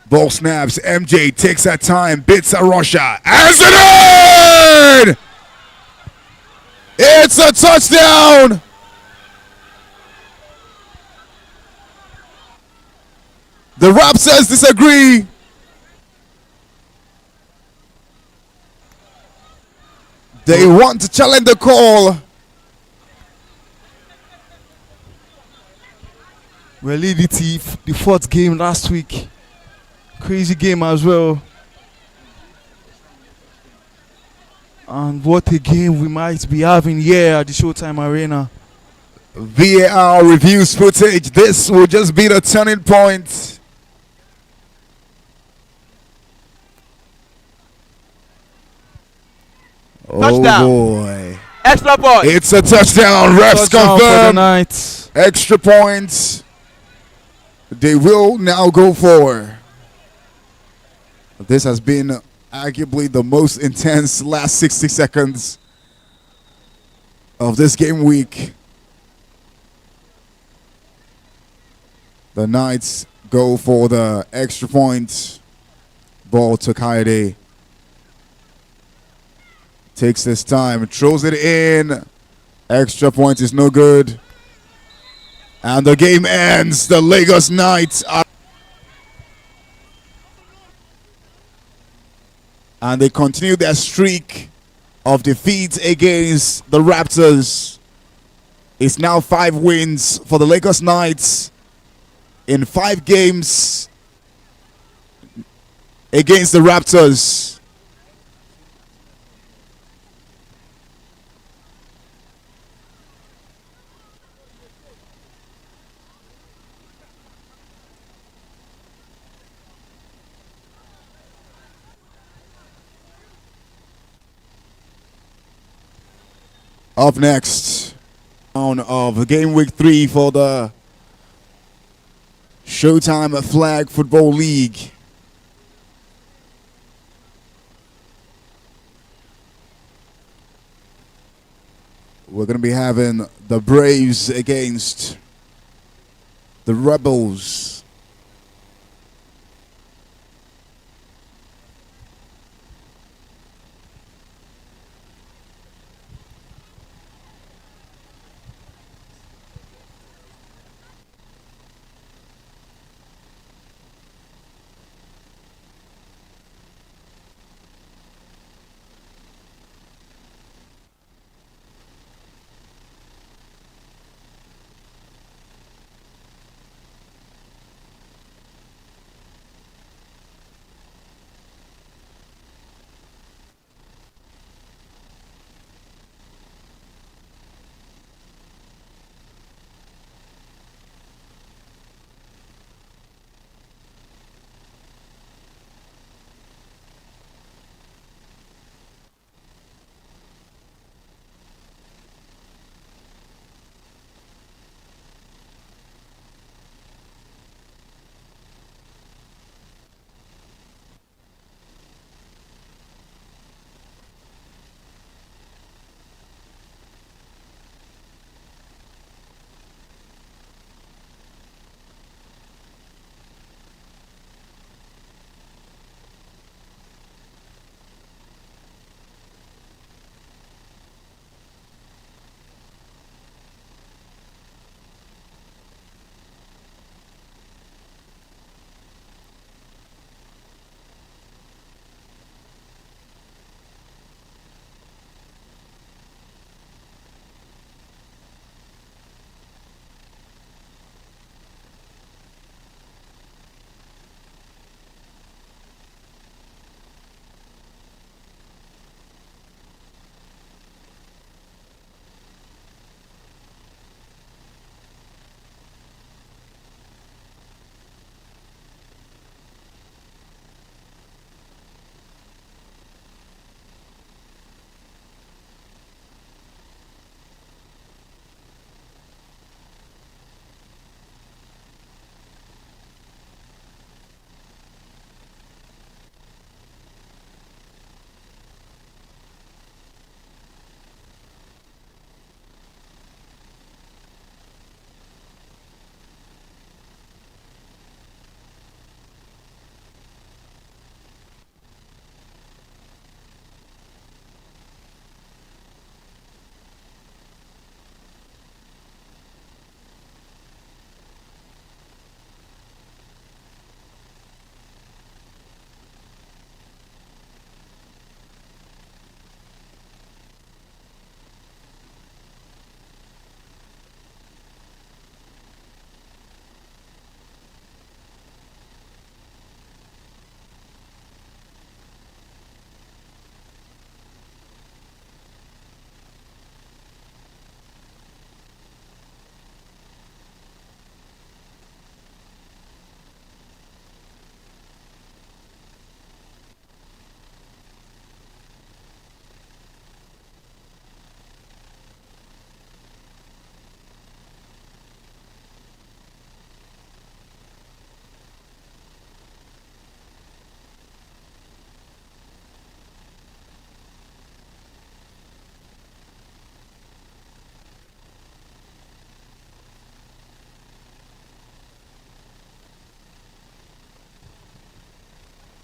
Ball snaps. MJ takes that time. Bits a rusher. As it in! It's a touchdown! The Raptors disagree. They want to challenge the call. Well, EDT, the fourth game last week. Crazy game as well. And what a game we might be having here at the Showtime Arena. VAR reviews footage. This will just be the turning point. Touchdown. Oh boy. Extra point. It's a touchdown. Refs Touchdown for the confirm. Knights. Extra points. They will now go for. This has been arguably the most intense last 60 seconds of this game week. The Knights go for the extra point. Ball to Kayode. Takes this time, throws it in. Extra point is no good. And the game ends. The Lagos Knights are. And they continue their streak of defeats against the Raptors. It's now 5 wins for the Lagos Knights in 5 games against the Raptors. Up next, round of game week 3 for the Showtime Flag Football League. We're going to be having the Braves against the Rebels.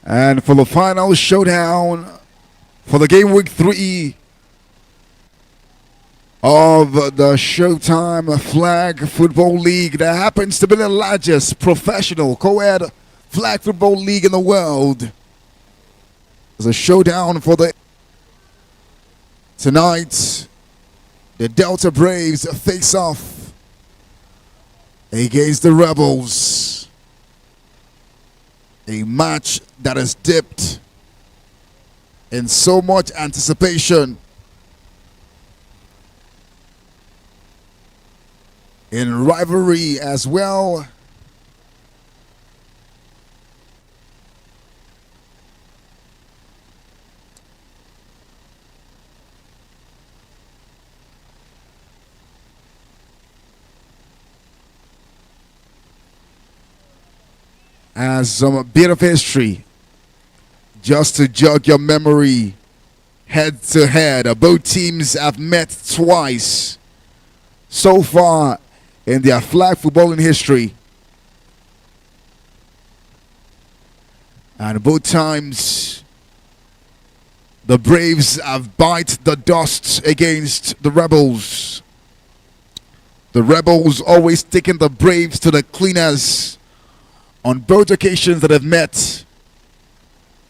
And for the final showdown for the game week 3 of the Showtime Flag Football League that happens to be the largest professional co-ed flag football league in the world. There's a showdown for the tonight. The Delta Braves face off against the Rebels. A match that is dipped in so much anticipation, in rivalry as well. As some bit of history, just to jog your memory, head to head, both teams have met twice so far in their flag footballing history. And both times, the Braves have bite the dust against the Rebels. The Rebels always taking the Braves to the cleaners on both occasions that have met.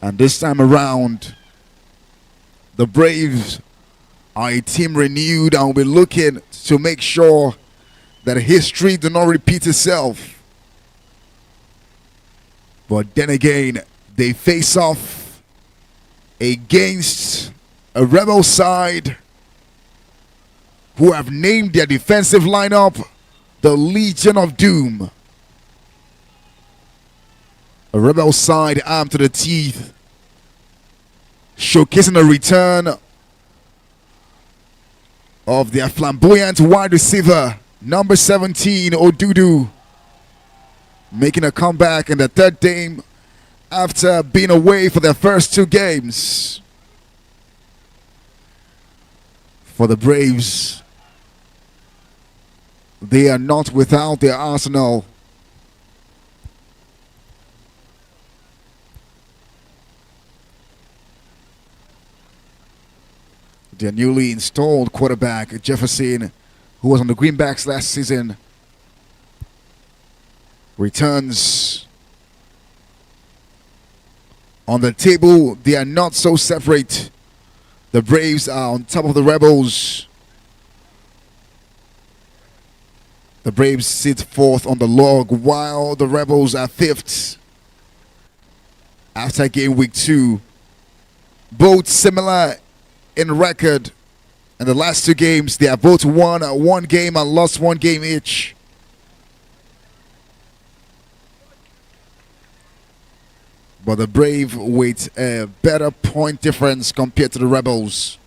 And this time around, the Braves are a team renewed and will be looking to make sure that history do not repeat itself. But then again, they face off against a Rebel side who have named their defensive lineup the Legion of Doom. A Rebel side armed to the teeth, showcasing a return of their flamboyant wide receiver, number 17, Odudu, making a comeback in the third game after being away for their first 2 games. For the Braves, they are not without their arsenal. Their newly installed quarterback, Jefferson, who was on the Greenbacks last season, returns. On the table, they are not so separate. The Braves are on top of the Rebels. The Braves sit 4th on the log, while the Rebels are 5th after game week 2. Both similar in record. In the last 2 games, they have both won 1 game and lost 1 game each. But the Brave with a better point difference compared to the Rebels.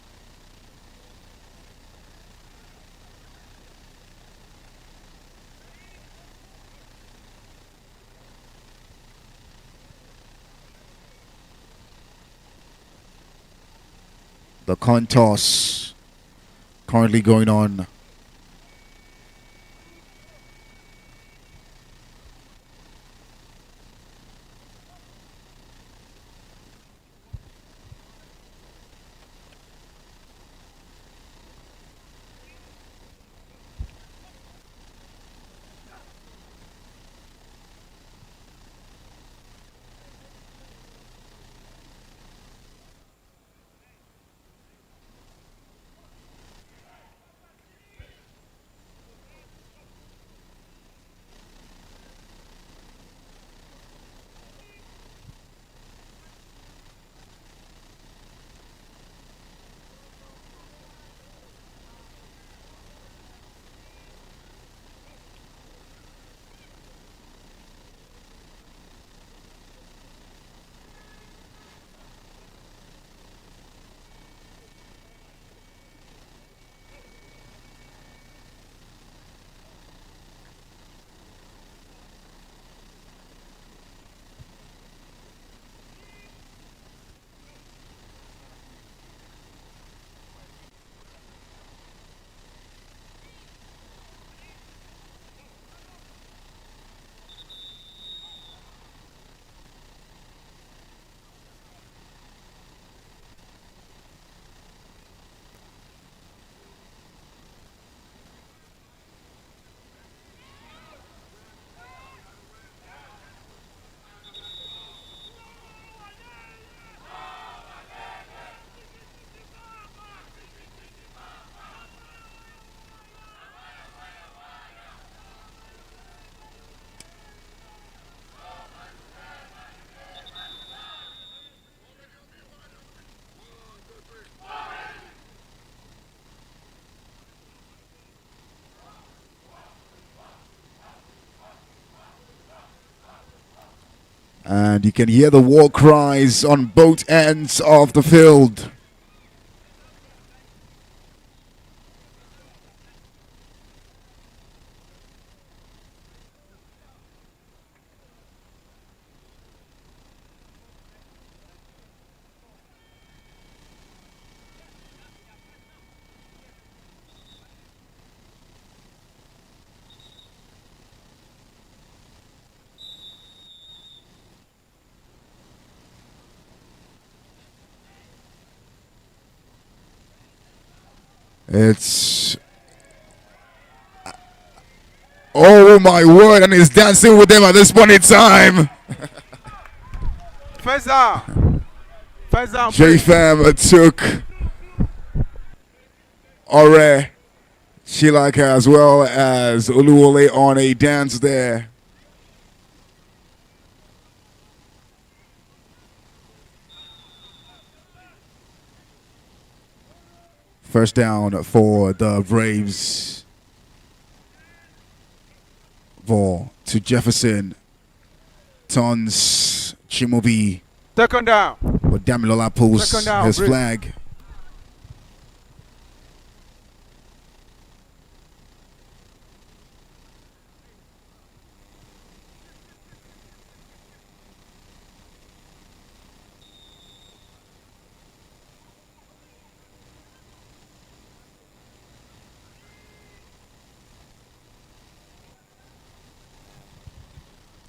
The coin toss currently going on. And you can hear the war cries on both ends of the field. It's... Oh my word, and he's dancing with them at this point in time. First down. First down. J-Fam took Ore Chilaka as well as Oluwole on a dance there. First down for the Braves. Ball to Jefferson. Tons Chimobi. Second down. But Damilola pulls Down, his Braves. flag.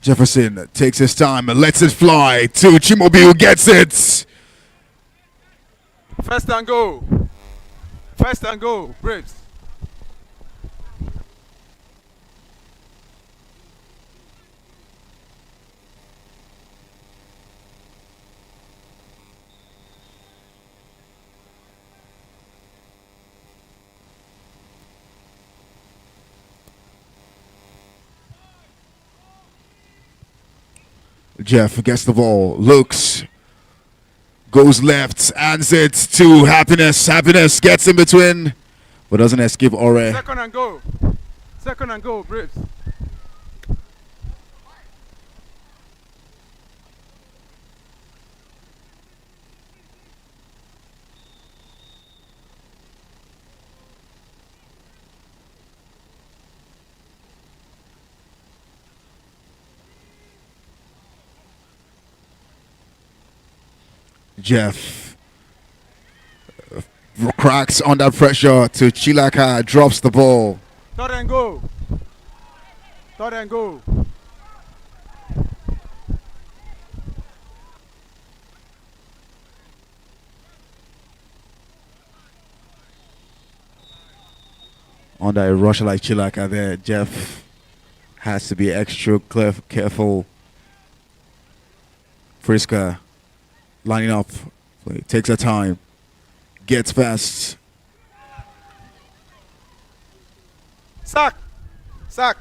Jefferson takes his time and lets it fly to Chimobi, who gets it. First and go. First and go. Braves. Jeff gets the ball, looks, goes left, hands it to Happiness. Happiness gets in between, but doesn't escape Ore. Second and go. Second and go. Braves. Jeff cracks under pressure to Chilaka, drops the ball. Third and go. Third and go. Under a rush like Chilaka there, Jeff has to be extra careful. Friska lining up, takes her time, gets past. Sack. Sack.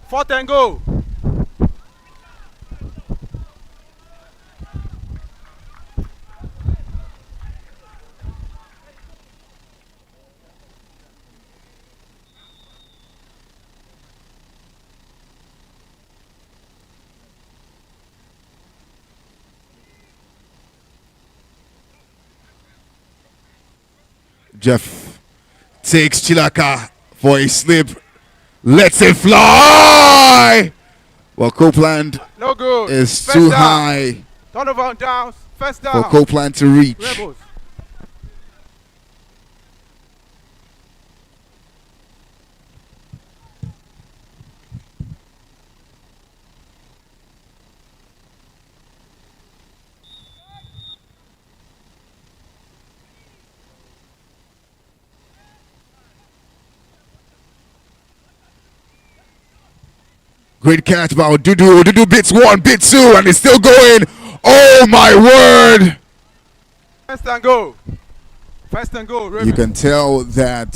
Fourth and go. Jeff takes Chilaka for a slip, lets it fly. Well, Copeland No good. is First too down. high Turnover on downs. First for down. Copeland to reach. Rebels. Great catch by Odudu. Odudu bits one, bits two, and it's still going. Oh my word! First and go. First and go. Rebels. You can tell that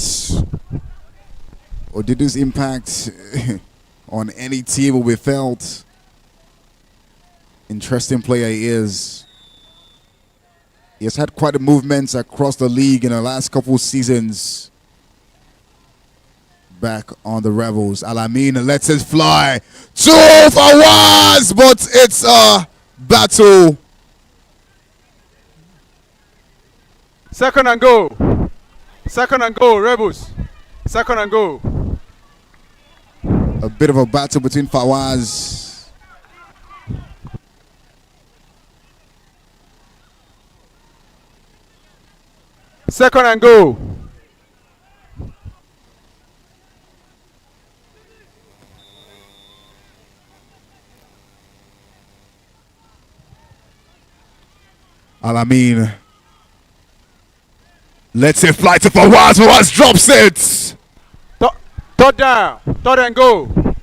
Odudu's impact on any team will be felt. Interesting player he is. He has had quite a movement across the league in the last couple of seasons. back on the Rebels. Alamin lets it fly. 2 Fawaz, but it's a battle. Second and goal. Second and goal, Rebels. Second and goal. A bit of a battle between Fawaz. Second and goal. Alamin lets it fly to Fawaz. Fawaz drops it. Third down. Third and goal.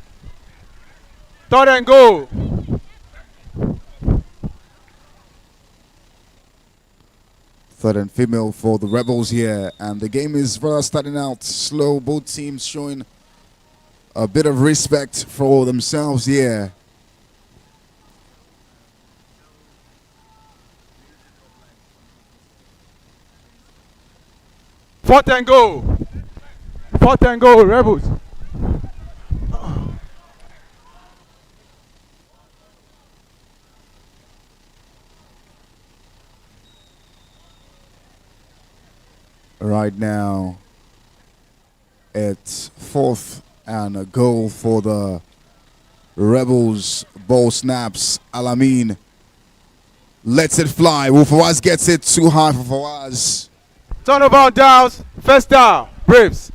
Third and goal. Third and female for the Rebels here. And the game is rather starting out slow. Both teams showing a bit of respect for themselves here. Fourth and goal. Fourth and goal, Rebels. Right now, it's 4th and a goal for the Rebels. Ball snaps. Alamin lets it fly. Well, Fawaz gets it too high for Fawaz. Turnover on downs. First down, Braves.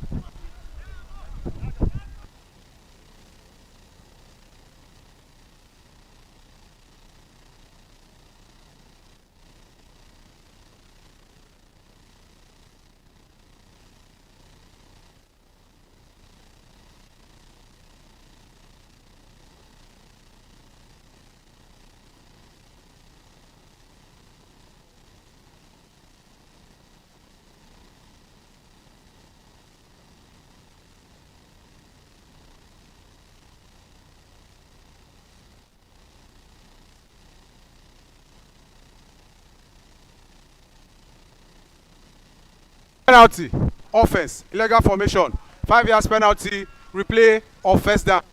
Penalty, offense, illegal formation, 5 yards penalty, replay or first down.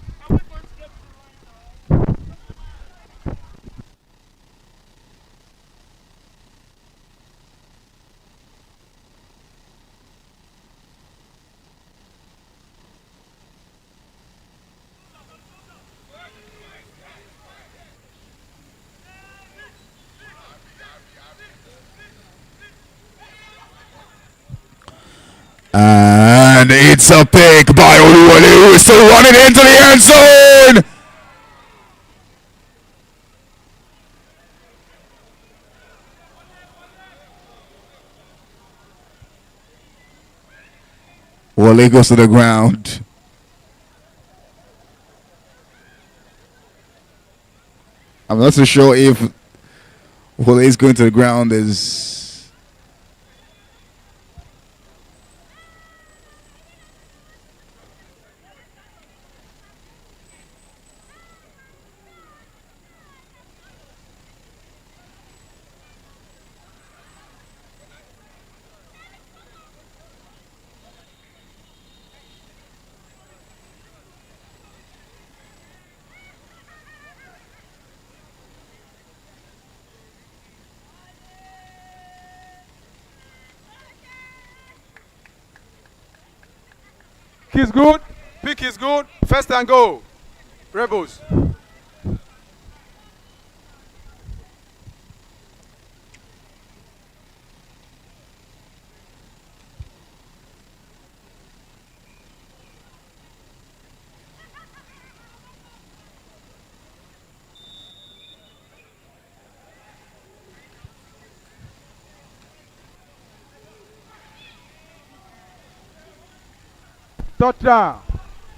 And it's a pick by Oluwole, who is still running into the end zone. Wole goes to the ground. I'm not so sure if Wole is going to the ground is. Kick is good, pick is good, first and goal, Rebels.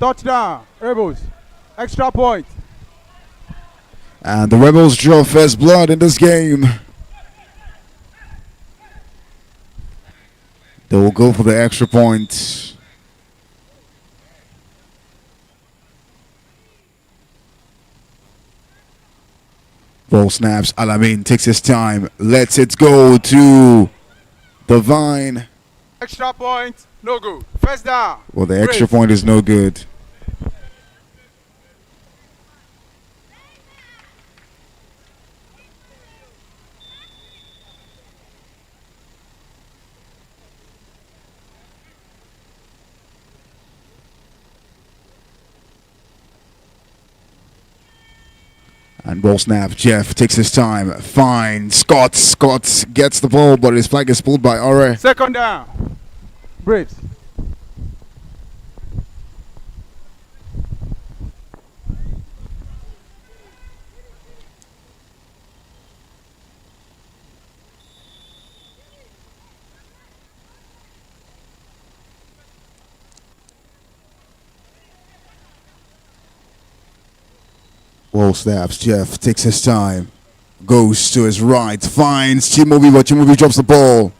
Touchdown, Rebels, extra point. And the Rebels draw first blood in this game. They will go for the extra point. Ball snaps. Alamin takes his time. Lets it go to Divine. Extra point, no good. First down. Well, the extra Braves. point is no good. And ball snap. Jeff takes his time. Finds Scott. Scott gets the ball, but his flag is pulled by Ore. Second down. Braves. Ball snaps. Jeff takes his time. Goes to his right. Finds Chimobi, but Chimobi drops the ball.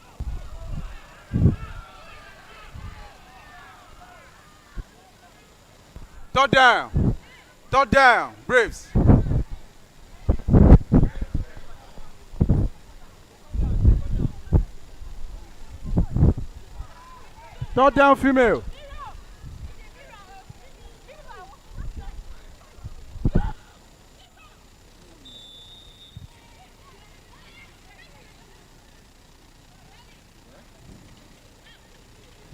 Third down. Third down. Braves. Third down, female.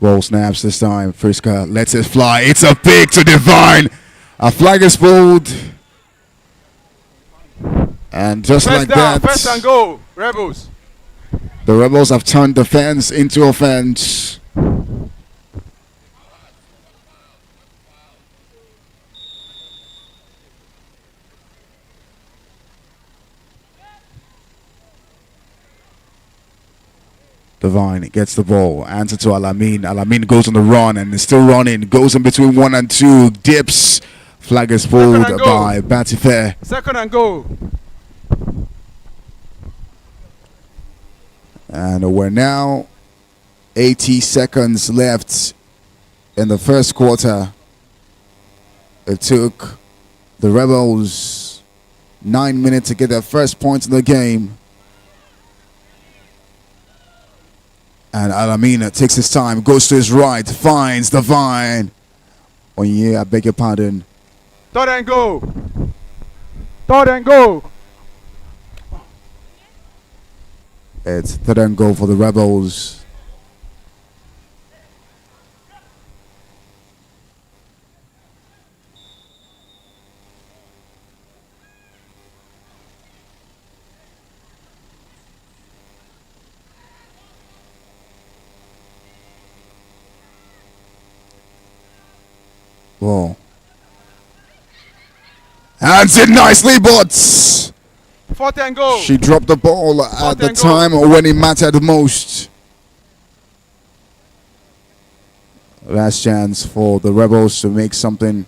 Ball snaps this time. Friska lets it fly. It's a pick to Divine. A flag is pulled. And just First like down, that, first and goal. Rebels. the Rebels have turned defense into offense. Divine gets the ball. Answer to Alamin. Alamin goes on the run and is still running. Goes in between 1 and 2. Dips. Flag is pulled Second and by Batifair. Second and goal. And we're now 80 seconds left in the first quarter. It took the Rebels 9 minutes to get their first points in the game. And Alamina takes his time, goes to his right, finds Divine. Oh yeah, I beg your pardon. Third and goal. Third and goal. It's third and goal for the Rebels. Whoa. Hands it nicely, but Fourth and goal. she dropped the ball at the and goal. time when it mattered most. Last chance for the Rebels to make something.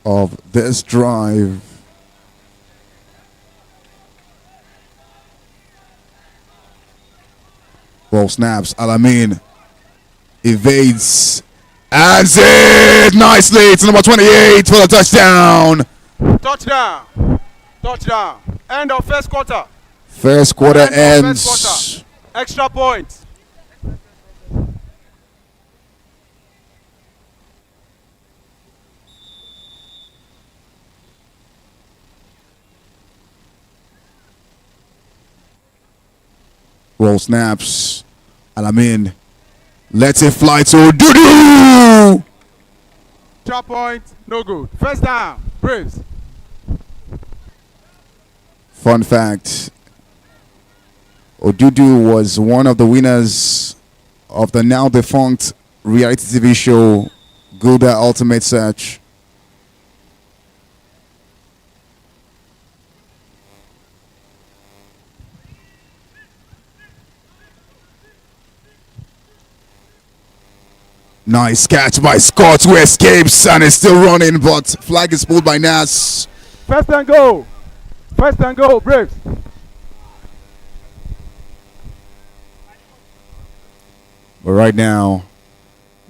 Of this drive. Ball snaps. Alamin evades. And it nicely. It's number 28 for the touchdown. Touchdown. Touchdown. End of first quarter. First quarter End of ends. first quarter. Extra point. Roll snaps. Alamin lets it fly to Dudu. Extra point. No good. First down. Braves. Fun fact, Odudu was one of the winners of the now defunct reality TV show Gouda Ultimate Search. Nice catch by Scott, who escapes and is still running, but flag is pulled by Nas. First and goal. First and goal. Braves. But right now,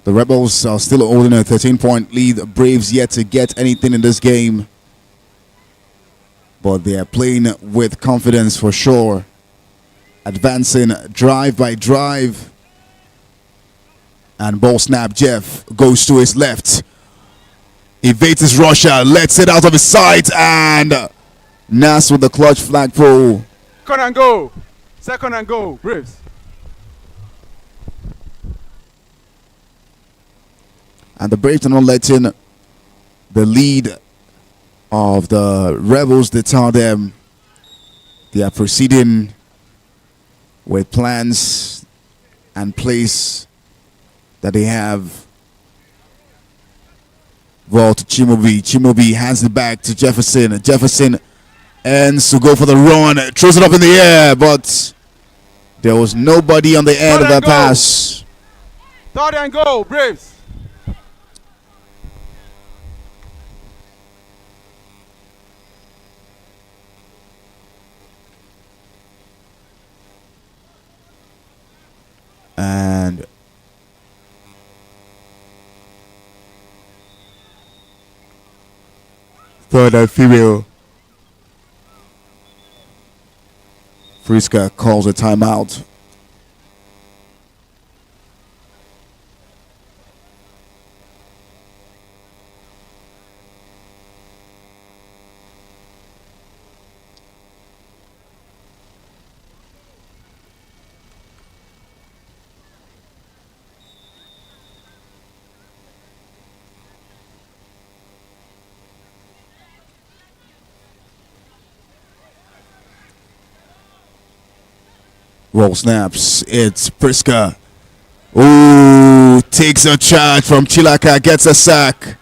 the Rebels are still holding a 13-point lead. Braves yet to get anything in this game. But they are playing with confidence for sure. advancing drive by drive. And ball snap, Jeff goes to his left. Evades his rusher, lets it out of his sight, and Nas with the clutch flagpole. Second and go. Second and go. Braves. And the Braves are not letting the lead of the Rebels deter them. They are proceeding with plans and plays that they have. Ball to Chimobi. Chimobi hands it back to Jefferson. Jefferson ends to go for the run. Throws it up in the air, but there was nobody on the end of that pass. Third and go. Braves. And third and female. Friska calls a timeout. Roll snaps. It's Priska. Ooh, takes a charge from Chilaka, gets a sack.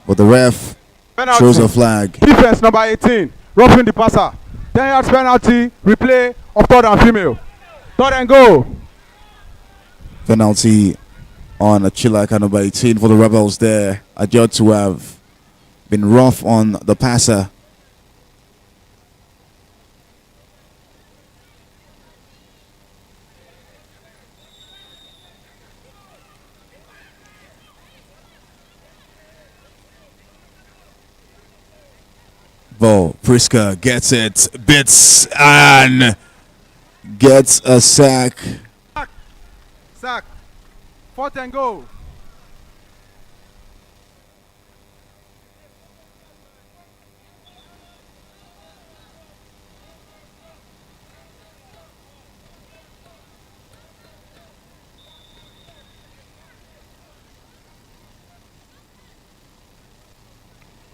But the ref Penalty. shows a flag. Defense number 18. Roughing the passer. 10 yards penalty. Replay of third and female. Third and go. Penalty on a Chilaka number 18 for the Rebels there. Adjudged to have been rough on the passer. Bo Priska gets it, bits, and gets a sack. Sack. Fourth and go.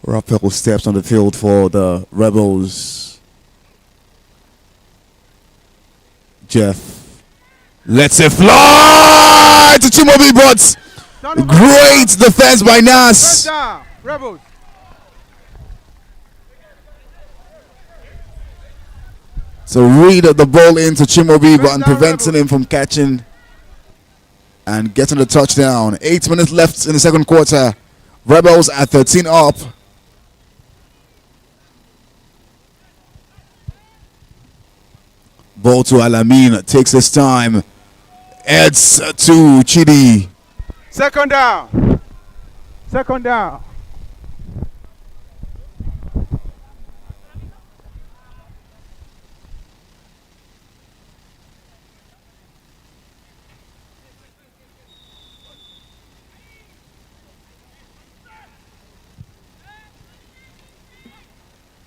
Raphael steps on the field for the Rebels. Jeff lets it fly to Chimobi, but great defense by Nas. Down. Rebels. So read the ball into Chimobi, but down, preventing him from catching and getting the touchdown. 8 minutes left in the second quarter. Rebels at 13 up. Ball to Alamin, takes his time. Heads to Chidi. Second down. Second down.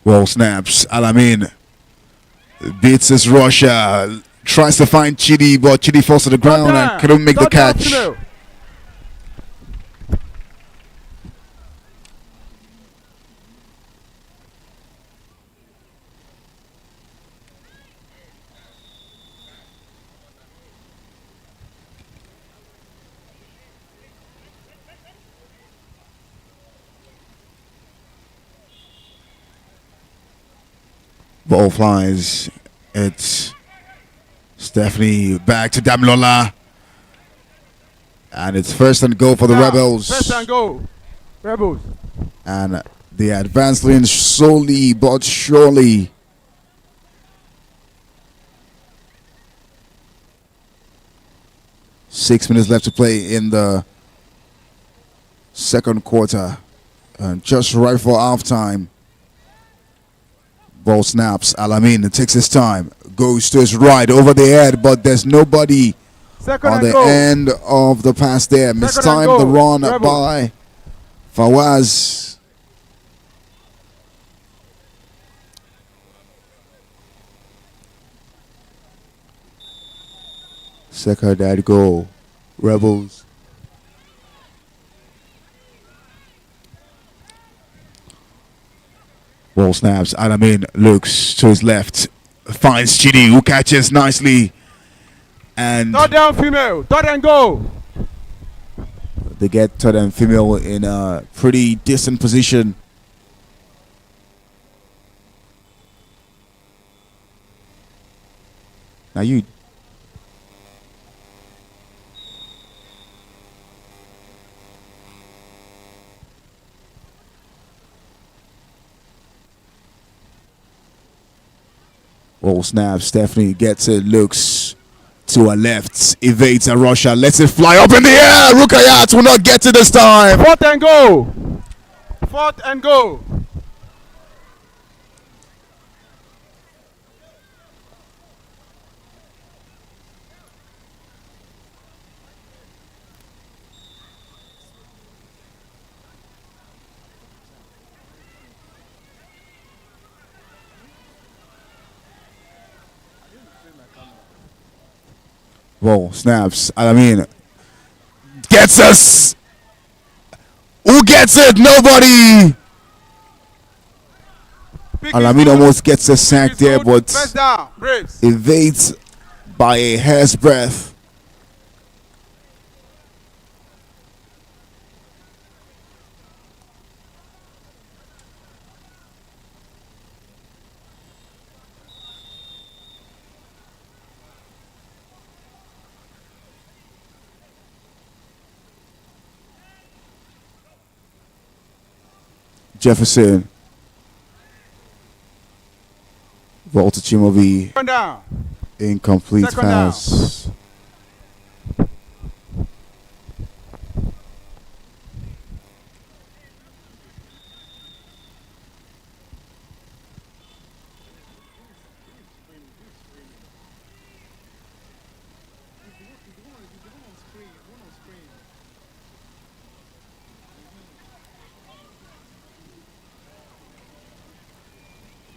Ball snaps. Alamin beats his rusher. Tries to find Chidi, but Chidi falls to the ground and couldn't make the catch. Ball flies. It's Stephanie back to Damilola. And it's first and goal for the Rebels. First and goal. Rebels. And they advance lane slowly but surely. Six minutes left to play in the second quarter. And just right for halftime. Ball snaps. Alamin takes his time. goes to his right over the head, but there's nobody Second on and the goal. end of the pass there. Second and Mistimed goal. the run Rebels. by Fawaz. Second and goal. Rebels. Ball snaps. Alamin looks to his left. Finds Chidi, who catches nicely. And Third down female. Third and goal. they get third and female in a pretty decent position. Now you. Ball snap. Stephanie gets it. Looks to her left. Evades a rusher. Lets it fly up in the air. Rukayat will not get it this time. Fourth and goal. Fourth and goal. Ball snaps. Alamin gets us. Who gets it? Nobody. Pick is Alamin good. almost gets a Pick sack is there, good. but First down. Braves. evades by a hair's breadth. Jefferson. Ball to Chimobi. Second down. Incomplete Second down. pass.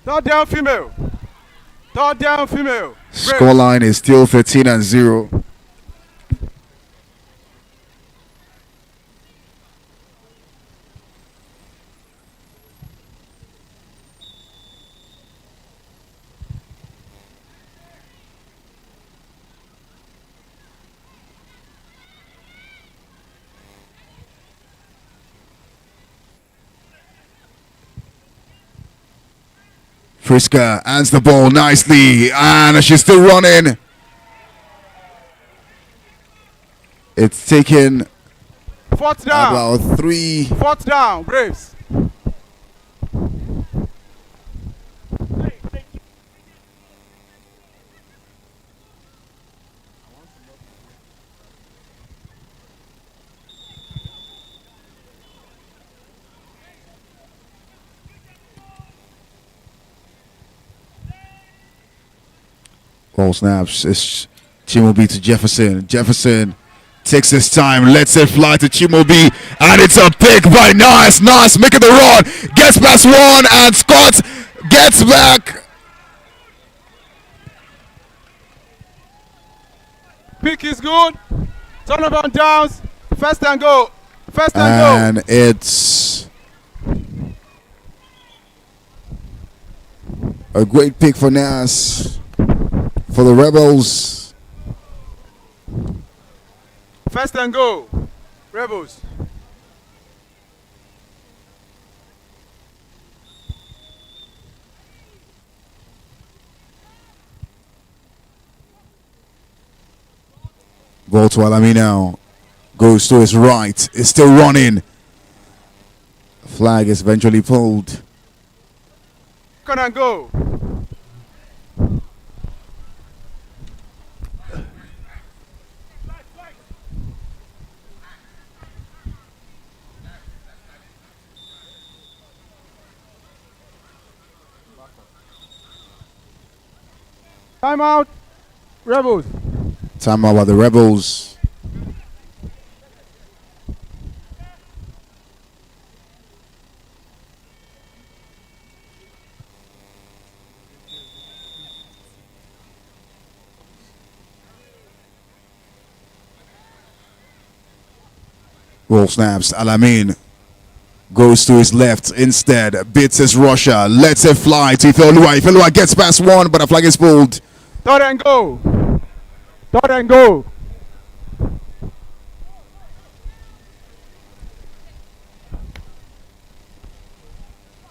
Third down female. Third down female. Braves. Scoreline is still 13-0. Friska hands the ball nicely, and she's still running. It's taken Fourth down. about 3. Fourth down. Braves. Ball snaps. It's Chimobi to Jefferson. Jefferson takes his time, lets it fly to Chimobi, and it's a pick by Nas. Nas making the run, gets past one, and Scott gets back. Pick is good. Turnover on downs. First and goal. First and goal. And it's a great pick for Nas. For the Rebels. First and goal. Rebels. Ball to Alami now. Goes to his right. Is still running. Flag is eventually pulled. Second and goal. Timeout. Rebels. Timeout by the Rebels. Roll snaps. Alamin goes to his left instead. Beats his rusher. Lets it fly to Ifeoluwa. Ifeoluwa gets past one, but a flag is pulled. Third and go. Third and go.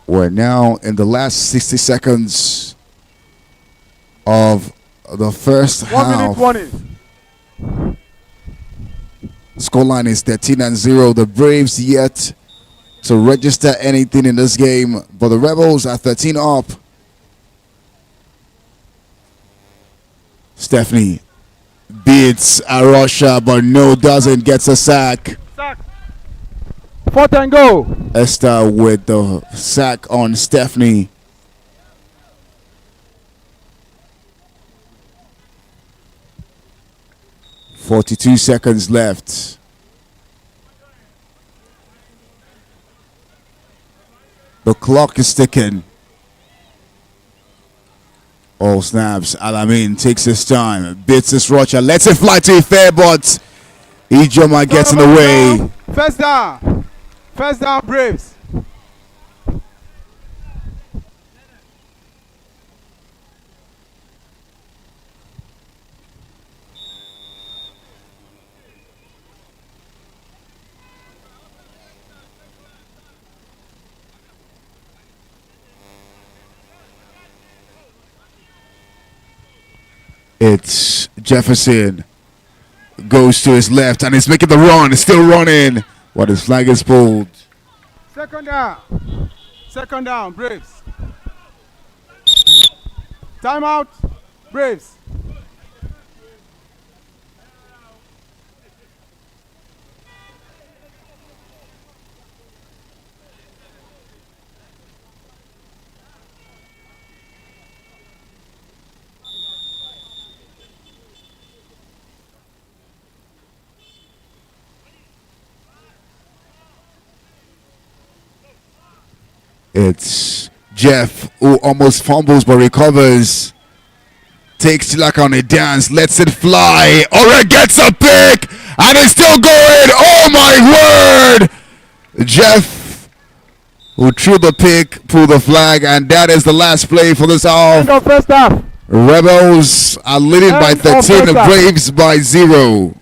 We're now in the last 60 seconds of the first 1 half. minute 20. Scoreline is 13-0. The Braves yet to register anything in this game, but the Rebels are 13 up. Stephanie beats Arosha, but no, doesn't. Gets a sack. Sack. Fourth and go. Esther with the sack on Stephanie. .42 seconds left. The clock is ticking. All snaps. Alamin takes his time. Beats his rusher. Lets it fly to Ife, but Ijoma gets in the way. First down. First down, Braves. It's Jefferson. Goes to his left and he's making the run. Still running. But his flag is pulled. Second down. Second down, Braves. Timeout, Braves. It's Jeff who almost fumbles but recovers. Takes Tilak on a dance, lets it fly. Ore gets a pick and it's still going. Oh my word! Jeff who threw the pick, pulled the flag, and that is the last play for this half. End of first half. Rebels are leading by End of 13, first the half. Braves by 0.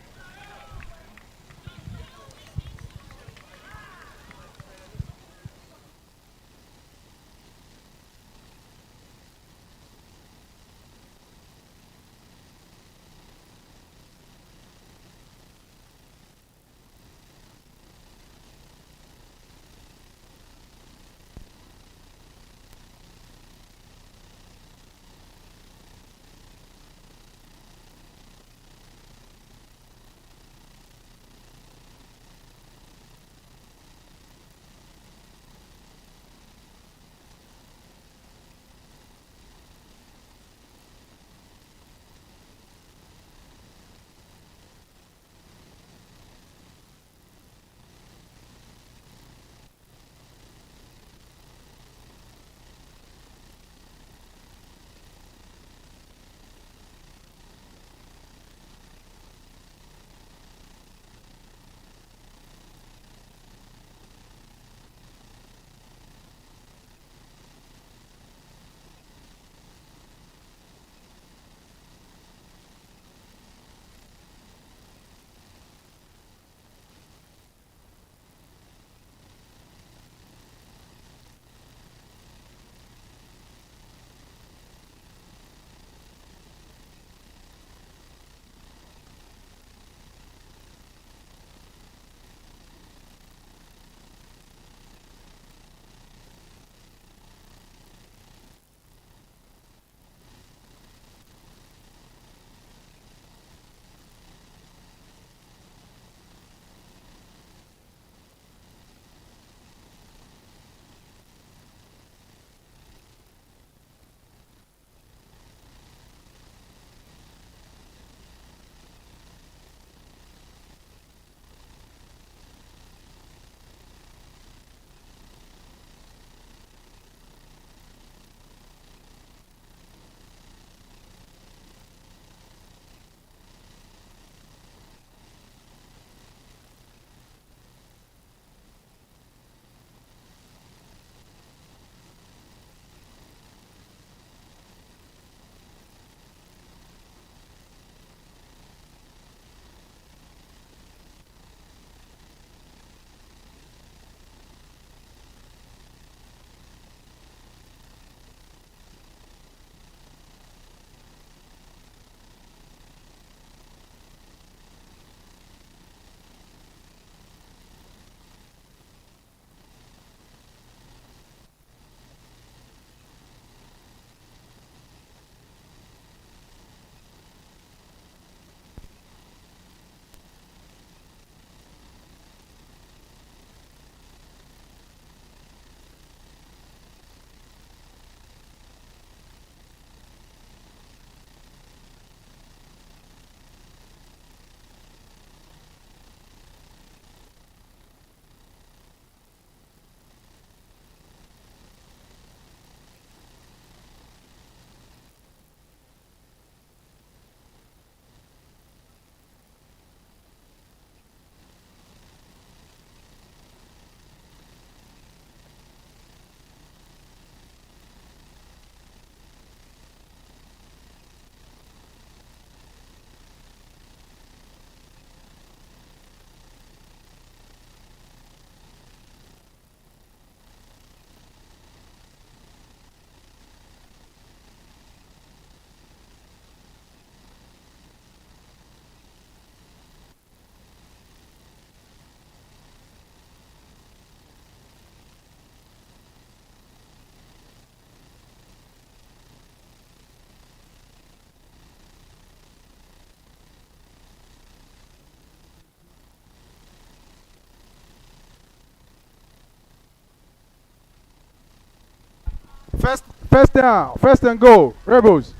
First down. First and goal. Rebels.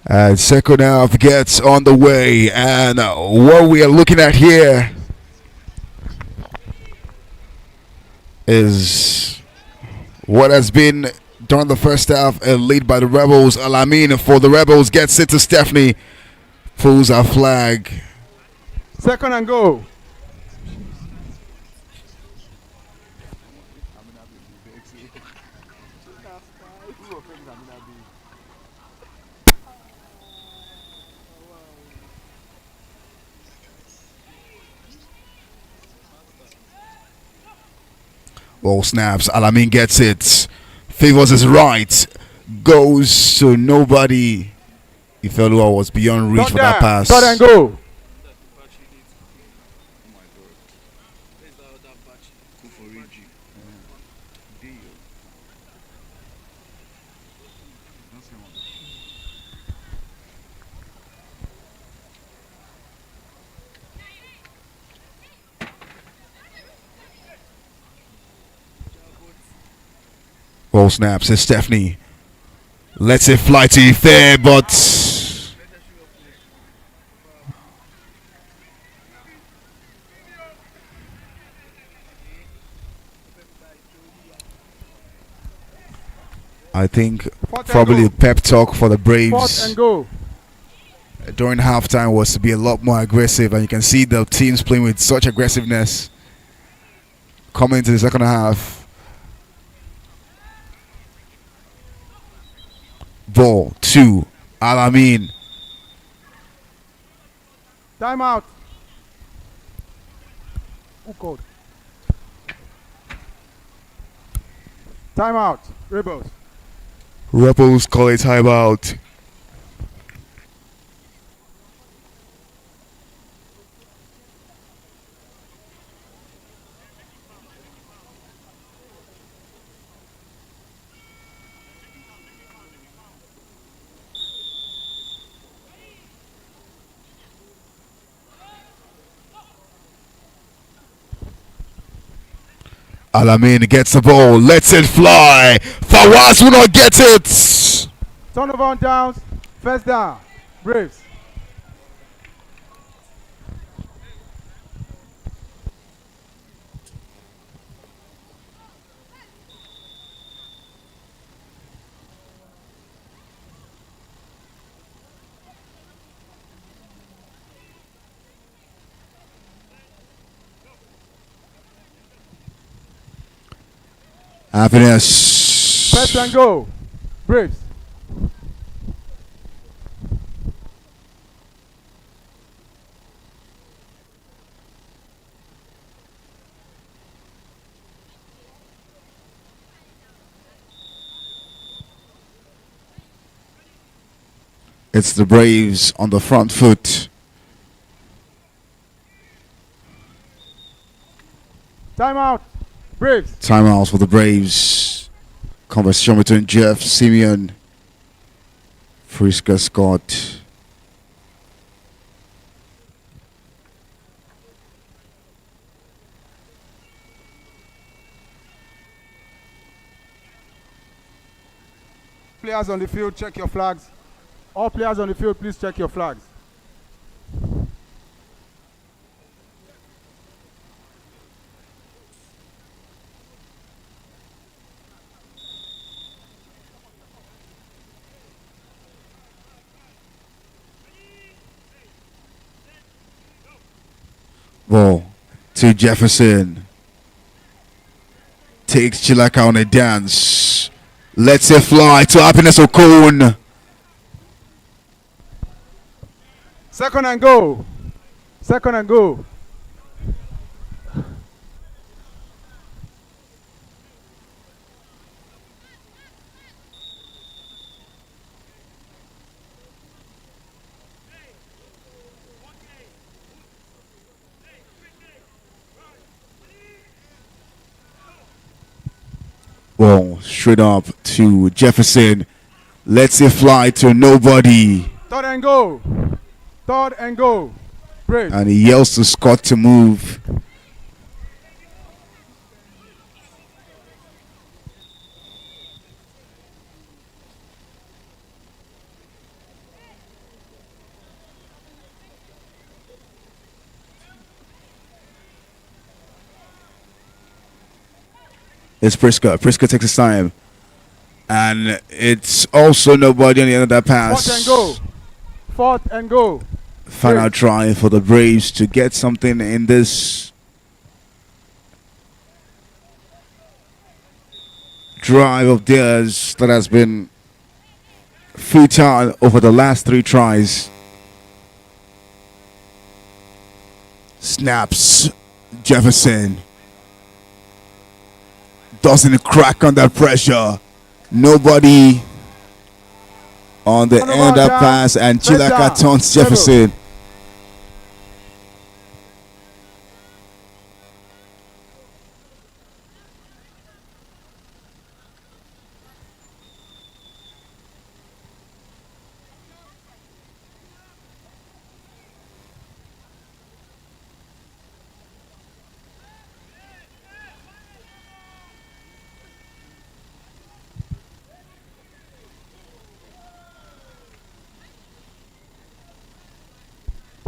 And second half gets on the way, and what we are looking at here is what has been during the first half, a lead by the Rebels. Alamin for the Rebels gets it to Stephanie, pulls our flag. Second and goal. Ball snaps, Alamin gets it, favors his right, goes to nobody. Ifelua was beyond reach for that pass. Third and goal. Ball snaps, it's Stephanie. Lets it fly to Ife, but I think probably the pep talk for the Fourth Braves and goal. during halftime was to be a lot more aggressive, and you can see the teams playing with such aggressiveness coming into the second half. Ball to Alamin. Timeout. Who called? Timeout. Rebels. Rebels call a timeout. Alamin gets the ball, lets it fly. Fawaz will not get it. Turnover on downs. First down. Braves. Happiness. First and goal. Braves. It's the Braves on the front foot. Timeout. Braves. Timeouts for the Braves. Conversation between Jeff, Simeon, Friska, Scott. Players on the field, check your flags. All players on the field, please check your flags. Ball to Jefferson. Takes Chilaka on a dance. Lets it fly to Happiness Okon. Second and goal. Second and goal. Ball straight up to Jefferson. Lets it fly to nobody. Third and goal. Third and goal. Braves. And he yells to Scott to move. It's Priska. Priska takes his time. And it's also nobody on the end of that pass. Fourth and go. Fourth and go. Final try for the Braves to get something in this drive of theirs that has been futile over the last 3 tries. Snaps. Jefferson doesn't crack under pressure. Nobody on the end of that pass, and Chilaka taunts Jefferson.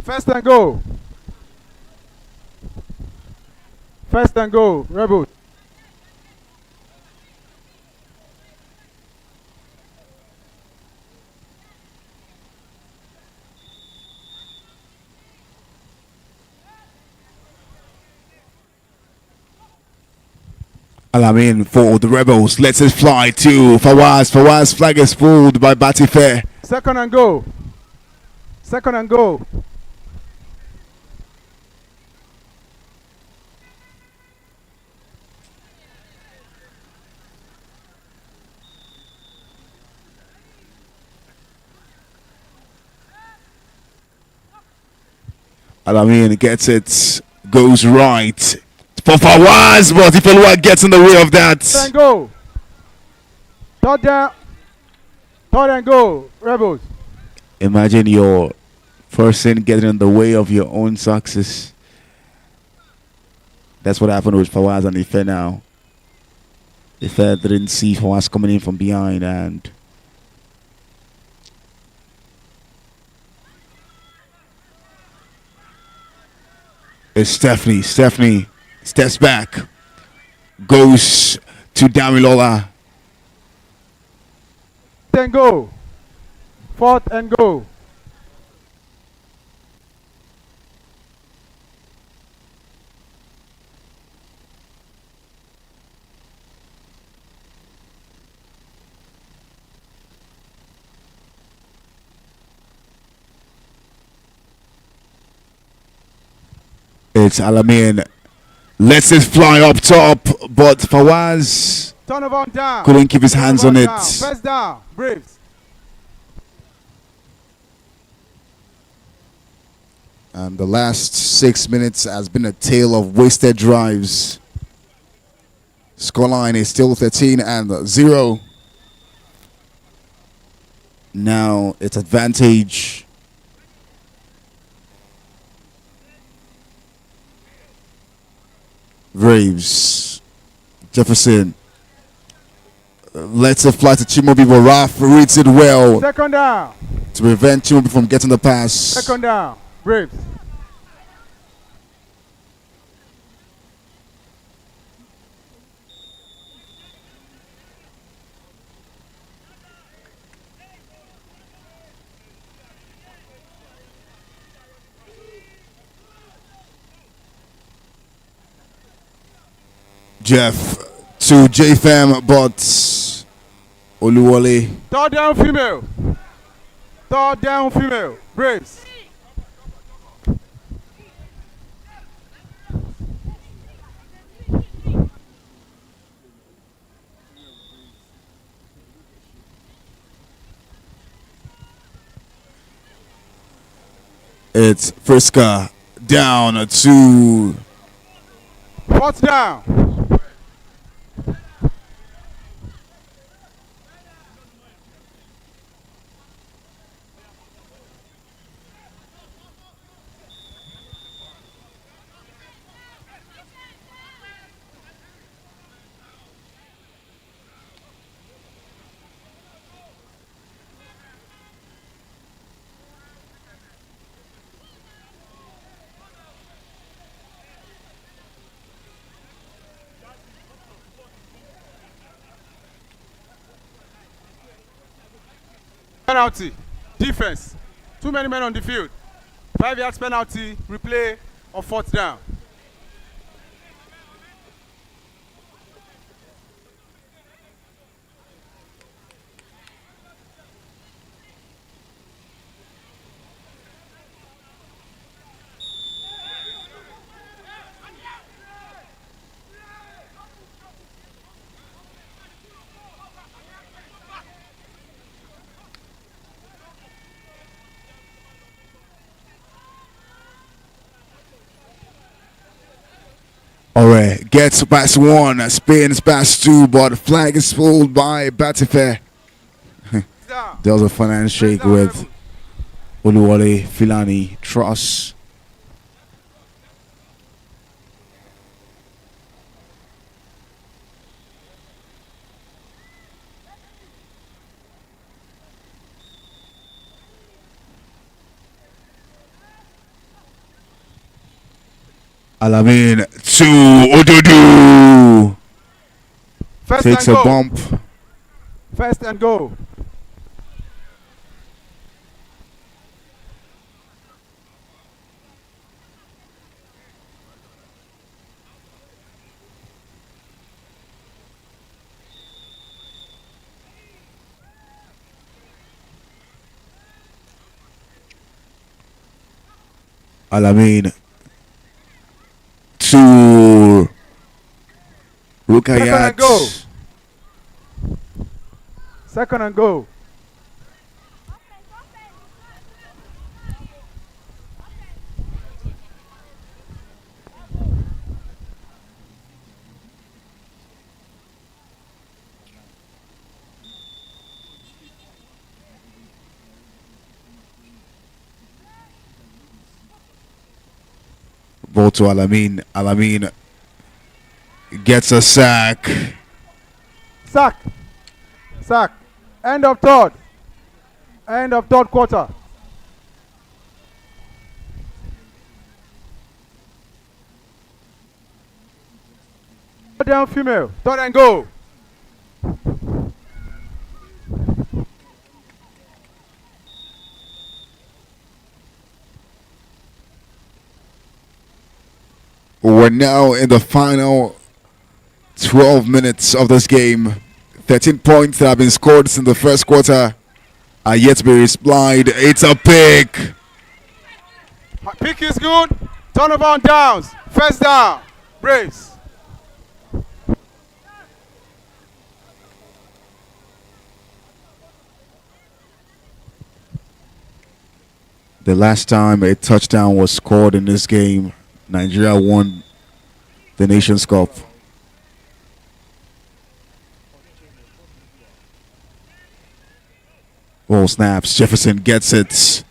First and go. First and go. Rebels. Alamin for the Rebels. Lets it fly to Fawaz. Fawaz flag is pulled by Batife. Second and go. Second and go. Alamin gets it, goes right for Fawaz, but Ifeoluwa gets in the way of that. Third and go. Third down. Third and go. Rebels. Imagine your person getting in the way of your own success. That's what happened with Fawaz and Ife now. Ife didn't see Fawaz coming in from behind, and it's Stephanie. Stephanie steps back, goes to Damilola. And go. Fourth and go. It's Alamin. Lets it fly up top, but Fawaz Turnover on down. couldn't keep his hands on Turnover it. down. First down. Braves. And the last 6 minutes has been a tale of wasted drives. Scoreline is still 13-0. Now it's advantage. Braves. Jefferson lets it fly to Chimobi, but Raf reads it well Second down. to prevent Chimobi from getting the pass. Second down. Braves. Jeff to JFM, but Oluwole. Third down female. Third down female. Braves. It's Friska down to Fourth down. Penalty. Defense. Too many men on the field. 5 yards penalty. Replay of 4th down. Alright, gets past 1, spins past 2, but the flag is pulled by Batife. There was a fun handshake with Oluwole Filani Truss. Alamin to Ododu. First Takes and a go. bump. First and go. Alamin to Second and go. Rukayat. Second and go. Ball to Alamin. Alamin gets a sack. Sack. Sack. End of third. End of third quarter. Down female. Third and go. We're now in the final 12 minutes of this game. 13 points that have been scored in the first quarter are yet to be replied. It's a pick. Pick is good. Turnover on downs. First down. Braves. The last time a touchdown was scored in this game, Nigeria won the Nations Cup. Ball snaps. Jefferson gets it.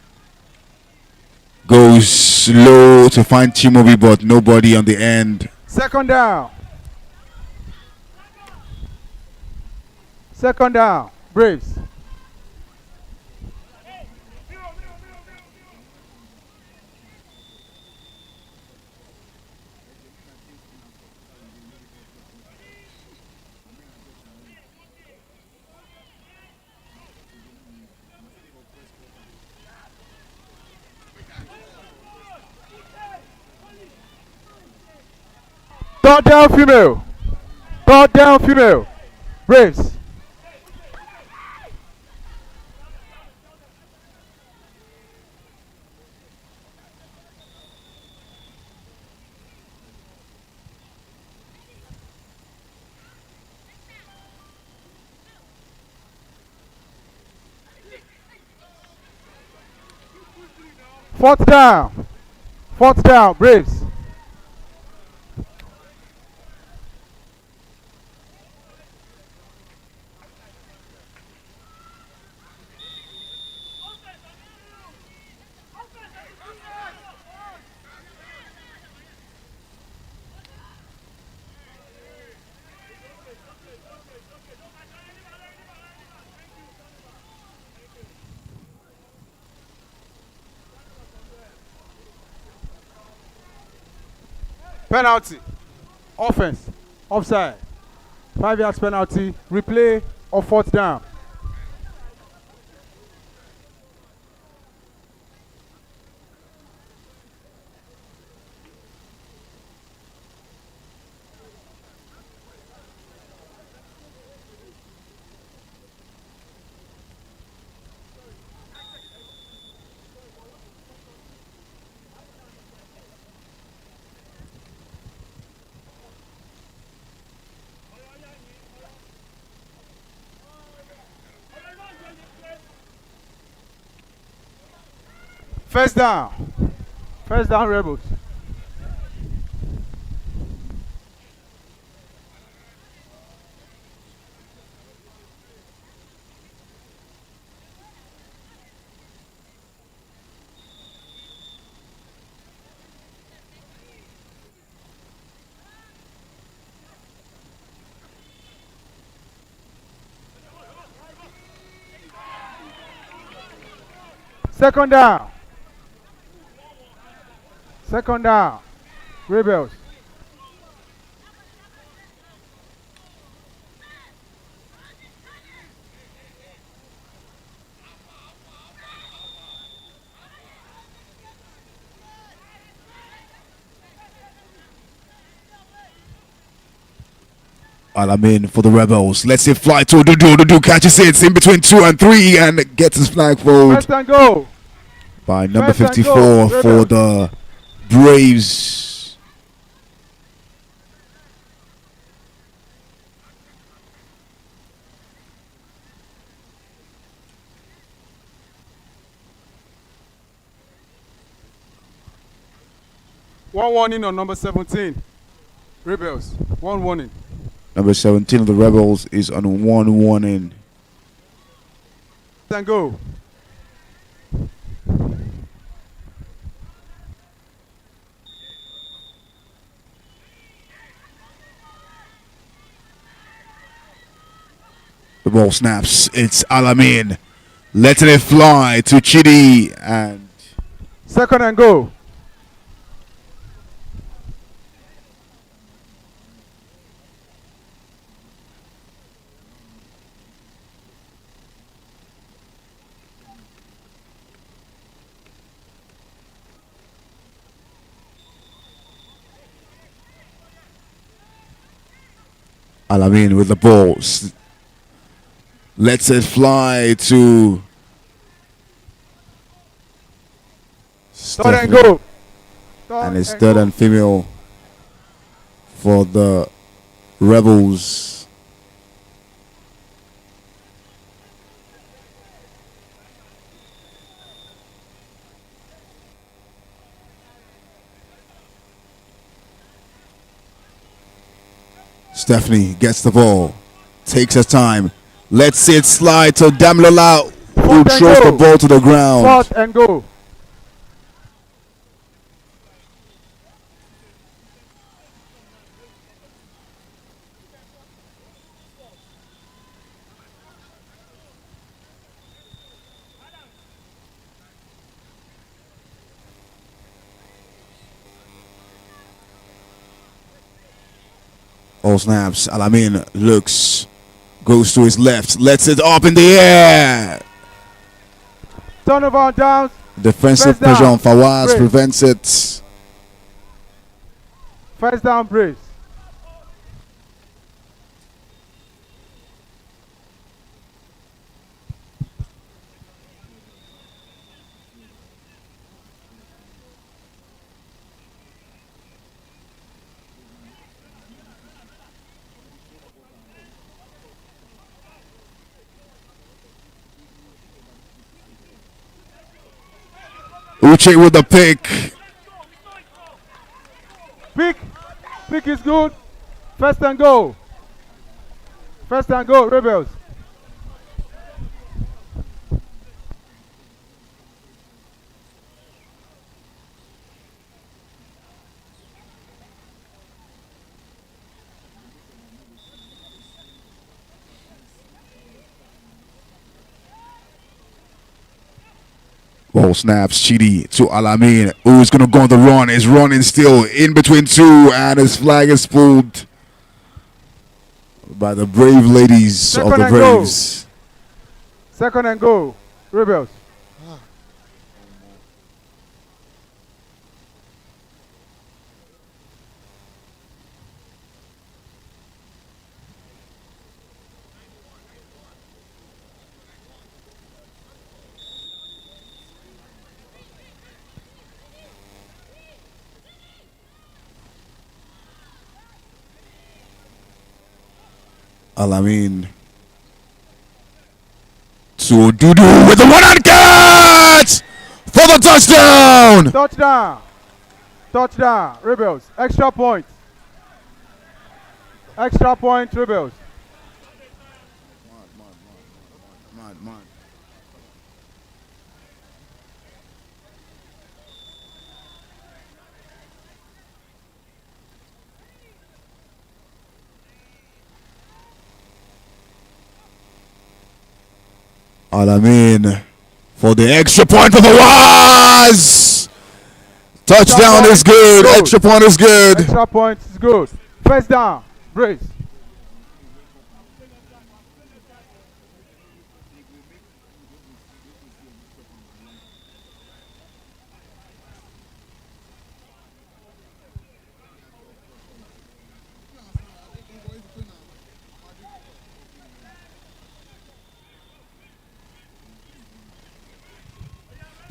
Goes low to find Chimobi, but nobody on the end. Second down. Second down. Braves. Third down female. Third down female. Braves. Fourth down. Fourth down. Braves. Penalty. Offense. Offside. 5 yards penalty. Replay of fourth down. First down. First down, Rebels. Second down. Second down. Rebels. Alamin for the Rebels. Let's say fly to Odudu. Odudu catches it in between 2 and 3 and gets his flag fold First and go. by number First and 54 goal, for Rebels. the Braves. One warning on number 17. Rebels. One warning. Number 17 of the Rebels is on 1 warning. First and go. The ball snaps. It's Alamin letting it fly to Chidi and Second and go. Alamin with the ball. Lets it fly to Third and Stephanie. go. And it's third and female for the Rebels. Stephanie gets the ball, takes her time, lets it slide to Damlola, who Fourth and throws the go. ball to the ground. Fourth and go. All snaps. Alamin looks, goes to his left, lets it up in the air. Turnover on downs. Defensive First down. pressure on Fawaz Brace. prevents it. First down, Brace. Uche with the pick. Pick. Pick is good. First and go. First and go, Rebels. Ball snaps. Chidi to Alamin, who's going to go on the run. Is running still in between 2, and his flag is pulled by the brave ladies Second of the and go. Braves. Second and go, Rebels. Alamin to Dudu with the one-hand catch for the Touchdown! Touchdown. Touchdown. Rebels. Extra point. Extra point, Rebels. Alamin for the extra point for the Waz. Touchdown is good. Extra point is good. Extra point is good. First down. Brace.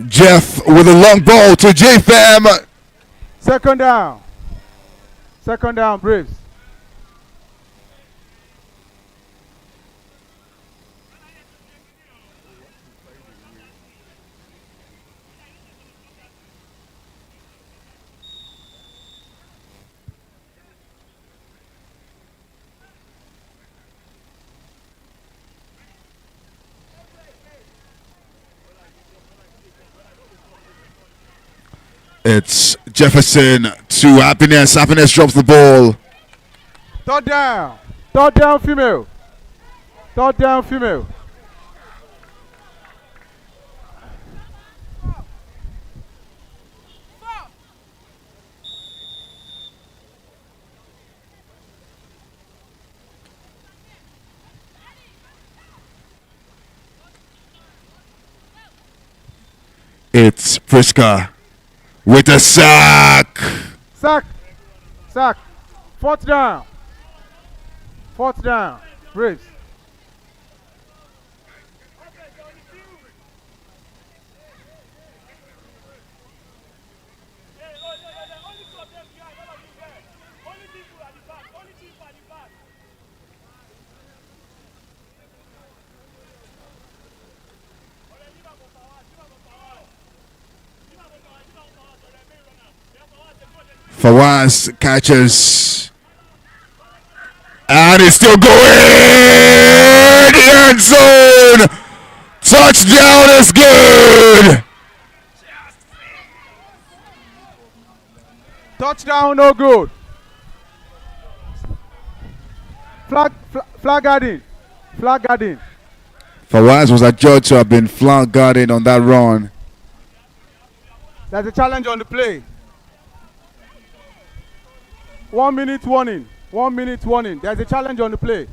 Jeff with a long ball to J-Fam. Second down. Second down, Braves. It's Jefferson to Happiness. Happiness drops the ball. Third down. Third down, female. Third down, female. It's Priska with a sack. Sack. Sack. Fourth down. Fourth down. Braves. Fawaz catches. And it's still going. The end zone. Touchdown is good. Touchdown, no good. Flag guarding. Flag guarding. Fawaz was adjudged to have been flank guarded on that run. There's a challenge on the play. 1 minute warning. 1 minute warning. There's a challenge on the play.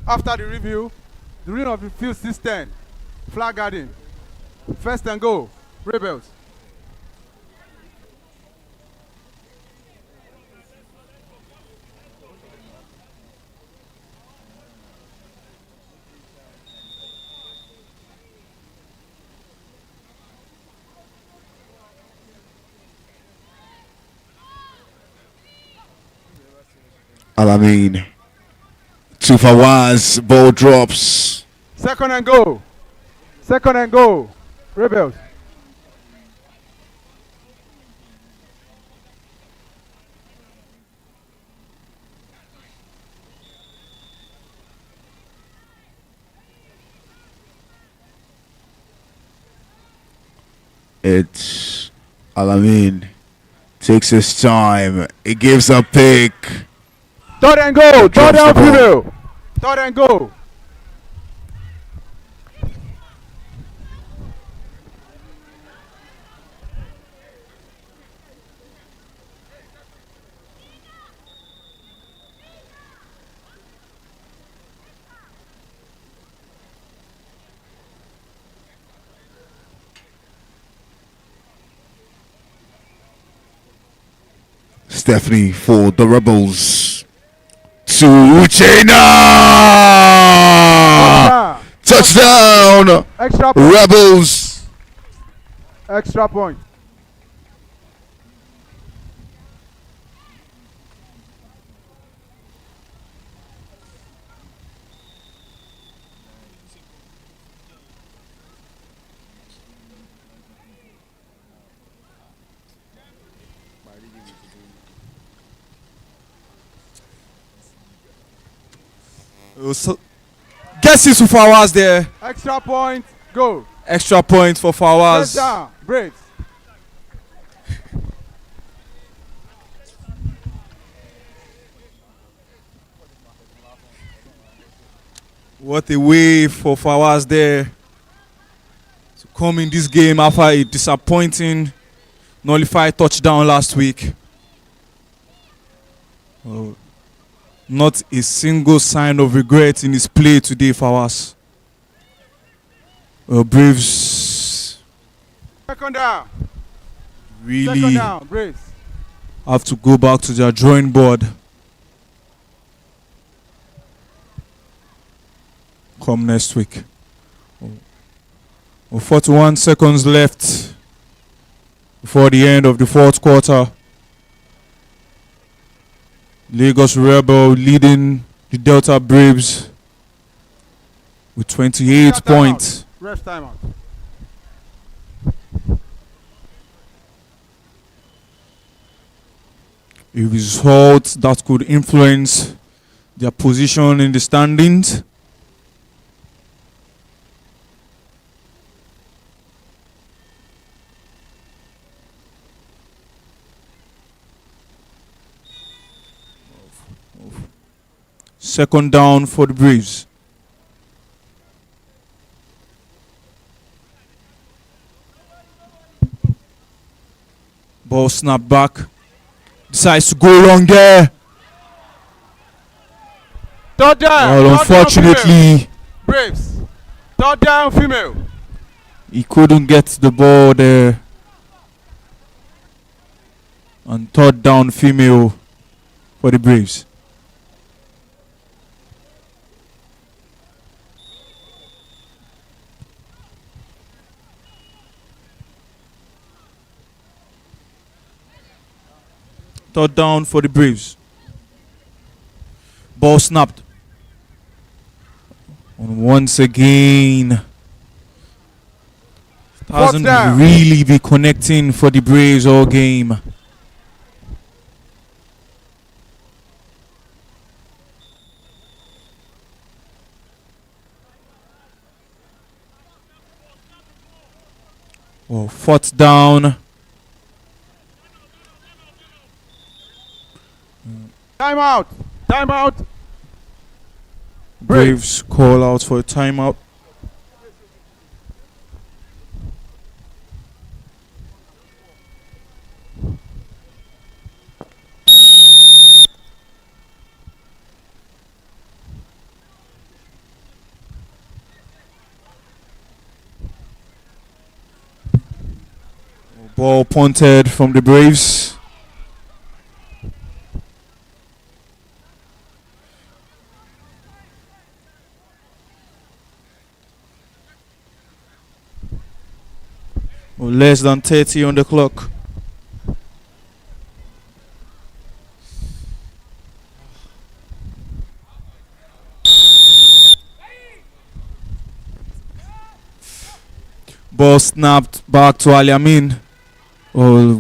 After the review, the reading of the field system, flag guarding, first and goal, Rebels. Alamin. 2 Fawaz. Ball drops. Second and goal. Second and goal. Rebels. It's Alamin. Takes his time. He gives a pick. Third and goal. Drops Third the down ball. female. Third and goal. Stephanie for the Rebels. To Uchena! Touchdown! Extra point. Rebels! Extra point. Guesses for Fawaz there. Extra point. Go. Extra point for Fawaz. Touchdown. Braves. What a way for Fawaz there to come in this game after a disappointing nullified touchdown last week. Oh, not a single sign of regret in his play today, Fawaz. Braves Second down. Second really down. Braves. have to go back to their drawing board come next week. 41 seconds left before the end of the fourth quarter. Lagos Rebel leading the Delta Braves with 28 Timeout. points. Rest timeout. A result that could influence their position in the standings. Second down for the Braves. Ball snap back. Decides to go long there. Third down. Well, Third down, female. unfortunately, Braves. Third down female. he couldn't get the ball there. And third down female for the Braves. Third down for the Braves. Ball snapped. And once again, it hasn't down. really been connecting for the Braves all game. Oh, fourth down. Timeout. Timeout. Braves call out for a timeout. Ball punted from the Braves. Less than 30 on the clock. Ball snapped back to Al Yamin. Oh,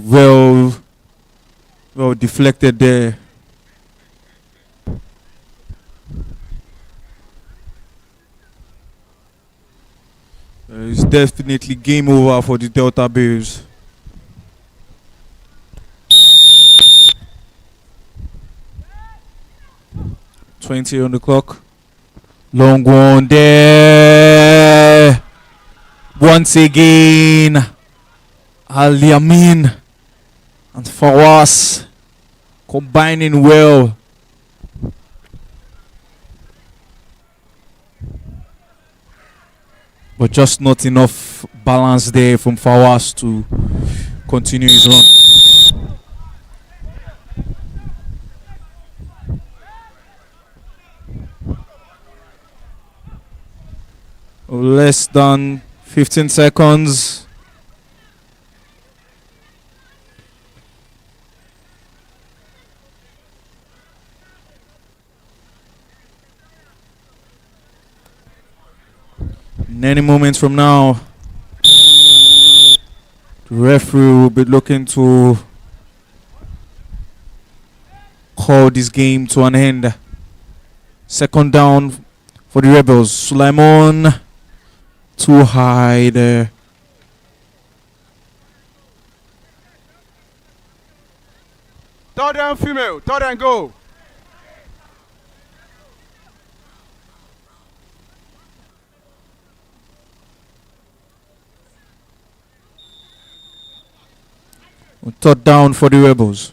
well deflected there. It's definitely game over for the Delta Braves. .20 on the clock. Long one there. Once again, Al Yamin and Fawaz combining well. But just not enough balance there from Fawaz to continue his run. Less than 15 seconds. In any moment from now, the referee will be looking to call this game to an end. Second down for the Rebels. Sulaiman too high there. Third and female. Third and go. Third down for the Rebels.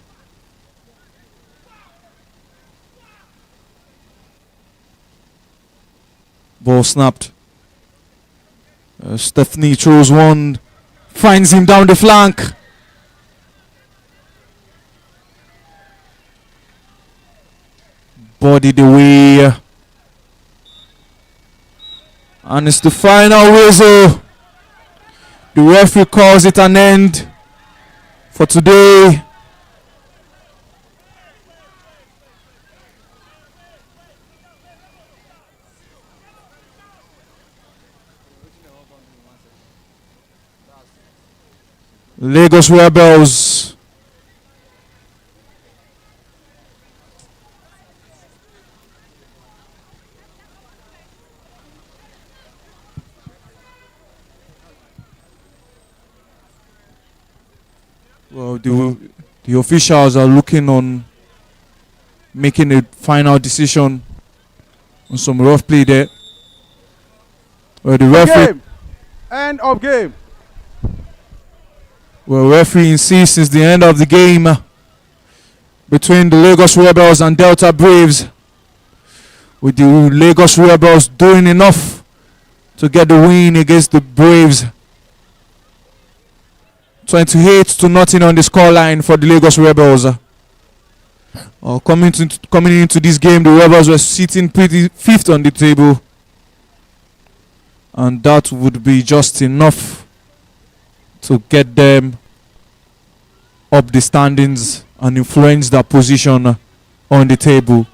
Ball snapped. Stephanie throws one, finds him down the flank. Bodied away. And it's the final whistle. The referee calls it an end for today. Lagos Rebels well, the officials are looking on making a final decision on some rough play there. Well, the referee End of game. Well, referee insists it's the end of the game between the Lagos Rebels and Delta Braves, with the Lagos Rebels doing enough to get the win against the Braves. 28-0 on the scoreline for the Lagos Rebels. Coming into this game, the Rebels were sitting pretty fifth on the table, and that would be just enough to get them up the standings and influence their position on the table.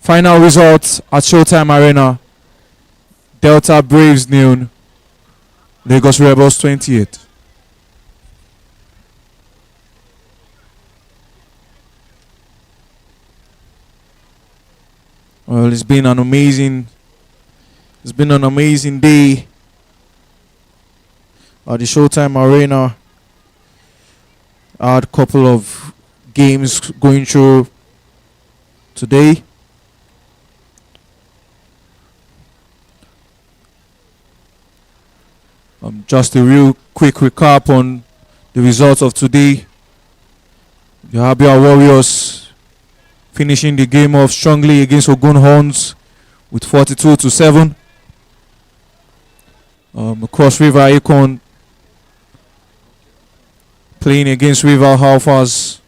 Final results at Showtime Arena: Delta Braves 0, Lagos Rebels 28. Well, it's been an amazing day at the Showtime Arena. I had a couple of games going through today. Just a real quick recap on the results of today. The Abia Warriors finishing the game off strongly against Ogun Horns with 42-7. Cross River Econ playing against River Halfas,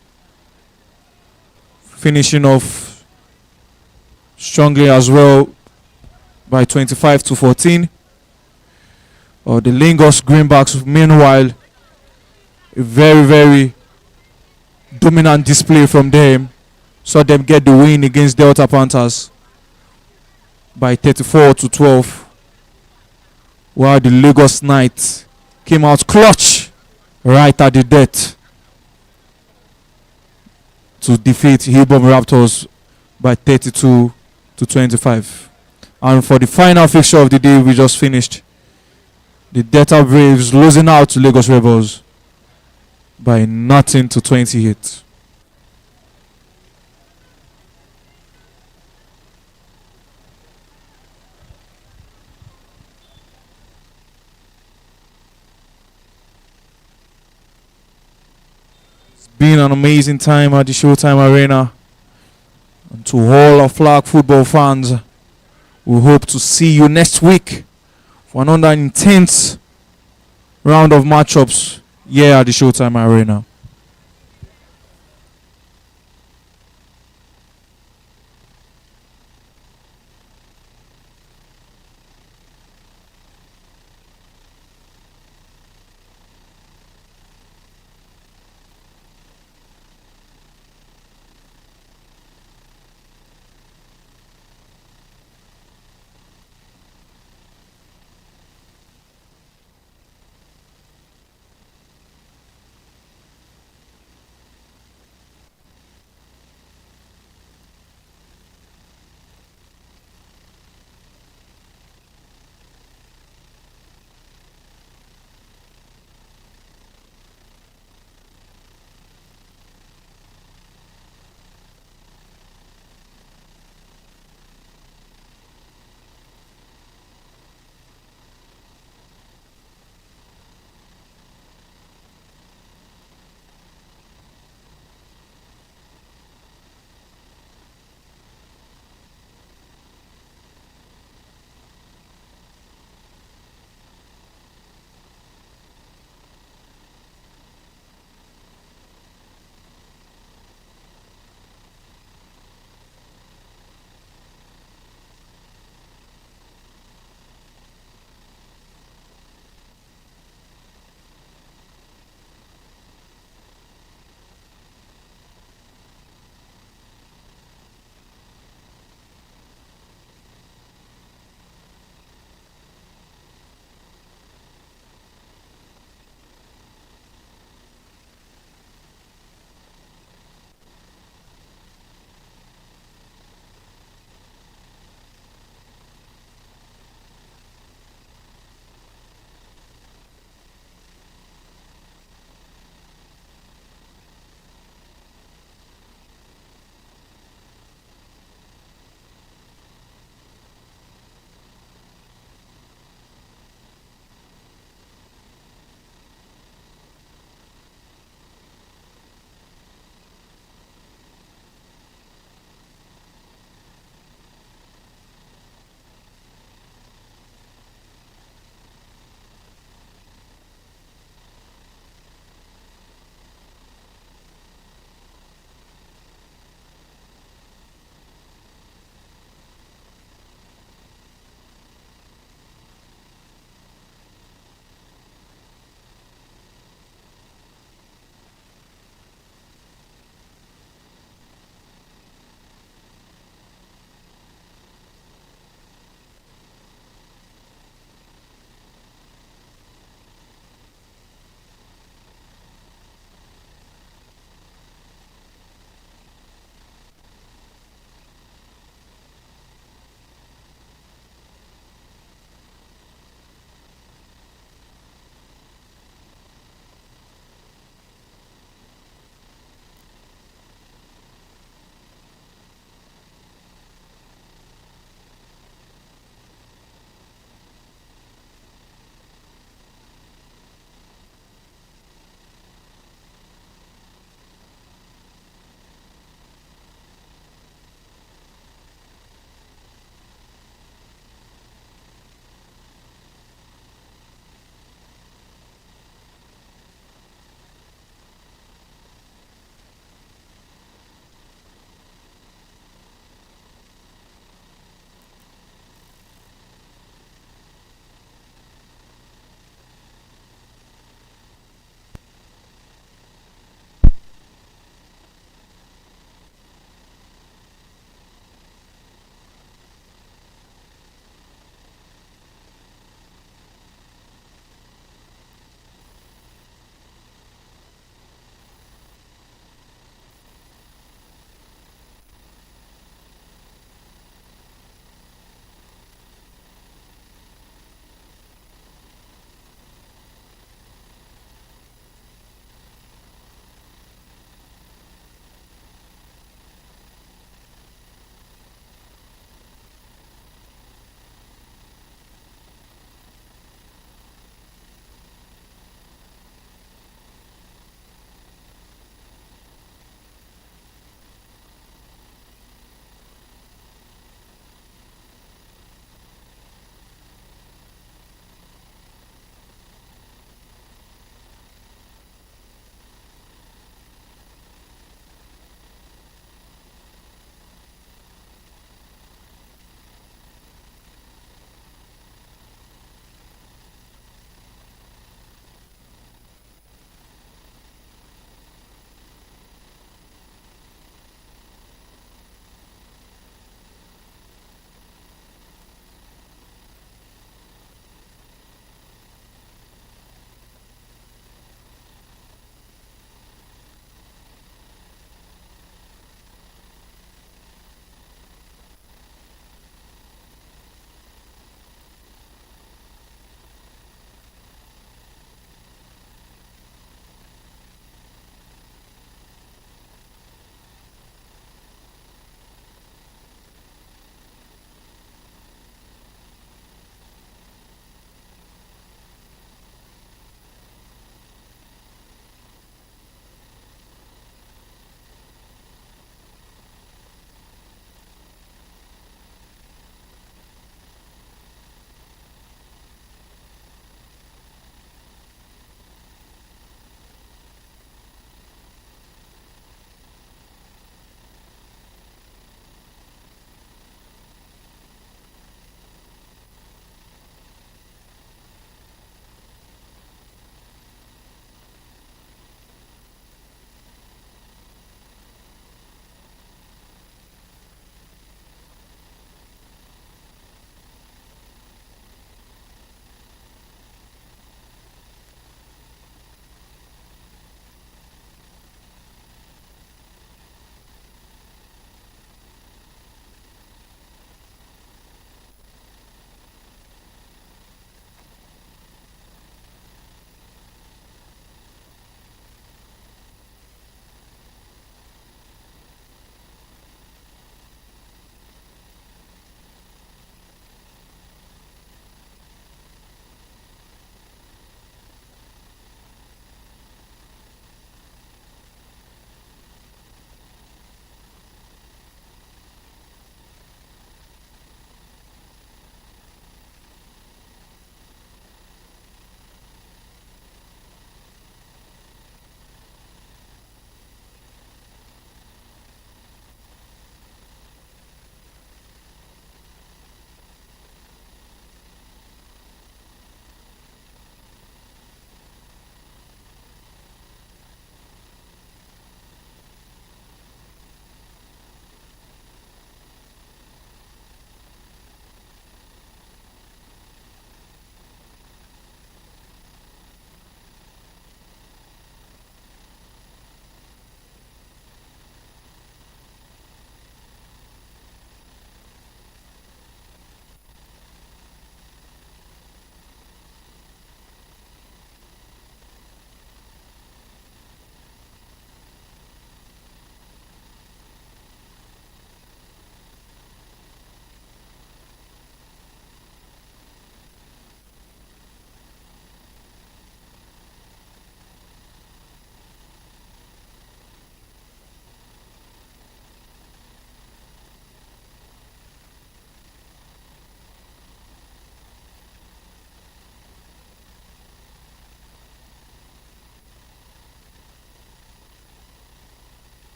finishing off strongly as well by 25-14. The Lagos Greenbacks, meanwhile, a very, very dominant display from them, saw them get the win against Delta Panthers by 34-12. while the Lagos Knights came out clutch right at the death to defeat Ibom Raptors by 32-25. And for the final fixture of the day we just finished, the Delta Braves losing out to Lagos Rebels by 0-28. It's been an amazing time at the Showtime Arena. And to all our flag football fans, we hope to see you next week for another intense round of matchups here at the Showtime Arena.